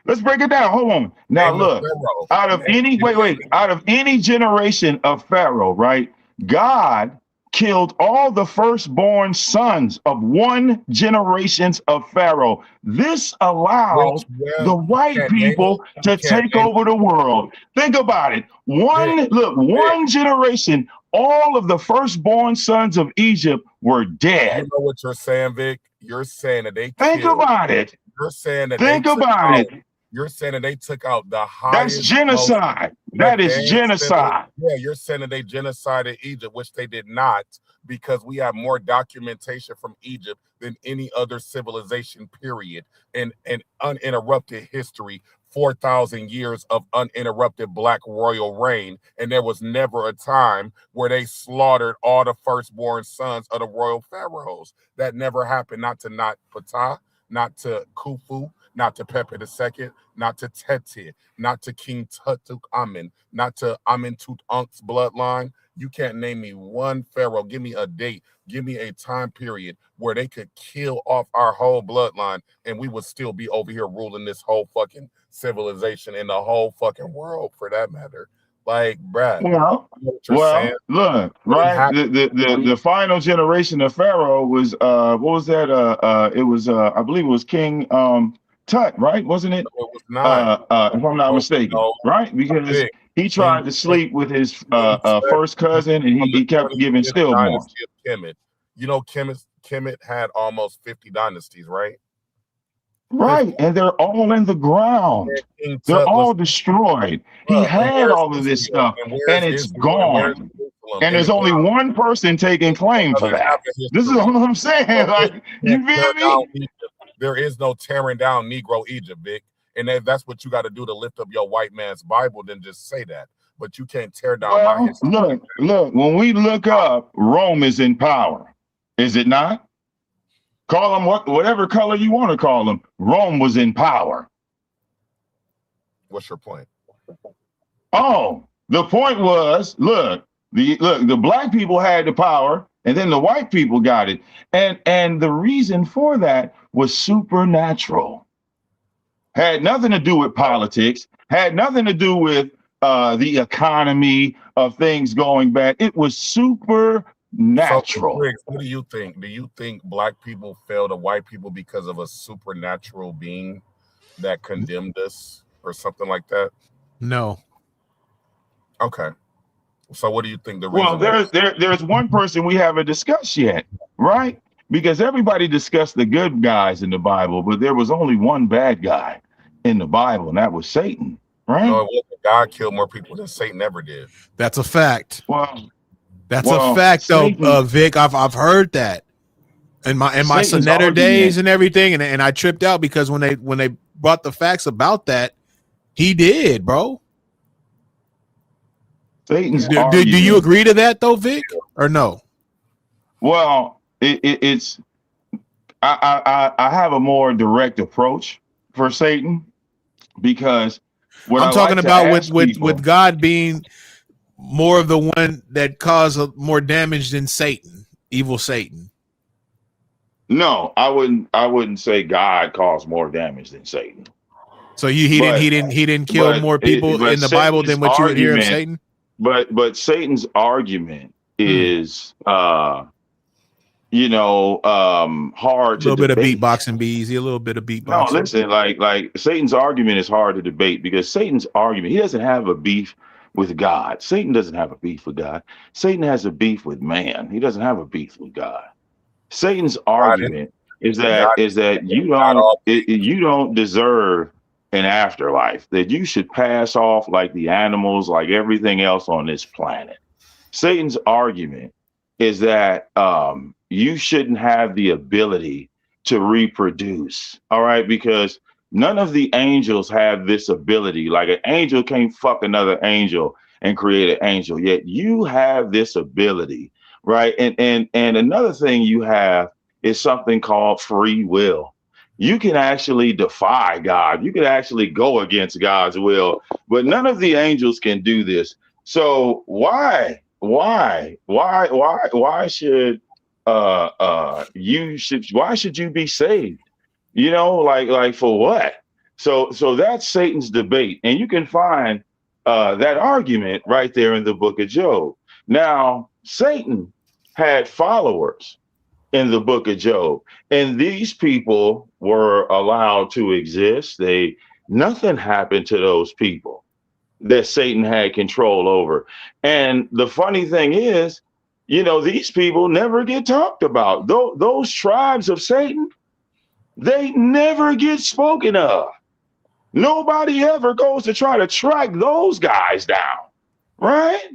Let's break it down. Hold on. Now, look, out of any generation of Pharaoh, right? God killed all the firstborn sons of one generation of Pharaoh. This allows the white people to take over the world. Think about it. One generation, all of the firstborn sons of Egypt were dead.
You know what you're saying, Vic? You're saying that they
think about it.
You're saying that
think about it.
You're saying that they took out the highest.
That's genocide. That is genocide.
Yeah, you're saying that they genocided Egypt, which they did not, because we have more documentation from Egypt than any other civilization, period, in uninterrupted history. 4,000 years of uninterrupted black royal reign, and there was never a time where they slaughtered all the firstborn sons of the royal pharaohs. That never happened. Not to Ptah, not to Khufu, not to Pepe II, not to Teti, not to King Tutankhamun, not to Amentutunk's bloodline. You can't name me one pharaoh. Give me a date. Give me a time period where they could kill off our whole bloodline and we would still be over here ruling this whole fucking civilization in the whole fucking world, for that matter. Like, Brad.
Well, look, right? The final generation of Pharaoh was what was that? It was I believe it was King Tut, right? Wasn't it?
No, it was not.
If I'm not mistaken, right? Because he tried to sleep with his first cousin, and he kept giving stillborns.
You know, Kemet had almost 50 dynasties, right?
Right, and they're all in the ground. They're all destroyed. He had all of this stuff, and it's gone. And there's only one person taking claim for that. This is what I'm saying. Like, you feel me?
There is no tearing down Negro Egypt, Vic. And if that's what you got to do to lift up your white man's Bible, then just say that. But you can't tear down my history.
Look, when we look up, Rome is in power. Is it not? Call them whatever color you want to call them. Rome was in power.
What's your point?
Oh, the point was, look, the black people had the power, and then the white people got it. And the reason for that was supernatural. Had nothing to do with politics, had nothing to do with the economy of things going bad. It was supernatural.
So, what do you think? Do you think black people fell to white people because of a supernatural being that condemned us or something like that?
No.
Okay. So what do you think the reason?
Well, there's one person we haven't discussed yet, right? Because everybody discussed the good guys in the Bible, but there was only one bad guy in the Bible, and that was Satan, right?
No, God killed more people than Satan ever did.
That's a fact.
Well,
that's a fact, though, Vic. I've heard that. in my
Satan's
Sonetter days
argument,
and everything, and I tripped out because when they brought the facts about that, he did, bro.
Satan's
Do
argument.
you agree to that though, Vic, or no?
Well, it's I have a more direct approach for Satan because what
I'm
I
talking
like to
about
ask people,
with God being more of the one that caused more damage than Satan, evil Satan.
no, I wouldn't say God caused more damage than Satan.
So he didn't kill more people in the Bible than what you would hear of Satan.
But Satan's argument is hard to
little bit of
debate.
beatboxing, be easy. A little bit of beatboxing.
No, listen, like Satan's argument is hard to debate because Satan's argument, he doesn't have a beef with God. Satan doesn't have a beef with God. Satan has a beef with man. He doesn't have a beef with God. Satan's argument is that you don't deserve an afterlife, that you should pass off like the animals, like everything else on this planet. Satan's argument is that you shouldn't have the ability to reproduce, all right? Because none of the angels have this ability. Like an angel can't fuck another angel and create an angel, yet you have this ability, right? And another thing you have is something called free will. You can actually defy God. You can actually go against God's will, but none of the angels can do this. So why should why should you be saved? Like for what? So that's Satan's debate, and you can find that argument right there in the book of Job. Now, Satan had followers in the book of Job, and these people were allowed to exist. Nothing happened to those people that Satan had control over. And the funny thing is, these people never get talked about. Those tribes of Satan, they never get spoken of. Nobody ever goes to try to track those guys down, right?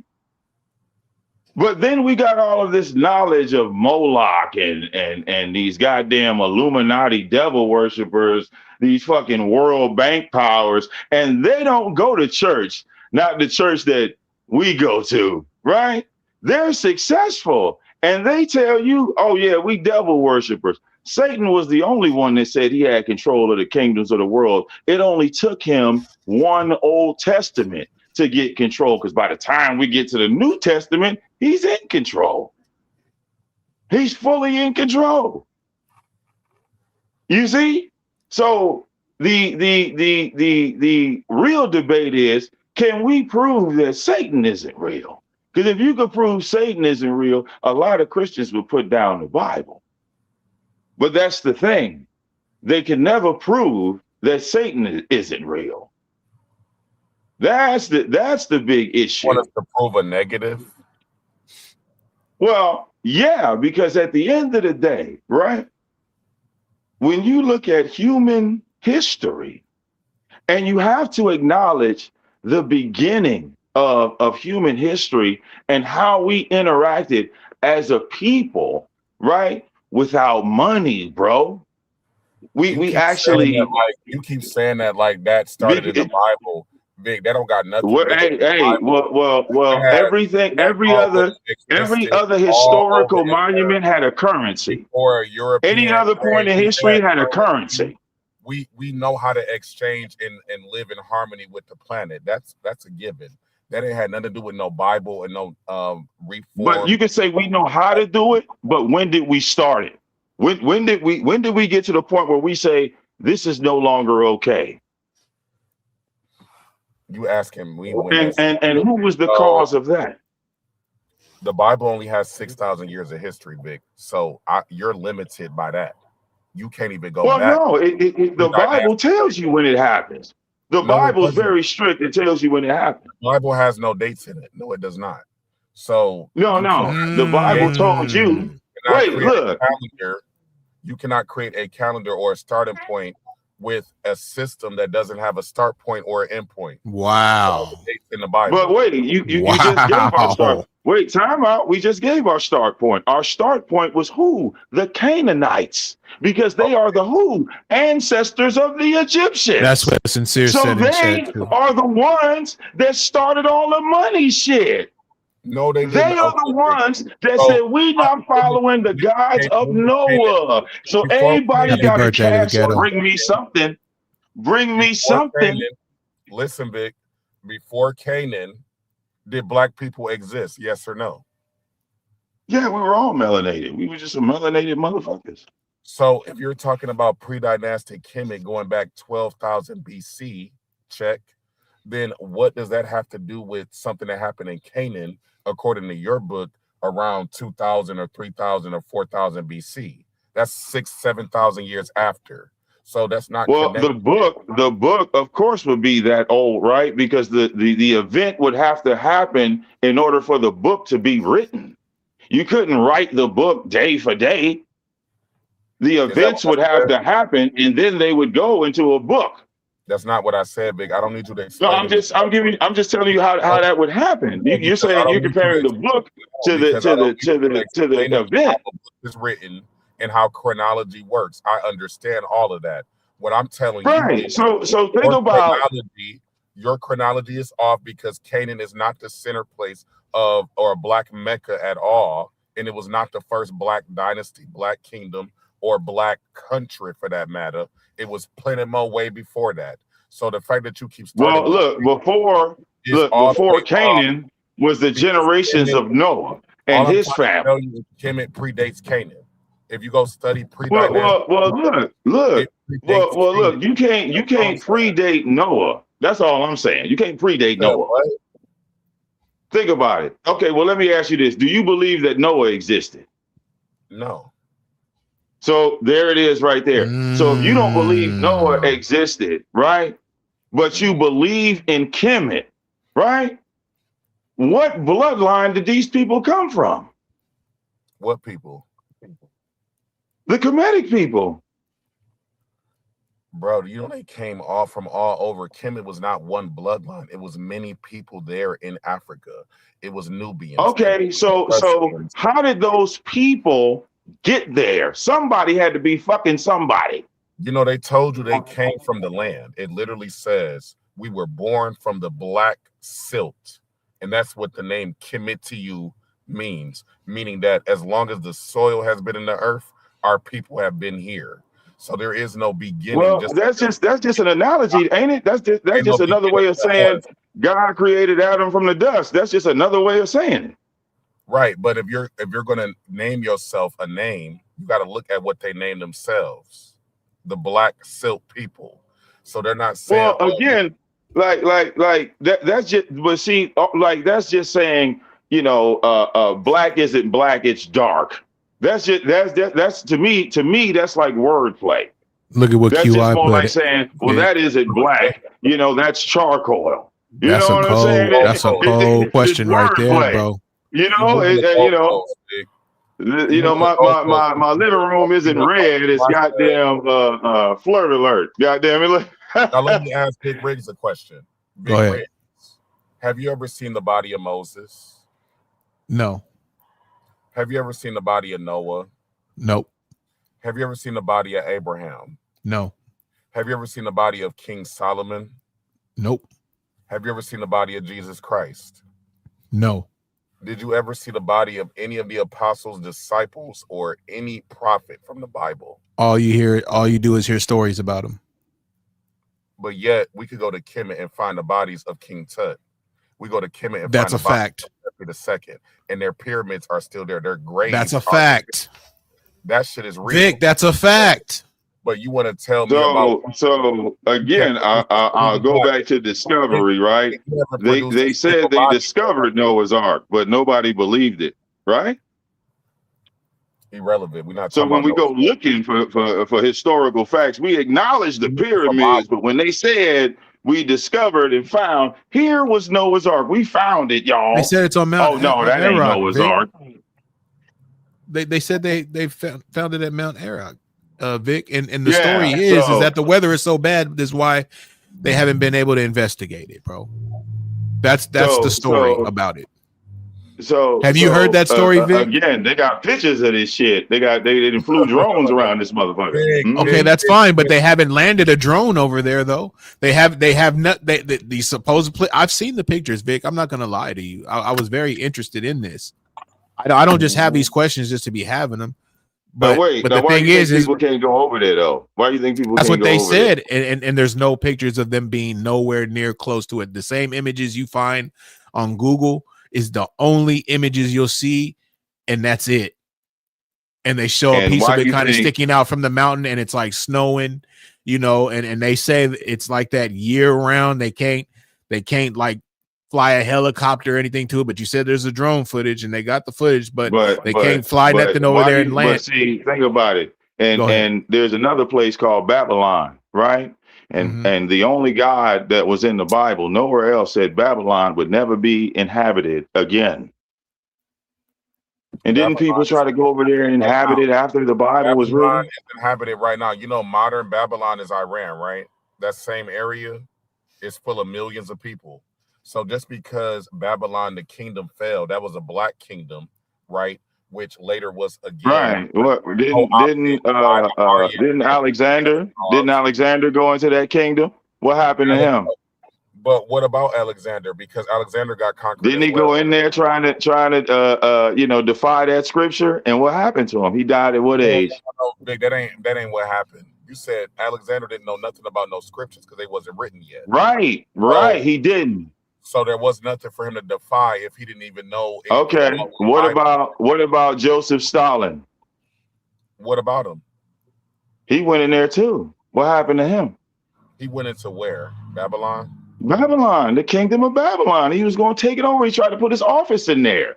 But then we got all of this knowledge of Moloch and these goddamn Illuminati devil worshipers, these fucking World Bank powers, and they don't go to church, not the church that we go to, right? They're successful, and they tell you, oh yeah, we devil worshipers. Satan was the only one that said he had control of the kingdoms of the world. It only took him one Old Testament to get control, because by the time we get to the New Testament, he's in control. He's fully in control. You see? So the real debate is, can we prove that Satan isn't real? Because if you could prove Satan isn't real, a lot of Christians would put down the Bible. But that's the thing. They can never prove that Satan isn't real. That's the big issue.
Want us to prove a negative?
Well, yeah, because at the end of the day, right, when you look at human history, and you have to acknowledge the beginning of human history and how we interacted as a people, right, without money, bro. We actually,
you keep saying that like that started in the Bible. Vic, that don't got nothing.
Every other historical monument had a currency.
Or European.
Any other point in history had a currency.
We know how to exchange and live in harmony with the planet. That's a given. That ain't had nothing to do with no Bible and no reform.
But you can say we know how to do it, but when did we start it? When did we get to the point where we say this is no longer okay?
You ask him.
And who was the cause of that?
The Bible only has 6,000 years of history, Vic. So you're limited by that. You can't even go back.
Well, no, the Bible tells you when it happens. The Bible is very strict. It tells you when it happens.
The Bible has no dates in it. No, it does not. So
no. The Bible told you. Wait, look.
You cannot create a calendar or a starting point with a system that doesn't have a start point or an end point.
Wow.
In the Bible.
But wait, you just gave our start. Wait, time out. We just gave our start point. Our start point was who? The Canaanites, because they are the who? Ancestors of the Egyptians.
That's what Sincere
so
said in
they
chat too.
are the ones that started all the money shit.
No, they
are the ones that said we not following the gods of Noah. So everybody got to cash and bring me something. Bring me something.
Canaan, listen, Vic. Before Canaan, did black people exist? Yes or no?
Yeah, we were all melanated. We were just a melanated motherfuckers.
So if you're talking about pre-dynastic Kemet going back 12,000 BC, check, then what does that have to do with something that happened in Canaan, according to your book, around 2,000 or 3,000 or 4,000 BC? That's 7,000 years after. So that's not
connected. The book, of course, would be that old, right? Because the event would have to happen in order for the book to be written. You couldn't write the book day for day. The events would have to happen, and then they would go into a book.
That's not what I said, Big. I don't need you to explain.
No, I'm just telling you how that would happen. You're saying you're comparing the book to the event.
It's written and how chronology works. I understand all of that. What I'm telling
you, so think about
your chronology is off because Canaan is not the center place of or a black Mecca at all, and it was not the first black dynasty, black kingdom, or black country for that matter. It was plenty more way before that. So the fact that you keep starting
before Canaan was the generations of Noah and his family.
Kemet predates Canaan. If you go study
look, you can't predate Noah. That's all I'm saying. You can't predate Noah.
What?
Think about it. Okay, well, let me ask you this. Do you believe that Noah existed?
No.
So there it is right there. So if you don't believe Noah existed, right? But you believe in Kemet, right? What bloodline did these people come from?
What people?
The Kemetic people.
Bro, you know they came all from all over. Kemet was not one bloodline. It was many people there in Africa. It was Nubians.
Okay, so how did those people get there? Somebody had to be fucking somebody.
You know, they told you they came from the land. It literally says we were born from the black silt. And that's what the name Kemetiu means, meaning that as long as the soil has been in the earth, our people have been here. So there is no beginning.
Well, that's just an analogy, ain't it? That's just another way of saying God created Adam from the dust. That's just another way of saying it.
Right, but if you're going to name yourself a name, you got to look at what they named themselves, the black silt people. So they're not saying.
Well, again, like that's just. But see, like that's just saying, you know, black isn't black; it's dark. That's to me that's like wordplay.
Look at what
that's
QI
just more
put
like saying, well, that isn't black. You know, that's charcoal. You
that's
know what I'm saying?
That's a cold question right there, bro.
You know, my living room isn't red. It's goddamn flirt alert. Goddamn it.
Now let me ask Big Riggs a question.
Go ahead.
Riggs, have you ever seen the body of Moses?
No.
Have you ever seen the body of Noah?
Nope.
Have you ever seen the body of Abraham?
No.
Have you ever seen the body of King Solomon?
Nope.
Have you ever seen the body of Jesus Christ?
No.
Did you ever see the body of any of the apostles, disciples, or any prophet from the Bible?
All you do is hear stories about them.
But yet we could go to Kemet and find the bodies of King Tut. We go to Kemet and
that's
find
a fact.
The second, and their pyramids are still there. Their graves.
That's a fact.
That shit is real.
Vic, that's a fact.
But you want to tell me about?
So again, I'll go back to discovery, right? They said they discovered Noah's Ark, but nobody believed it, right?
Irrelevant. We're not.
So when we go looking for historical facts, we acknowledge the pyramids, but when they said we discovered and found, here was Noah's Ark. We found it, y'all.
They said it's on Mount.
Oh no, that ain't Noah's Ark.
They said they found it at Mount Arok. Vic, and the story is that the weather is so bad. That's why they haven't been able to investigate it, bro. That's the story about it.
So
have you heard that story, Vic?
Again, they got pictures of this shit. They flew drones around this motherfucker.
Okay, that's fine, but they haven't landed a drone over there though. They have not. The supposed. I've seen the pictures, Vic. I'm not gonna lie to you. I was very interested in this. I don't just have these questions just to be having them. But the thing is
people can't go over there though. Why do you think people?
That's
can't
what they
go over
said,
there?
and there's no pictures of them being nowhere near close to it. The same images you find on Google is the only images you'll see, and that's it. And they show a piece of it kind of sticking out from the mountain, and it's like snowing, you know. And they say it's like that year round. They can't like fly a helicopter or anything to it. But you said there's a drone footage, and they got the footage, but they can't fly nothing over there and land.
But see, think about it. And there's another place called Babylon, right? And the only God that was in the Bible, nowhere else, said Babylon would never be inhabited again. And didn't people try to go over there and inhabit it after the Bible was written?
Babylon is inhabited right now. You know, modern Babylon is Iran, right? That same area is full of millions of people. So just because Babylon, the kingdom, fell, that was a black kingdom, right? Which later was again.
Right. What didn't Alexander go into that kingdom? What happened to him?
But what about Alexander? Because Alexander got conquered.
Didn't he go in there trying to defy that scripture? And what happened to him? He died at what age?
No, Big, that ain't what happened. You said Alexander didn't know nothing about no scriptures because they wasn't written yet.
Right. He didn't.
So there was nothing for him to defy if he didn't even know.
Okay. What about Joseph Stalin?
What about him?
He went in there too. What happened to him?
He went into where? Babylon?
Babylon, the kingdom of Babylon. He was going to take it over. He tried to put his office in there.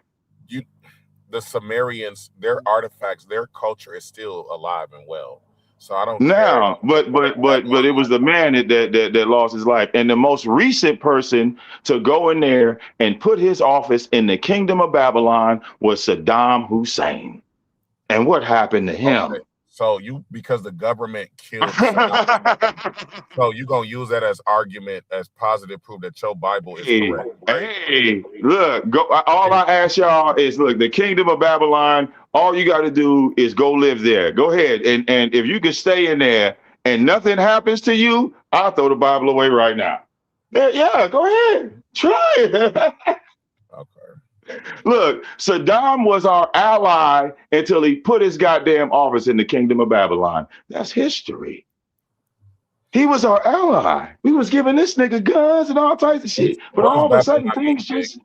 The Sumerians, their artifacts, their culture is still alive and well. So I don't
now,
care.
But it was the man that lost his life. And the most recent person to go in there and put his office in the kingdom of Babylon was Saddam Hussein. And what happened to him?
Okay. So because the government killed so you're gonna use that as argument, as positive proof that your Bible is correct. Right?
Hey, look, all I ask y'all is, look, the kingdom of Babylon, all you got to do is go live there. Go ahead. And if you can stay in there and nothing happens to you, I'll throw the Bible away right now. Yeah, go ahead. Try it.
Okay.
Look, Saddam was our ally until he put his goddamn office in the kingdom of Babylon. That's history. He was our ally. We was giving this nigga guns and all types of shit. But all of a sudden, things just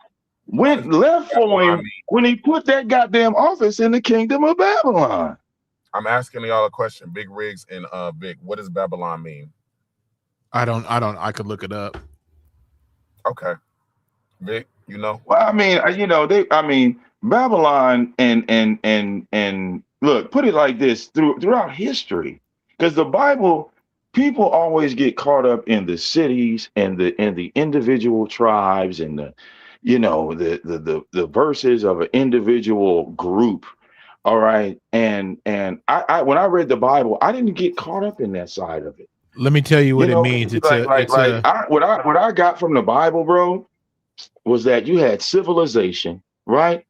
went left for him when he put that goddamn office in the kingdom of Babylon.
I'm asking y'all a question, Big Riggs and Vic. What does Babylon mean?
I could look it up.
Okay. Vic, you know?
Well, I mean, Babylon and look, put it like this, throughout history, because the Bible, people always get caught up in the cities and the individual tribes and the verses of an individual group. All right. And I when I read the Bible, I didn't get caught up in that side of it.
Let me tell you what it means.
What I got from the Bible, bro, was that you had civilization, right?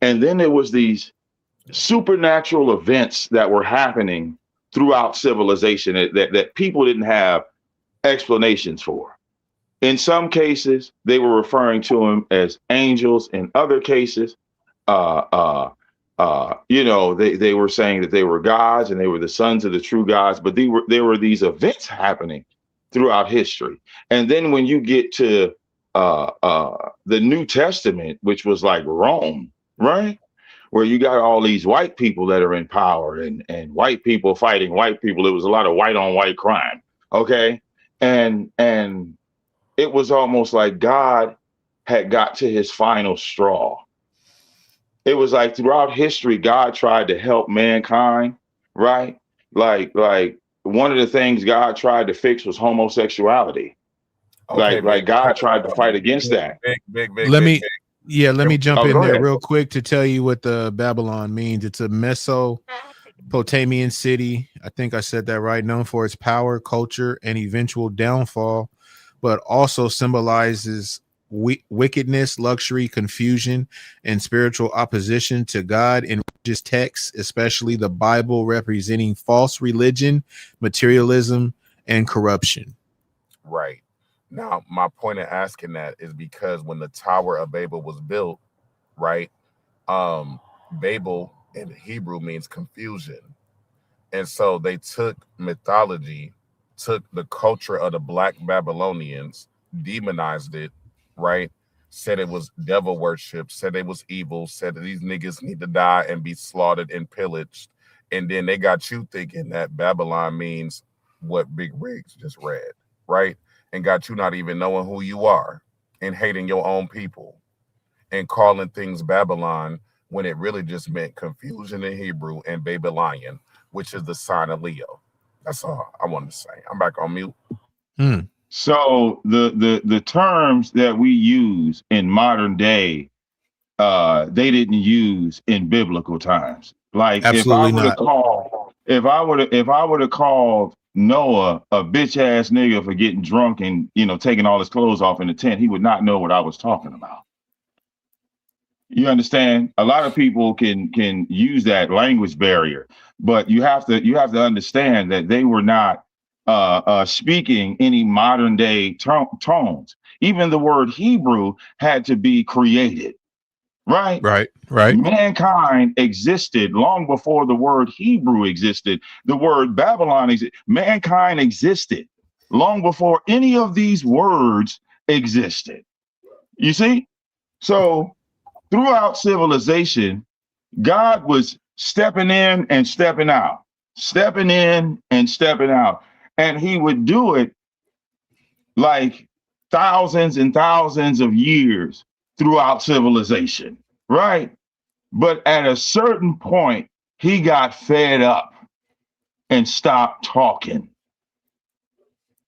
And then there was these supernatural events that were happening throughout civilization that people didn't have explanations for. In some cases, they were referring to them as angels. In other cases, they were saying that they were gods and they were the sons of the true gods. But there were these events happening throughout history. And then when you get to the New Testament, which was like Rome, right? Where you got all these white people that are in power and white people fighting white people. It was a lot of white on white crime. Okay. And it was almost like God had got to his final straw. It was like throughout history, God tried to help mankind, right? Like one of the things God tried to fix was homosexuality. Okay, like God tried to fight against that.
Let me jump in there real quick to tell you what the Babylon means. It's a Potamian city, I think I said that right, known for its power, culture, and eventual downfall, but also symbolizes wickedness, luxury, confusion, and spiritual opposition to God in religious texts, especially the Bible, representing false religion, materialism, and corruption.
Right. Now, my point of asking that is because when the Tower of Babel was built, right? Babel in Hebrew means confusion. And so they took mythology, took the culture of the Black Babylonians, demonized it, right? Said it was devil worship, said it was evil, said that these niggas need to die and be slaughtered and pillaged. And then they got you thinking that Babylon means what Big Rigs just read, right? And got you not even knowing who you are and hating your own people and calling things Babylon when it really just meant confusion in Hebrew and Babylonian, which is the sign of Leo. That's all I wanted to say. I'm back on mute.
So the terms that we use in modern day, they didn't use in biblical times. Like
Absolutely
if I would have called Noah a bitch ass nigga for getting drunk and taking all his clothes off in the tent, he would not know what I was talking about. You understand? A lot of people can use that language barrier, but you have to understand that they were not speaking any modern day tones. Even the word Hebrew had to be created, right?
Right.
Mankind existed long before the word Hebrew existed. The word Babylon mankind existed long before any of these words existed. You see? So throughout civilization, God was stepping in and stepping out, stepping in and stepping out. And he would do it like thousands and thousands of years throughout civilization, right? But at a certain point, he got fed up and stopped talking.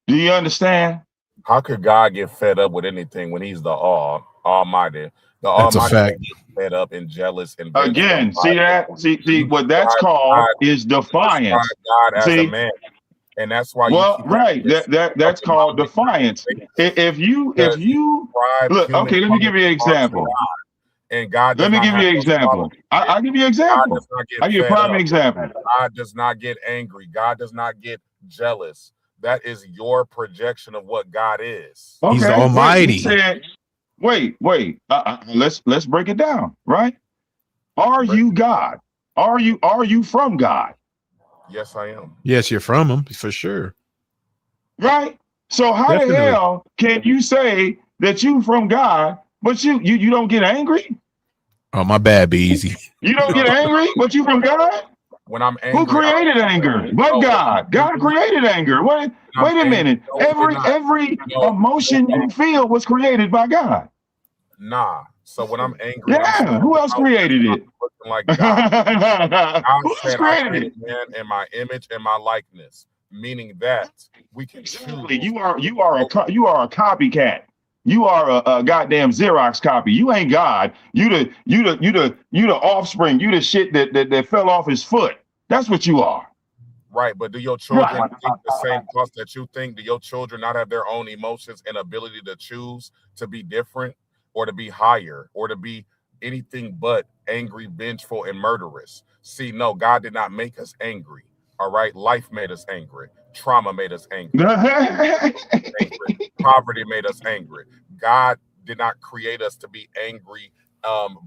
Do you understand?
How could God get fed up with anything when he's the Almighty? The
That's
Almighty
a fact.
Fed up and jealous and
Again, see that? See what that's called is defiance.
God as
See,
a man. And that's why
that's called defiance. If you look, okay, let me give you an example.
And God,
let me give you an example. I'll give you an example. I'll give you a prime example.
God does not get angry. God does not get jealous. That is your projection of what God is.
Okay,
he's the Almighty.
He said, wait. Let's break it down, right? Are you God? Are you from God?
Yes, I am.
Yes, you're from him for sure.
Right? So how the hell can you say that you from God, but you don't get angry?
Oh, my bad, be easy.
You don't get angry, but you from God?
When I'm angry,
who created anger? But God. God created anger. Wait a minute. Every emotion you feel was created by God.
Nah. So when I'm angry,
who else created it?
Looking like God. God
who
said,
else created it?
Man, in my image and my likeness, meaning that we can choose.
You are a copycat. You are a goddamn Xerox copy. You ain't God. You the offspring. You the shit that fell off his foot. That's what you are.
Right, but do your children think the same thoughts that you think? Do your children not have their own emotions and ability to choose to be different or to be higher or to be anything but angry, vengeful, and murderous? See, no, God did not make us angry. All right, life made us angry. Trauma made us angry. Poverty made us angry. God did not create us to be angry,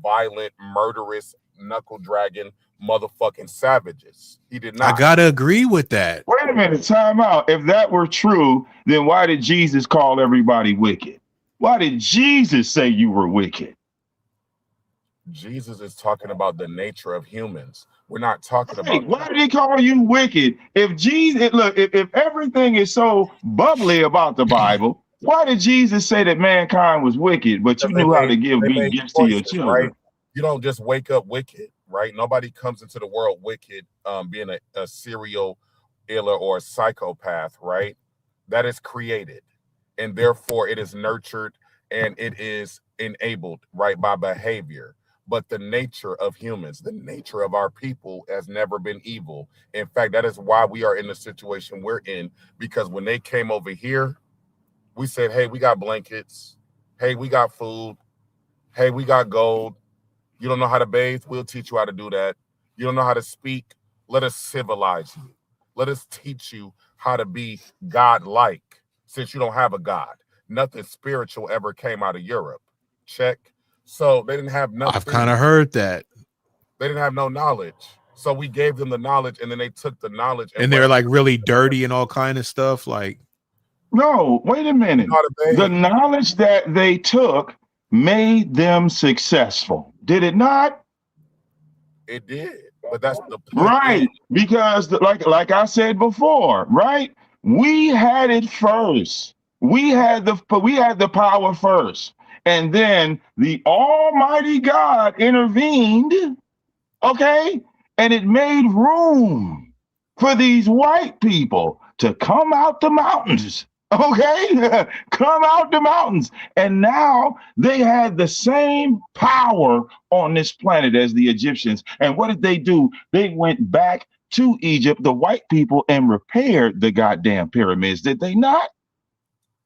violent, murderous, knuckle dragging, motherfucking savages. He did not.
I gotta agree with that.
Wait a minute, time out. If that were true, then why did Jesus call everybody wicked? Why did Jesus say you were wicked?
Jesus is talking about the nature of humans. We're not talking about.
Why did he call you wicked? If Jesus, look, if everything is so bubbly about the Bible, why did Jesus say that mankind was wicked, but you knew how to give gifts to your children?
Right? You don't just wake up wicked, right? Nobody comes into the world wicked, being a serial killer or a psychopath, right? That is created, and therefore it is nurtured and it is enabled, right, by behavior. but the nature of humans, the nature of our people has never been evil. In fact, that is why we are in the situation we're in, because when they came over here, we said, hey, we got blankets. Hey, we got food. Hey, we got gold. You don't know how to bathe? We'll teach you how to do that. You don't know how to speak? Let us civilize you. Let us teach you how to be God-like, since you don't have a God. Nothing spiritual ever came out of Europe. Check. So they didn't have nothing.
I've kind of heard that.
They didn't have no knowledge. So we gave them the knowledge, and then they took the knowledge.
And they're like really dirty and all kind of stuff. Like,
no, wait a minute. The knowledge that they took made them successful. Did it not?
It did. But that's the point.
Right. Because like I said before, right? We had it first. We had the power first. And then the Almighty God intervened, okay? And it made room for these white people to come out the mountains, okay? Come out the mountains. And now they had the same power on this planet as the Egyptians. And what did they do? They went back to Egypt, the white people, and repaired the goddamn pyramids, did they not?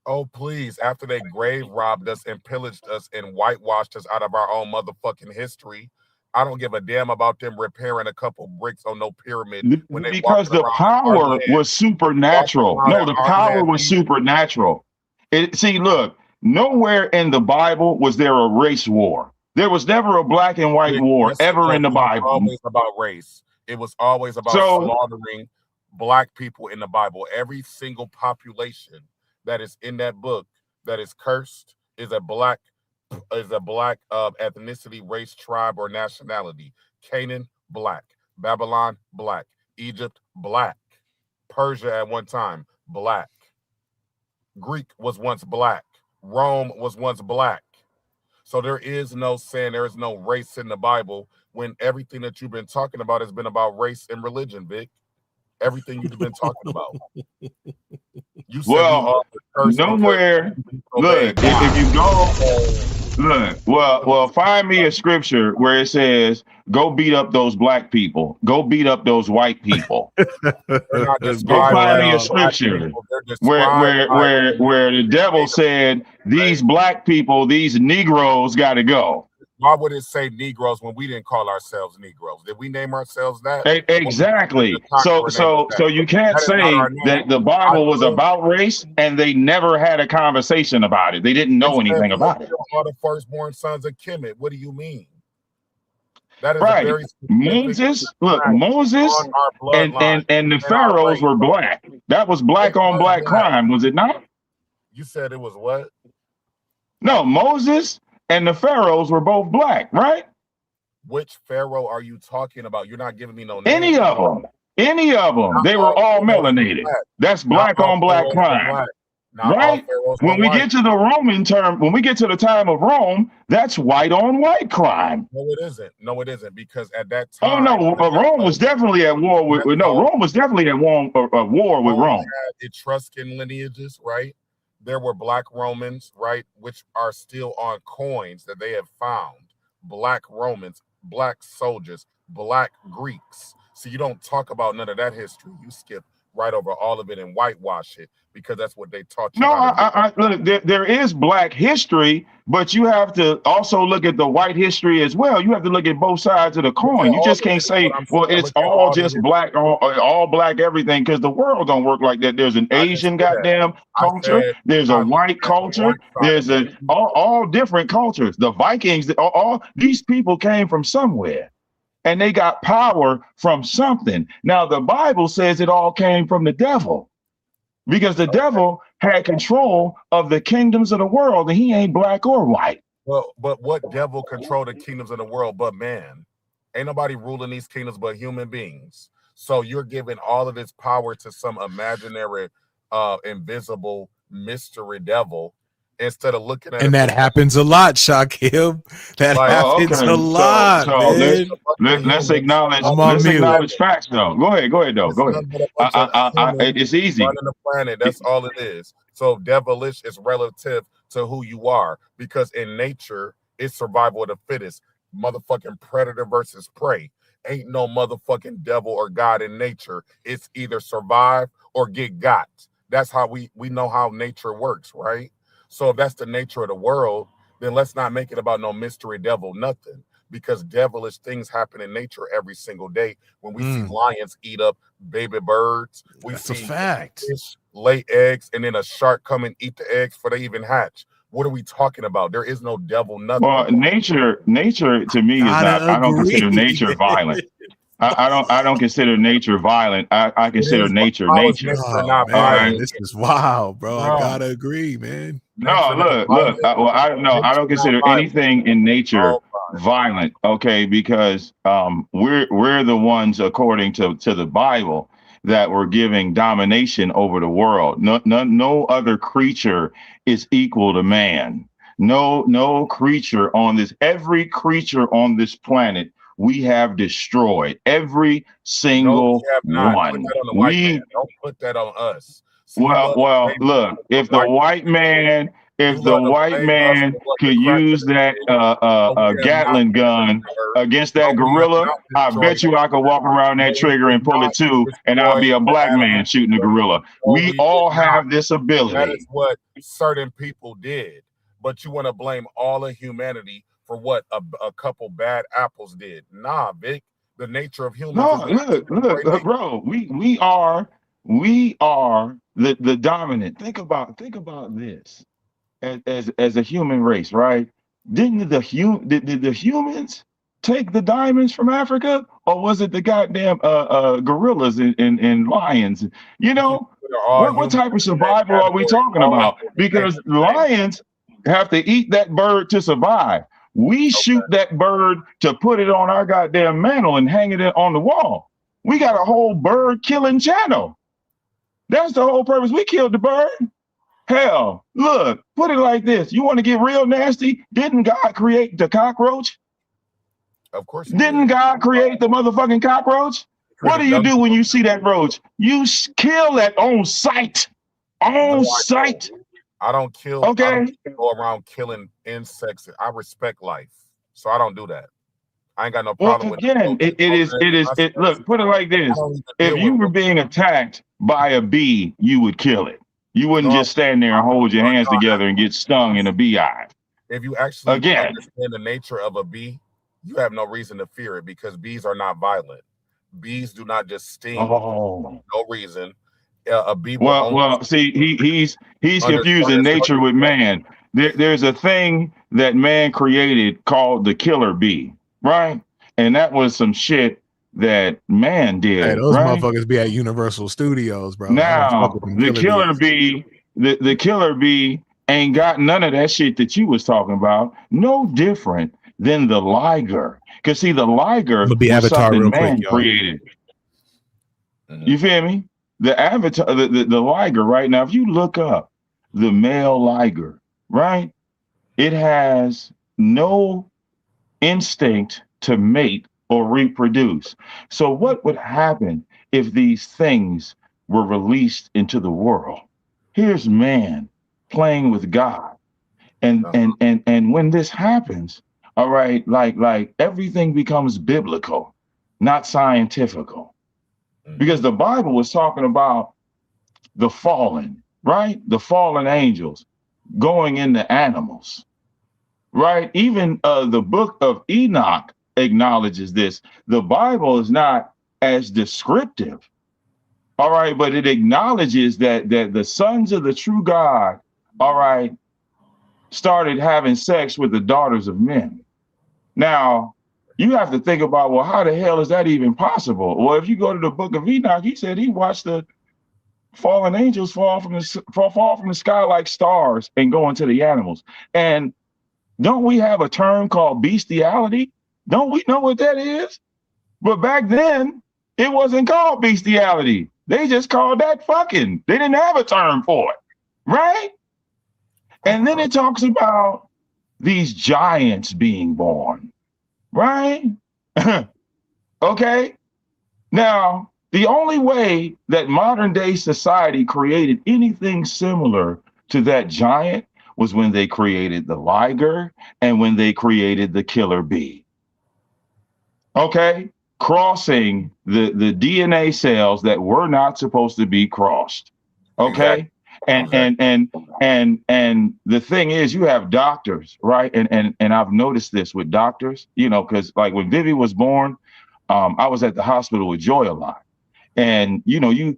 Oh, please. After they grave robbed us and pillaged us and whitewashed us out of our own motherfucking history, I don't give a damn about them repairing a couple bricks on no pyramid.
Because the power was supernatural. No, the power was supernatural. See, look, nowhere in the Bible was there a race war. There was never a black and white war ever in the Bible.
It was always about race. It was always about slaughtering black people in the Bible. Every single population that is in that book that is cursed is a black ethnicity, race, tribe, or nationality. Canaan, black. Babylon, black. Egypt, black. Persia at one time, black. Greek was once black. Rome was once black. So there is no saying there is no race in the Bible when everything that you've been talking about has been about race and religion, Vic. Everything you've been talking about. You said
nowhere. Look, if you go, look. Well, find me a scripture where it says, "Go beat up those black people. Go beat up those white people." Go find me a scripture where the devil said, "These black people, these Negroes, got to go."
Why would it say Negroes when we didn't call ourselves Negroes? Did we name ourselves that?
Exactly. So you can't say that the Bible was about race and they never had a conversation about it. They didn't know anything about it.
All the firstborn sons of Kemet. What do you mean? That is
right.
Very
Moses, look, Moses and the pharaohs were black. That was black on black crime, was it not?
You said it was what?
No, Moses and the pharaohs were both black, right?
Which pharaoh are you talking about? You're not giving me no name.
Any of them. They were all melanated. That's black on black crime. Right? When we get to the Roman term, when we get to the time of Rome, that's white on white crime.
No, it isn't. No, it isn't, because at that time.
Oh no, Rome was definitely at war with. No, Rome was definitely at war with Rome.
Had Etruscan lineages, right? There were black Romans, right, which are still on coins that they have found. Black Romans, black soldiers, black Greeks. So you don't talk about none of that history. You skip right over all of it and whitewash it because that's what they taught you.
No, look, there is black history, but you have to also look at the white history as well. You have to look at both sides of the coin. You just can't say, well, it's all just black, all black everything, because the world don't work like that. There's an Asian goddamn culture. There's a white culture. There's all different cultures. The Vikings, all these people came from somewhere. And they got power from something. Now, the Bible says it all came from the devil, because the devil had control of the kingdoms of the world, and he ain't black or white.
Well, but what devil controlled the kingdoms of the world but man? Ain't nobody ruling these kingdoms but human beings. So you're giving all of this power to some imaginary, invisible mystery devil, instead of looking at
and that happens a lot, Shakib. That happens a lot.
Let's acknowledge facts, though. Go ahead, though. Go ahead. It's easy.
Running the planet, that's all it is. So devilish is relative to who you are, because in nature, it's survival of the fittest. motherfucking predator versus prey. Ain't no motherfucking devil or God in nature. It's either survive or get got. That's how we know how nature works, right? So if that's the nature of the world, then let's not make it about no mystery devil, nothing. Because devilish things happen in nature every single day. When we see lions eat up baby birds, we
That's
see
a fact.
fish lay eggs, and then a shark come and eat the eggs before they even hatch. What are we talking about? There is no devil, nothing.
Well, nature to me is not. I don't consider nature violent. I don't consider nature violent. I consider nature nature.
Oh, man, this is wild, bro. I gotta agree, man.
No, look. I don't consider anything in nature violent. Okay, because we're the ones, according to the Bible, that were giving domination over the world. No other creature is equal to man. No creature on this. Every creature on this planet we have destroyed. Every single one.
Don't put that on us.
Well, look, if the white man could use that Gatling gun against that gorilla, I bet you I could walk around that trigger and pull it too, and I'll be a black man shooting a gorilla. We all have this ability.
That is what certain people did, but you want to blame all of humanity for what a couple bad apples did. Nah, Vic, the nature of humans.
No, look, bro. We are the dominant. Think about this as a human race, right? Did the humans take the diamonds from Africa, or was it the goddamn gorillas and lions? You know, what type of survival are we talking about? Because lions have to eat that bird to survive. We shoot that bird to put it on our goddamn mantle and hang it on the wall. We got a whole bird killing channel. That's the whole purpose. We killed the bird. Hell, look, put it like this. You want to get real nasty? Didn't God create the cockroach?
Of course.
Didn't God create the motherfucking cockroach? What do you do when you see that roach? You kill that on sight. On sight.
I don't kill.
Okay.
I don't go around killing insects. I respect life, so I don't do that. I ain't got no problem with
it. Look, put it like this: if you were being attacked by a bee, you would kill it. You wouldn't just stand there and hold your hands together and get stung in a beehive.
If you actually understand the nature of a bee, you have no reason to fear it, because bees are not violent. Bees do not just sting for no reason. A bee.
Well, see, he's confusing nature with man. There's a thing that man created called the killer bee, right? And that was some shit that man did.
Hey, those
right?
motherfuckers be at Universal Studios, bro.
Now the killer bee ain't got none of that shit that you was talking about. No different than the liger. Cause see, the liger was something man created. You feel me? The avatar, the liger, right now, if you look up the male liger, right, it has no instinct to mate or reproduce. So what would happen if these things were released into the world? Here's man playing with God. And when this happens, all right, like everything becomes biblical, not scientifical. Because the Bible was talking about the fallen, right? The fallen angels going into animals, right? Even the book of Enoch acknowledges this. The Bible is not as descriptive, all right, but it acknowledges that the sons of the true God, all right, started having sex with the daughters of men. Now, you have to think about, well, how the hell is that even possible? Well, if you go to the book of Enoch, he said he watched the fallen angels fall from the sky like stars and go into the animals. And don't we have a term called bestiality? Don't we know what that is? But back then, it wasn't called bestiality. They just called that fucking. They didn't have a term for it, right? And then it talks about these giants being born. Right? Okay. Now, the only way that modern day society created anything similar to that giant was when they created the liger and when they created the killer bee. okay, crossing the DNA cells that were not supposed to be crossed. Okay. Exactly. And the thing is, you have doctors, right? And I've noticed this with doctors, you know, because like when Vivi was born, I was at the hospital with Joy a lot. And you know, you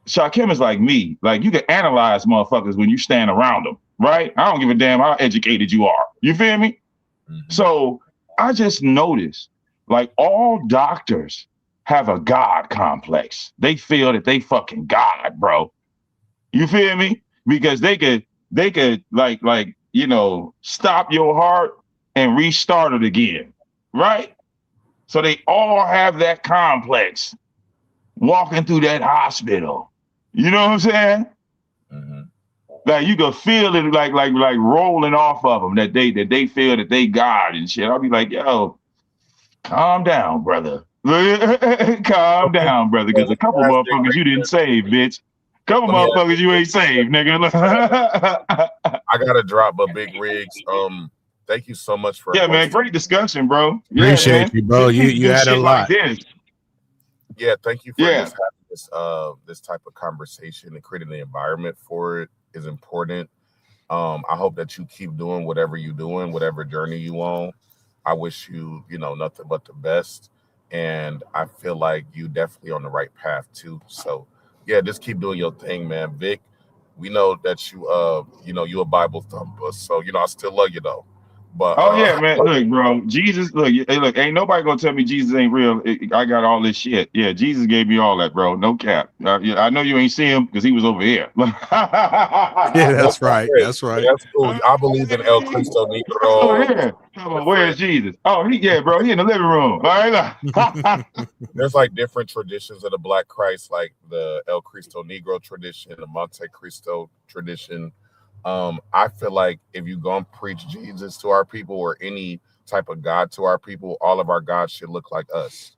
Shakim is like me. Like you can analyze motherfuckers when you stand around them, right? I don't give a damn how educated you are. You feel me? Mm-hmm. So I just noticed, like all doctors have a God complex. They feel that they fucking God, bro. You feel me? Because they could like you know stop your heart and restart it again, right? So they all have that complex walking through that hospital. You know what I'm saying? Mm-hmm. Like you can feel it like rolling off of them that they feel that they God and shit. I'll be like, yo, calm down, brother. Calm down, brother. Because a couple motherfuckers you didn't save, bitch. Couple motherfuckers you ain't saved, nigga.
I gotta drop, but Big Rigs. Thank you so much for
man. Great discussion, bro.
Appreciate you, bro. You had a lot.
Like yeah, thank you for just having this type of conversation and creating the environment for it is important. I hope that you keep doing whatever you're doing, whatever journey you on. I wish you, you know, nothing but the best. And I feel like you definitely on the right path too. So yeah, just keep doing your thing, man. Vic, we know that you know, you a Bible thumper. So, you know, I still love you though. But
yeah, man. Look, bro, Jesus, look, ain't nobody gonna tell me Jesus ain't real. I got all this shit. Yeah, Jesus gave me all that, bro. No cap. I know you ain't see him because he was over here.
Yeah, that's right. That's right.
That's cool. I believe in El Cristo Negro.
Yeah. Where's Jesus? Oh, bro, he in the living room. All right.
There's like different traditions of the Black Christ, like the El Cristo Negro tradition, the Monte Cristo tradition. I feel like if you gonna preach Jesus to our people or any type of God to our people, all of our gods should look like us.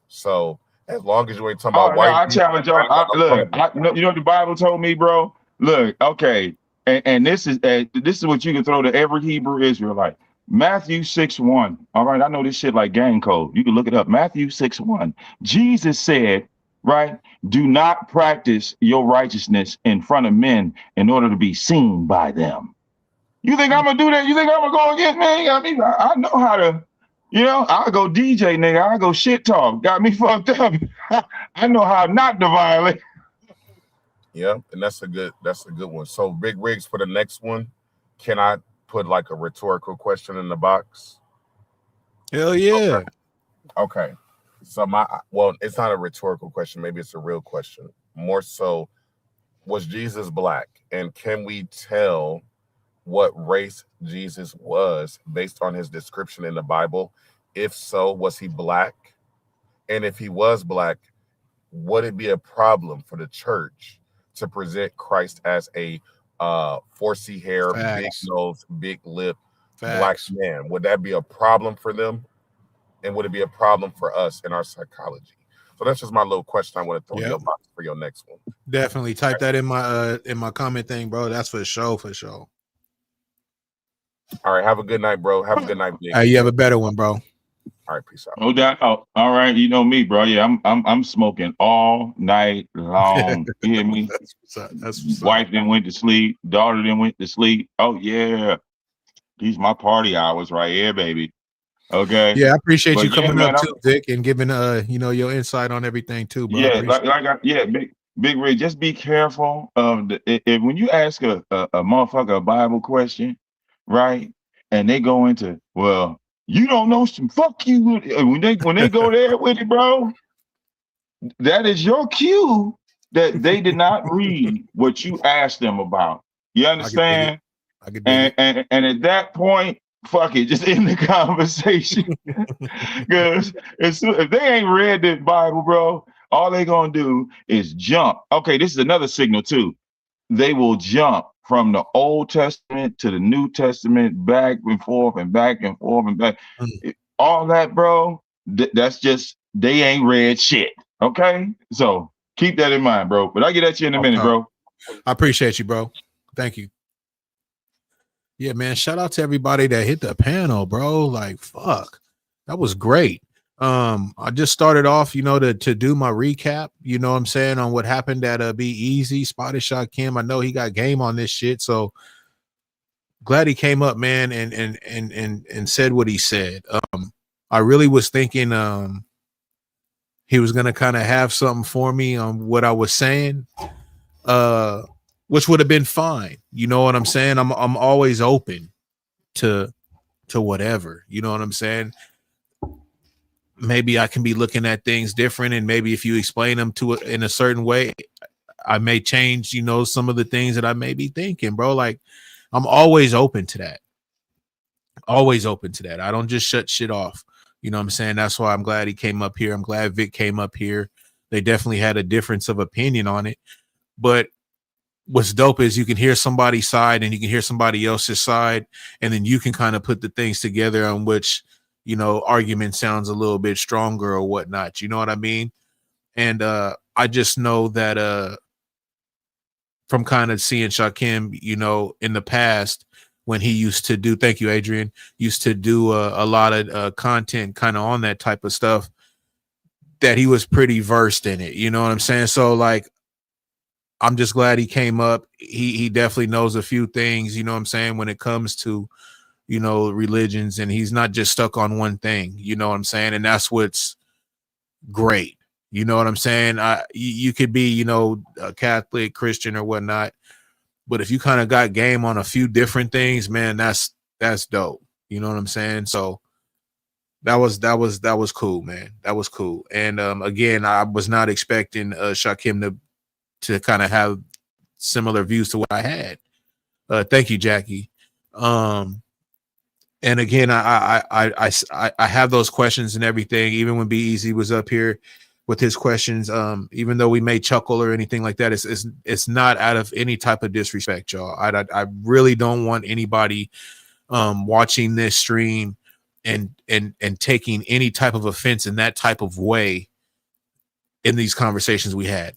So as long as you ain't talking about white,
I challenge y'all. You know what the Bible told me, bro. Look, okay, and this is what you can throw to every Hebrew Israelite. Matthew 6:1. All right, I know this shit like gang code. You can look it up. Matthew 6:1. Jesus said, right, do not practice your righteousness in front of men in order to be seen by them. You think I'm gonna do that? You think I'm gonna go against me? I mean, I know how to, you know, I'll go DJ, nigga. I'll go shit talk. Got me fucked up. I know how not to violate.
Yeah, and that's a good one. So Big Rigs, for the next one, can I put like a rhetorical question in the box?
Hell yeah.
Okay. So it's not a rhetorical question. Maybe it's a real question. More so, was Jesus Black? And can we tell what race Jesus was based on his description in the Bible? If so, was he Black? And if he was Black, would it be a problem for the church to present Christ as a 4C hair, big nose, big lip, Black man? Would that be a problem for them? And would it be a problem for us in our psychology? So that's just my little question I want to throw in your box for your next one.
Definitely type that in my comment thing, bro. That's for sure, for sure.
All right, have a good night, bro. Have a good night, Big.
You have a better one, bro.
All right, peace out.
No doubt. Oh, all right, you know me, bro. Yeah, I'm smoking all night long. You hear me? That's wife then went to sleep. Daughter then went to sleep. Oh yeah, these my party hours right here, baby. Okay.
Yeah, I appreciate you coming up too, Vic, and giving you know, your insight on everything too, bro.
Yeah, Big Ray. Just be careful of if when you ask a motherfucker a Bible question, right? And they go into, well, you don't know some fuck you. When they go there with it, bro, that is your cue that they did not read what you asked them about. You understand?
I could dig
it. And at that point, fuck it, just end the conversation. Because if they ain't read the Bible, bro, all they gonna do is jump. Okay, this is another signal too. They will jump from the Old Testament to the New Testament, back and forth and back and forth and back. All that, bro, that's just, they ain't read shit. Okay? So keep that in mind, bro. But I'll get at you in a minute, bro.
I appreciate you, bro. Thank you.
Yeah, man. Shout out to everybody that hit the panel, bro. Like, fuck. That was great. I just started off, to do my recap, you know what I'm saying, on what happened at Be Easy, Spotted Shot Kim. I know he got game on this shit, so glad he came up, man, and said what he said. I really was thinking he was gonna kind of have something for me on what I was saying, which would have been fine. You know what I'm saying? I'm always open to whatever. You know what I'm saying? Maybe I can be looking at things different, and maybe if you explain them in a certain way, I may change, some of the things that I may be thinking, bro. Like, I'm always open to that. Always open to that. I don't just shut shit off. You know what I'm saying? That's why I'm glad he came up here. I'm glad Vic came up here. They definitely had a difference of opinion on it. But what's dope is you can hear somebody's side and you can hear somebody else's side, and then you can kind of put the things together on which, argument sounds a little bit stronger or whatnot. You know what I mean? And I just know that from kind of seeing Shakim, in the past, when he used to do, thank you, Adrian, used to do a lot of content kind of on that type of stuff, that he was pretty versed in it. You know what I'm saying? So, like, I'm just glad he came up. He definitely knows a few things, you know what I'm saying, when it comes to, religions, and he's not just stuck on one thing, you know what I'm saying? And that's what's great. You know what I'm saying? You could be, a Catholic, Christian, or whatnot, but if you kind of got game on a few different things, man, that's dope. You know what I'm saying? So that was cool, man. That was cool. And again, I was not expecting Shakim to kind of have similar views to what I had. Thank you, Jackie. And again, I have those questions and everything. Even when Be Easy was up here with his questions, even though we may chuckle or anything like that, it's not out of any type of disrespect, y'all. I really don't want anybody watching this stream and taking any type of offense in that type of way in these conversations we had.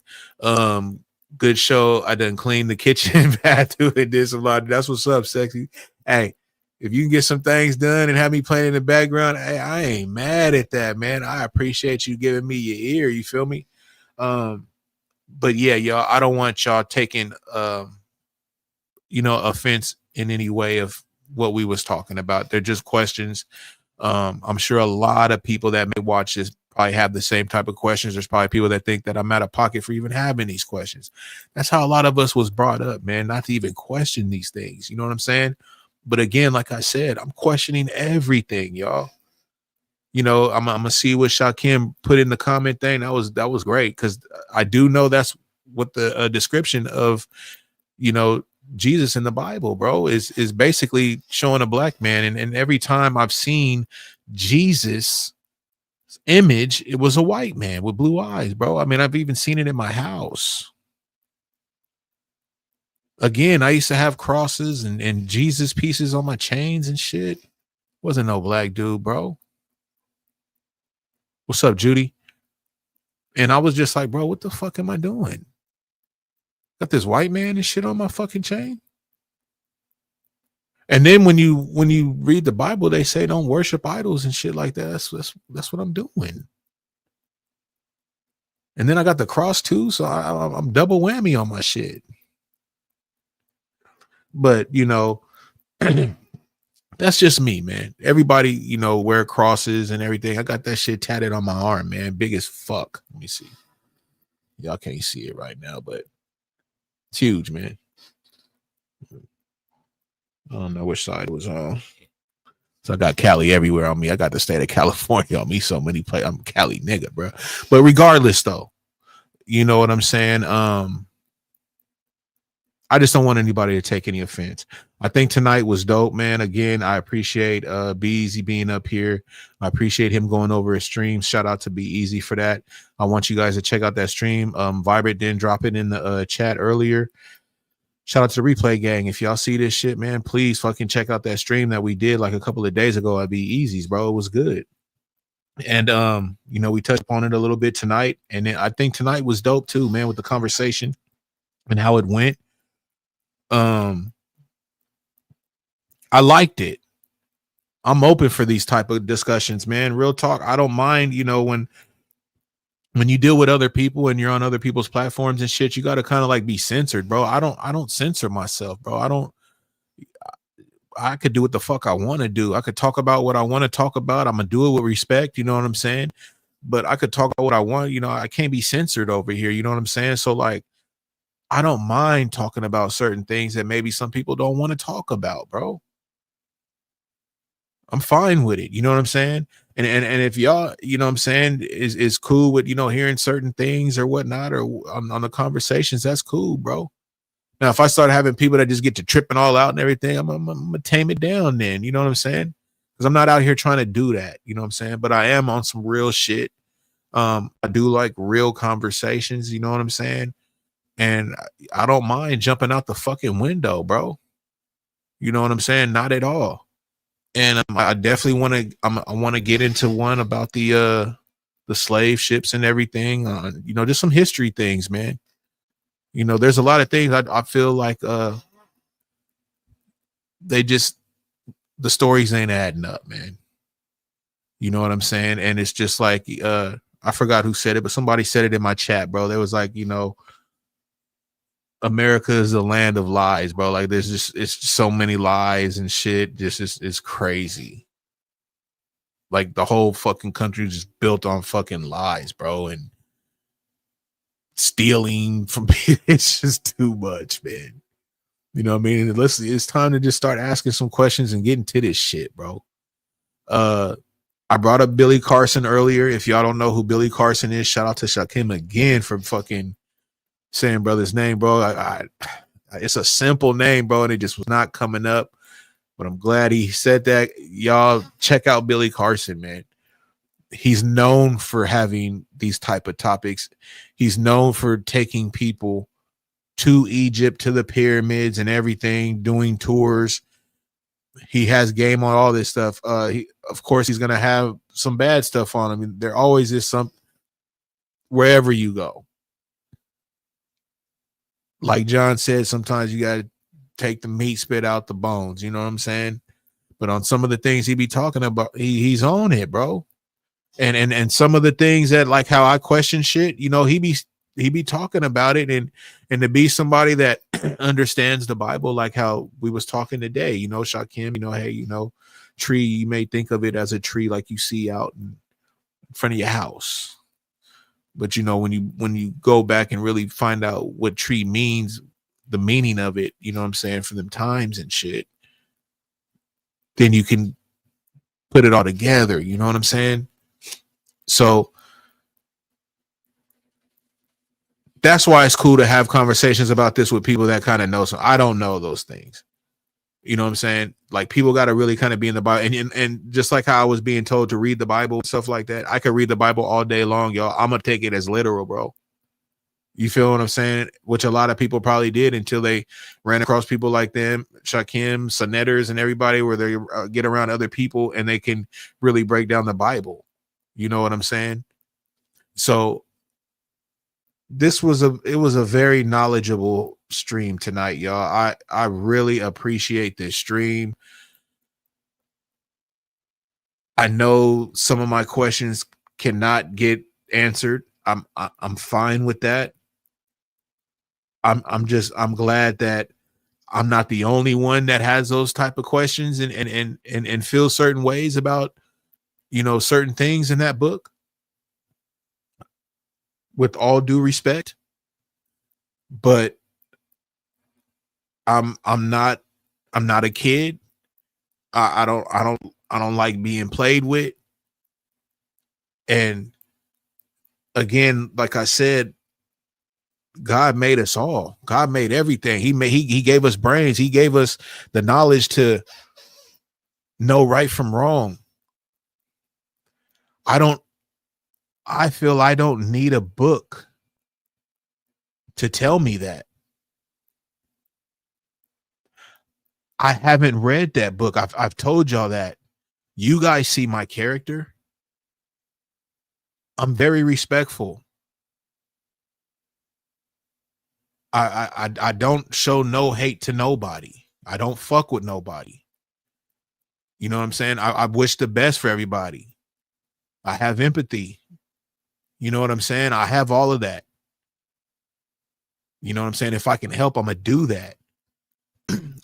Good show. I done cleaned the kitchen, bathroom, and did some lot. That's what's up, sexy. Hey, if you can get some things done and have me playing in the background, hey, I ain't mad at that, man. I appreciate you giving me your ear. You feel me? But yeah, y'all, I don't want y'all taking offense in any way of what we was talking about. They're just questions. I'm sure a lot of people that may watch this probably have the same type of questions. There's probably people that think that I'm out of pocket for even having these questions. That's how a lot of us was brought up, man, not to even question these things. You know what I'm saying? But again, like I said, I'm questioning everything, y'all. I'm gonna see what Shakim put in the comment thing. That was great, because I do know that's what the description of, Jesus in the Bible, bro, is basically showing a black man. And every time I've seen Jesus' image, it was a white man with blue eyes, bro. I mean, I've even seen it in my house. Again, I used to have crosses and Jesus pieces on my chains and shit. Wasn't no black dude, bro. What's up, Judy? And I was just like, bro, what the fuck am I doing? Got this white man and shit on my fucking chain. And then when you read the Bible, they say don't worship idols and shit like that. That's what I'm doing. And then I got the cross too, so I'm double whammy on my shit. But that's just me, man. Everybody, wear crosses and everything. I got that shit tatted on my arm, man. Big as fuck. Let me see. Y'all can't see it right now, but it's huge, man. I don't know which side it was on. So I got Cali everywhere on me. I got the state of California on me. So many places. I'm a Cali nigga, bro. But regardless, though, you know what I'm saying? I just don't want anybody to take any offense. I think tonight was dope, man. Again, I appreciate Be Easy being up here. I appreciate him going over his stream. Shout out to Be Easy for that. I want you guys to check out that stream. Vibrate didn't drop it in the chat earlier. Shout out to the replay gang. If y'all see this shit, man, please fucking check out that stream that we did like a couple of days ago at Be Easy's, bro. It was good. And we touched on it a little bit tonight. And then I think tonight was dope too, man, with the conversation and how it went. I liked it. I'm open for these type of discussions, man. Real talk. I don't mind, you know, when you deal with other people and you're on other people's platforms and shit, you got to kind of like be censored, bro. I don't censor myself, bro. I could do what the fuck I want to do. I could talk about what I want to talk about. I'm gonna do it with respect, you know what I'm saying? But I could talk about what I want, you know, I can't be censored over here, you know what I'm saying? So like I don't mind talking about certain things that maybe some people don't want to talk about, bro. I'm fine with it. You know what I'm saying? And if y'all, you know what I'm saying, is cool with, you know, hearing certain things or whatnot or on the conversations, that's cool, bro. Now, if I start having people that just get to tripping all out and everything, I'm gonna tame it down then. You know what I'm saying? Because I'm not out here trying to do that. You know what I'm saying? But I am on some real shit. I do like real conversations. You know what I'm saying? And I don't mind jumping out the fucking window, bro. You know what I'm saying? Not at all. And I definitely want to. I want to get into one about the slave ships and everything. You know, just some history things, man. You know, there's a lot of things I feel like they just the stories ain't adding up, man. You know what I'm saying? And it's just like I forgot who said it, but somebody said it in my chat, bro. There was like, you know, America is a land of lies, bro. Like there's just it's so many lies and shit. Just it's crazy. Like the whole fucking country is just built on fucking lies, bro, and stealing from people. It's just too much, man. You know what I mean? Listen, it's time to just start asking some questions and getting to this shit, bro. I brought up Billy Carson earlier. If y'all don't know who Billy Carson is, shout out to Shakim again for fucking saying brother's name, bro. It's a simple name, bro, and it just was not coming up. But I'm glad he said that. Y'all check out Billy Carson, man. He's known for having these type of topics. He's known for taking people to Egypt, to the pyramids and everything, doing tours. He has game on all this stuff. Of course, he's gonna have some bad stuff on him. There always is some wherever you go. Like John said, sometimes you gotta take the meat, spit out the bones. You know what I'm saying? But on some of the things he be talking about, he's on it, bro. And some of the things that like how I question shit, you know, he be talking about it, and to be somebody that understands the Bible, like how we was talking today, you know, Shakim, you know, hey, you know, tree, you may think of it as a tree like you see out in front of your house, but you know, when you go back and really find out what tree means, the meaning of it, you know what I'm saying, for them times and shit, then you can put it all together, you know what I'm saying? So that's why it's cool to have conversations about this with people that kind of know. So I don't know those things. You know what I'm saying? Like people got to really kind of be in the Bible. And just like how I was being told to read the Bible and stuff like that, I could read the Bible all day long, y'all. I'm going to take it as literal, bro. You feel what I'm saying? Which a lot of people probably did until they ran across people like them, Shakim, Sonetters, and everybody where they get around other people and they can really break down the Bible. You know what I'm saying? So it was a very knowledgeable stream tonight, y'all. I really appreciate this stream. I know some of my questions cannot get answered. I'm fine with that. I'm glad that I'm not the only one that has those type of questions and feel certain ways about, you know, certain things in that book. With all due respect, but I'm not a kid. I don't like being played with. And again, like I said, God made us all. God made everything. He gave us brains. He gave us the knowledge to know right from wrong. I feel I don't need a book to tell me that. I haven't read that book. I've told y'all that. You guys see my character. I'm very respectful. I don't show no hate to nobody. I don't fuck with nobody. You know what I'm saying? I wish the best for everybody. I have empathy. You know what I'm saying? I have all of that. You know what I'm saying? If I can help, I'm going to do that.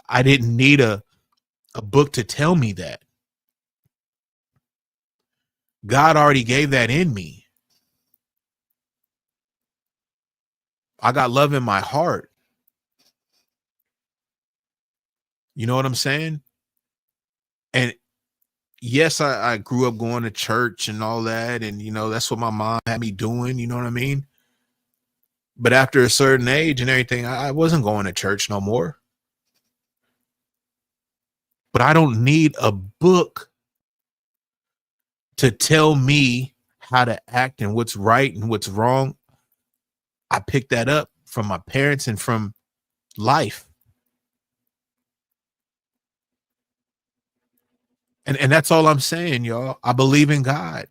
I didn't need a book to tell me that. God already gave that in me. I got love in my heart. You know what I'm saying? And yes, I grew up going to church and all that. And, you know, that's what my mom had me doing. You know what I mean? But after a certain age and everything, I wasn't going to church no more. But I don't need a book to tell me how to act and what's right and what's wrong. I picked that up from my parents and from life. And that's all I'm saying, y'all. I believe in God.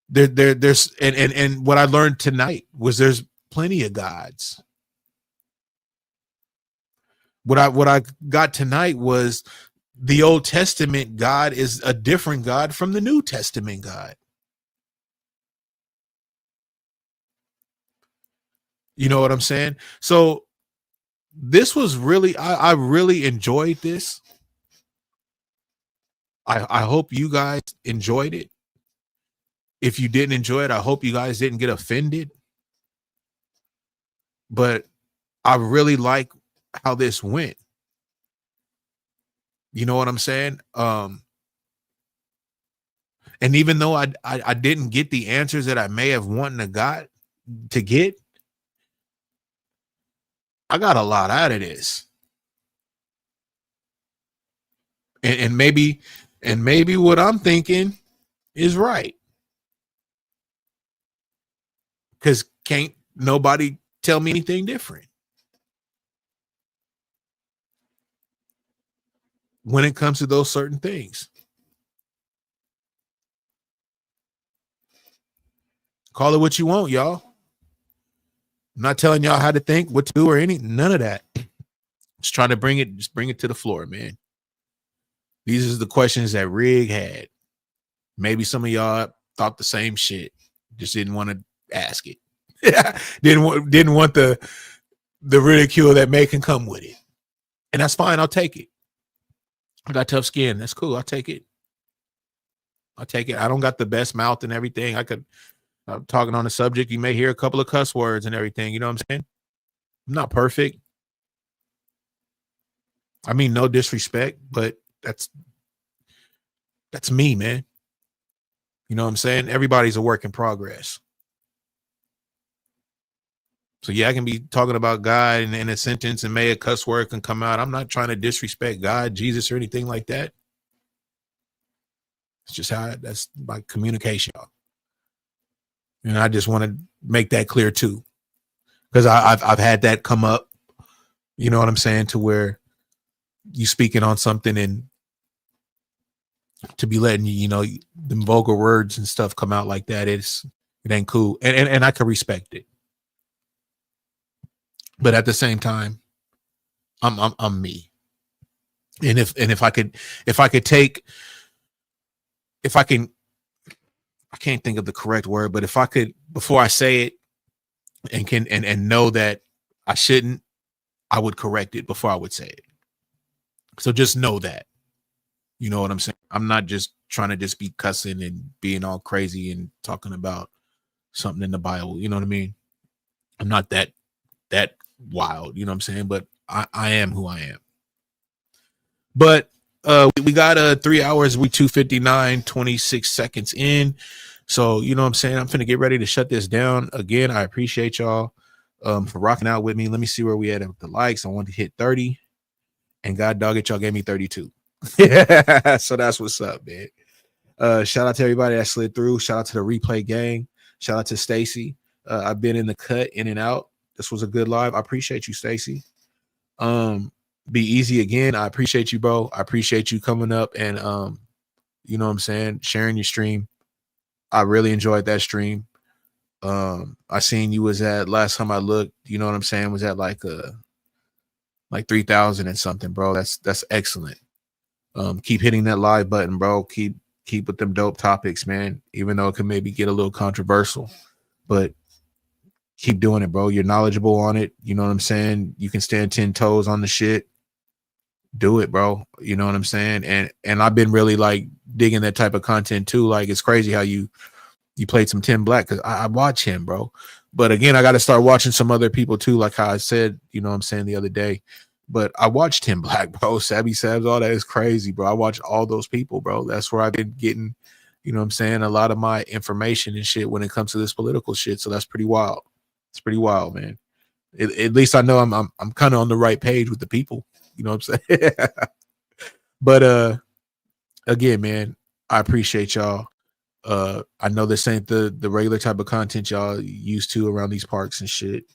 There's and what I learned tonight was there's plenty of gods. What I got tonight was the Old Testament God is a different God from the New Testament God. You know what I'm saying? So this was really, I really enjoyed this. I hope you guys enjoyed it. If you didn't enjoy it, I hope you guys didn't get offended. But I really like how this went. You know what I'm saying? And even though I didn't get the answers that I may have wanted to get, I got a lot out of this. And maybe what I'm thinking is right. Because can't nobody tell me anything different when it comes to those certain things. Call it what you want, y'all. I'm not telling y'all how to think, what to do, or none of that. Just trying to bring it to the floor, man. These are the questions that Rig had. Maybe some of y'all thought the same shit, just didn't want to ask it. didn't want the ridicule that may can come with it. And that's fine. I'll take it. I got tough skin. That's cool. I'll take it. I don't got the best mouth and everything. I'm talking on the subject. You may hear a couple of cuss words and everything. You know what I'm saying? I'm not perfect. I mean, no disrespect, but that's me, man. You know what I'm saying? Everybody's a work in progress. So yeah, I can be talking about God in a sentence and may a cuss word can come out. I'm not trying to disrespect God, Jesus, or anything like that. It's just that's my communication. And I just want to make that clear too. Because I've had that come up, you know what I'm saying, to where you speaking on something and to be letting you know, the vulgar words and stuff come out like that, it ain't cool. And I can respect it. But at the same time, I'm me. And if I can't think of the correct word, but if I could, before I say it and know that I shouldn't, I would correct it before I would say it. So just know that, you know what I'm saying? I'm not just trying to just be cussing and being all crazy and talking about something in the Bible. You know what I mean? I'm not that wild, you know what I'm saying? But I am who I am. But we got 3 hours, we 2:59, 26 seconds in. So, you know what I'm saying? I'm finna get ready to shut this down. Again, I appreciate y'all for rocking out with me. Let me see where we at with the likes. I want to hit 30. And God dog it, y'all gave me 32. So that's what's up, man. Shout out to everybody that slid through. Shout out to the replay gang. Shout out to Stacy. I've been in the cut, in and out. This was a good live. I appreciate you, Stacy. Be easy again. I appreciate you, bro. I appreciate you coming up and you know what I'm saying, sharing your stream. I really enjoyed that stream. I seen you was at, last time I looked, you know what I'm saying, was at like 3,000 and something, bro. That's excellent. Keep hitting that live button, bro. Keep with them dope topics, man. Even though it can maybe get a little controversial, but keep doing it, bro. You're knowledgeable on it. You know what I'm saying? You can stand 10 toes on the shit. Do it, bro. You know what I'm saying? And I've been really like digging that type of content too. Like, it's crazy how you played some Tim Black, because I watch him, bro. But again, I got to start watching some other people too, like how I said, you know what I'm saying, the other day. But I watched Tim Black, bro. Sabby Sabs, all that is crazy, bro. I watch all those people, bro. That's where I've been getting, you know what I'm saying, a lot of my information and shit when it comes to this political shit. So that's pretty wild. It's pretty wild, man. At least I know I'm kind of on the right page with the people. You know what I'm saying? But again, man, I appreciate y'all. I know this ain't the regular type of content y'all used to around these parks and shit,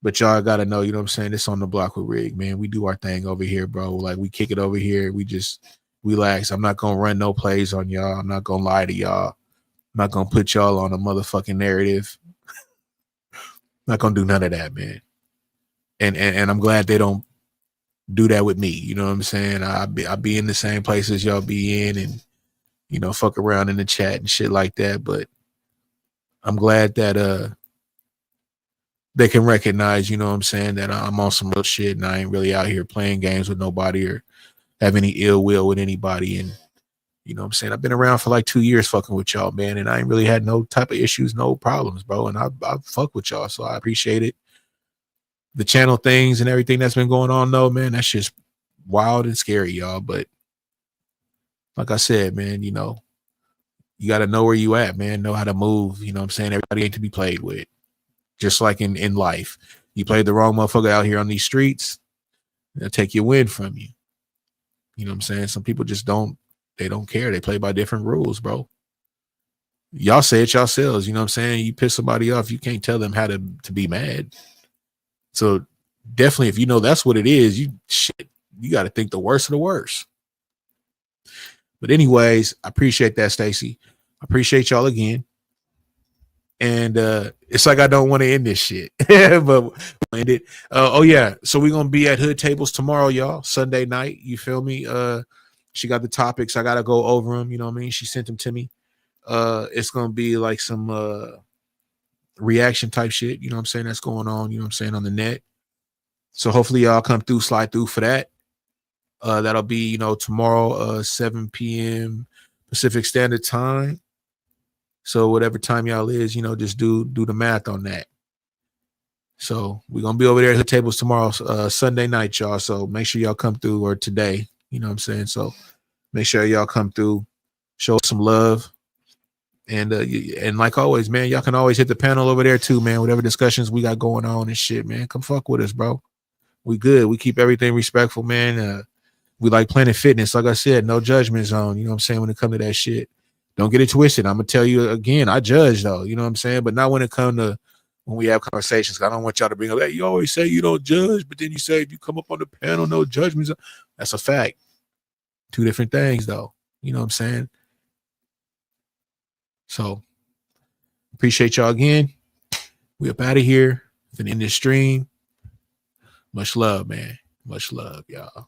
but y'all gotta know, you know what I'm saying, it's on the block with Rig, man. We do our thing over here, bro. Like, we kick it over here. We just relax. I'm not gonna run no plays on y'all. I'm not gonna lie to y'all. I'm not gonna put y'all on a motherfucking narrative. Not gonna do none of that, man. And I'm glad they don't do that with me. You know what I'm saying? I be in the same places y'all be in, and you know, fuck around in the chat and shit like that. But I'm glad that they can recognize, you know what I'm saying, that I'm on some real shit and I ain't really out here playing games with nobody or have any ill will with anybody. And you know what I'm saying, I've been around for like 2 years fucking with y'all, man, and I ain't really had no type of issues, no problems, bro. And I fuck with y'all, so I appreciate it. The channel things and everything that's been going on, though, man, that's just wild and scary, y'all. But like I said, man, you know, you got to know where you at, man. Know how to move. You know what I'm saying? Everybody ain't to be played with. Just like in life. You played the wrong motherfucker out here on these streets, they'll take your win from you. You know what I'm saying? Some people just don't care. They play by different rules, bro. Y'all say it yourselves. You know what I'm saying? You piss somebody off, you can't tell them how to be mad. So definitely, if you know that's what it is, you got to think the worst of the worst. But anyways, I appreciate that, Stacy. I appreciate y'all again. And it's like I don't want to end this shit, but we'll end it. Oh yeah, so we're gonna be at Hood Tables tomorrow, y'all. Sunday night. You feel me? She got the topics. I gotta go over them. You know what I mean? She sent them to me. It's gonna be like some reaction type shit. You know what I'm saying? That's going on. You know what I'm saying, on the net. So hopefully y'all come through, slide through for that. That'll be, you know, tomorrow, 7 p.m. Pacific Standard Time. So whatever time y'all is, you know, just do the math on that. So we're gonna be over there at the tables tomorrow, Sunday night, y'all. So make sure y'all come through, or today, you know what I'm saying? So make sure y'all come through, show some love. And like always, man, y'all can always hit the panel over there too, man. Whatever discussions we got going on and shit, man. Come fuck with us, bro. We good. We keep everything respectful, man. We like Planet Fitness. Like I said, no judgment zone. You know what I'm saying? When it comes to that shit, don't get it twisted. I'm gonna tell you again, I judge though. You know what I'm saying? But not when it comes to when we have conversations. I don't want y'all to bring up, hey, you always say you don't judge, but then you say if you come up on the panel, no judgment zone. That's a fact. Two different things though. You know what I'm saying? So appreciate y'all again. We up out of here. Finna end this stream. Much love, man. Much love, y'all.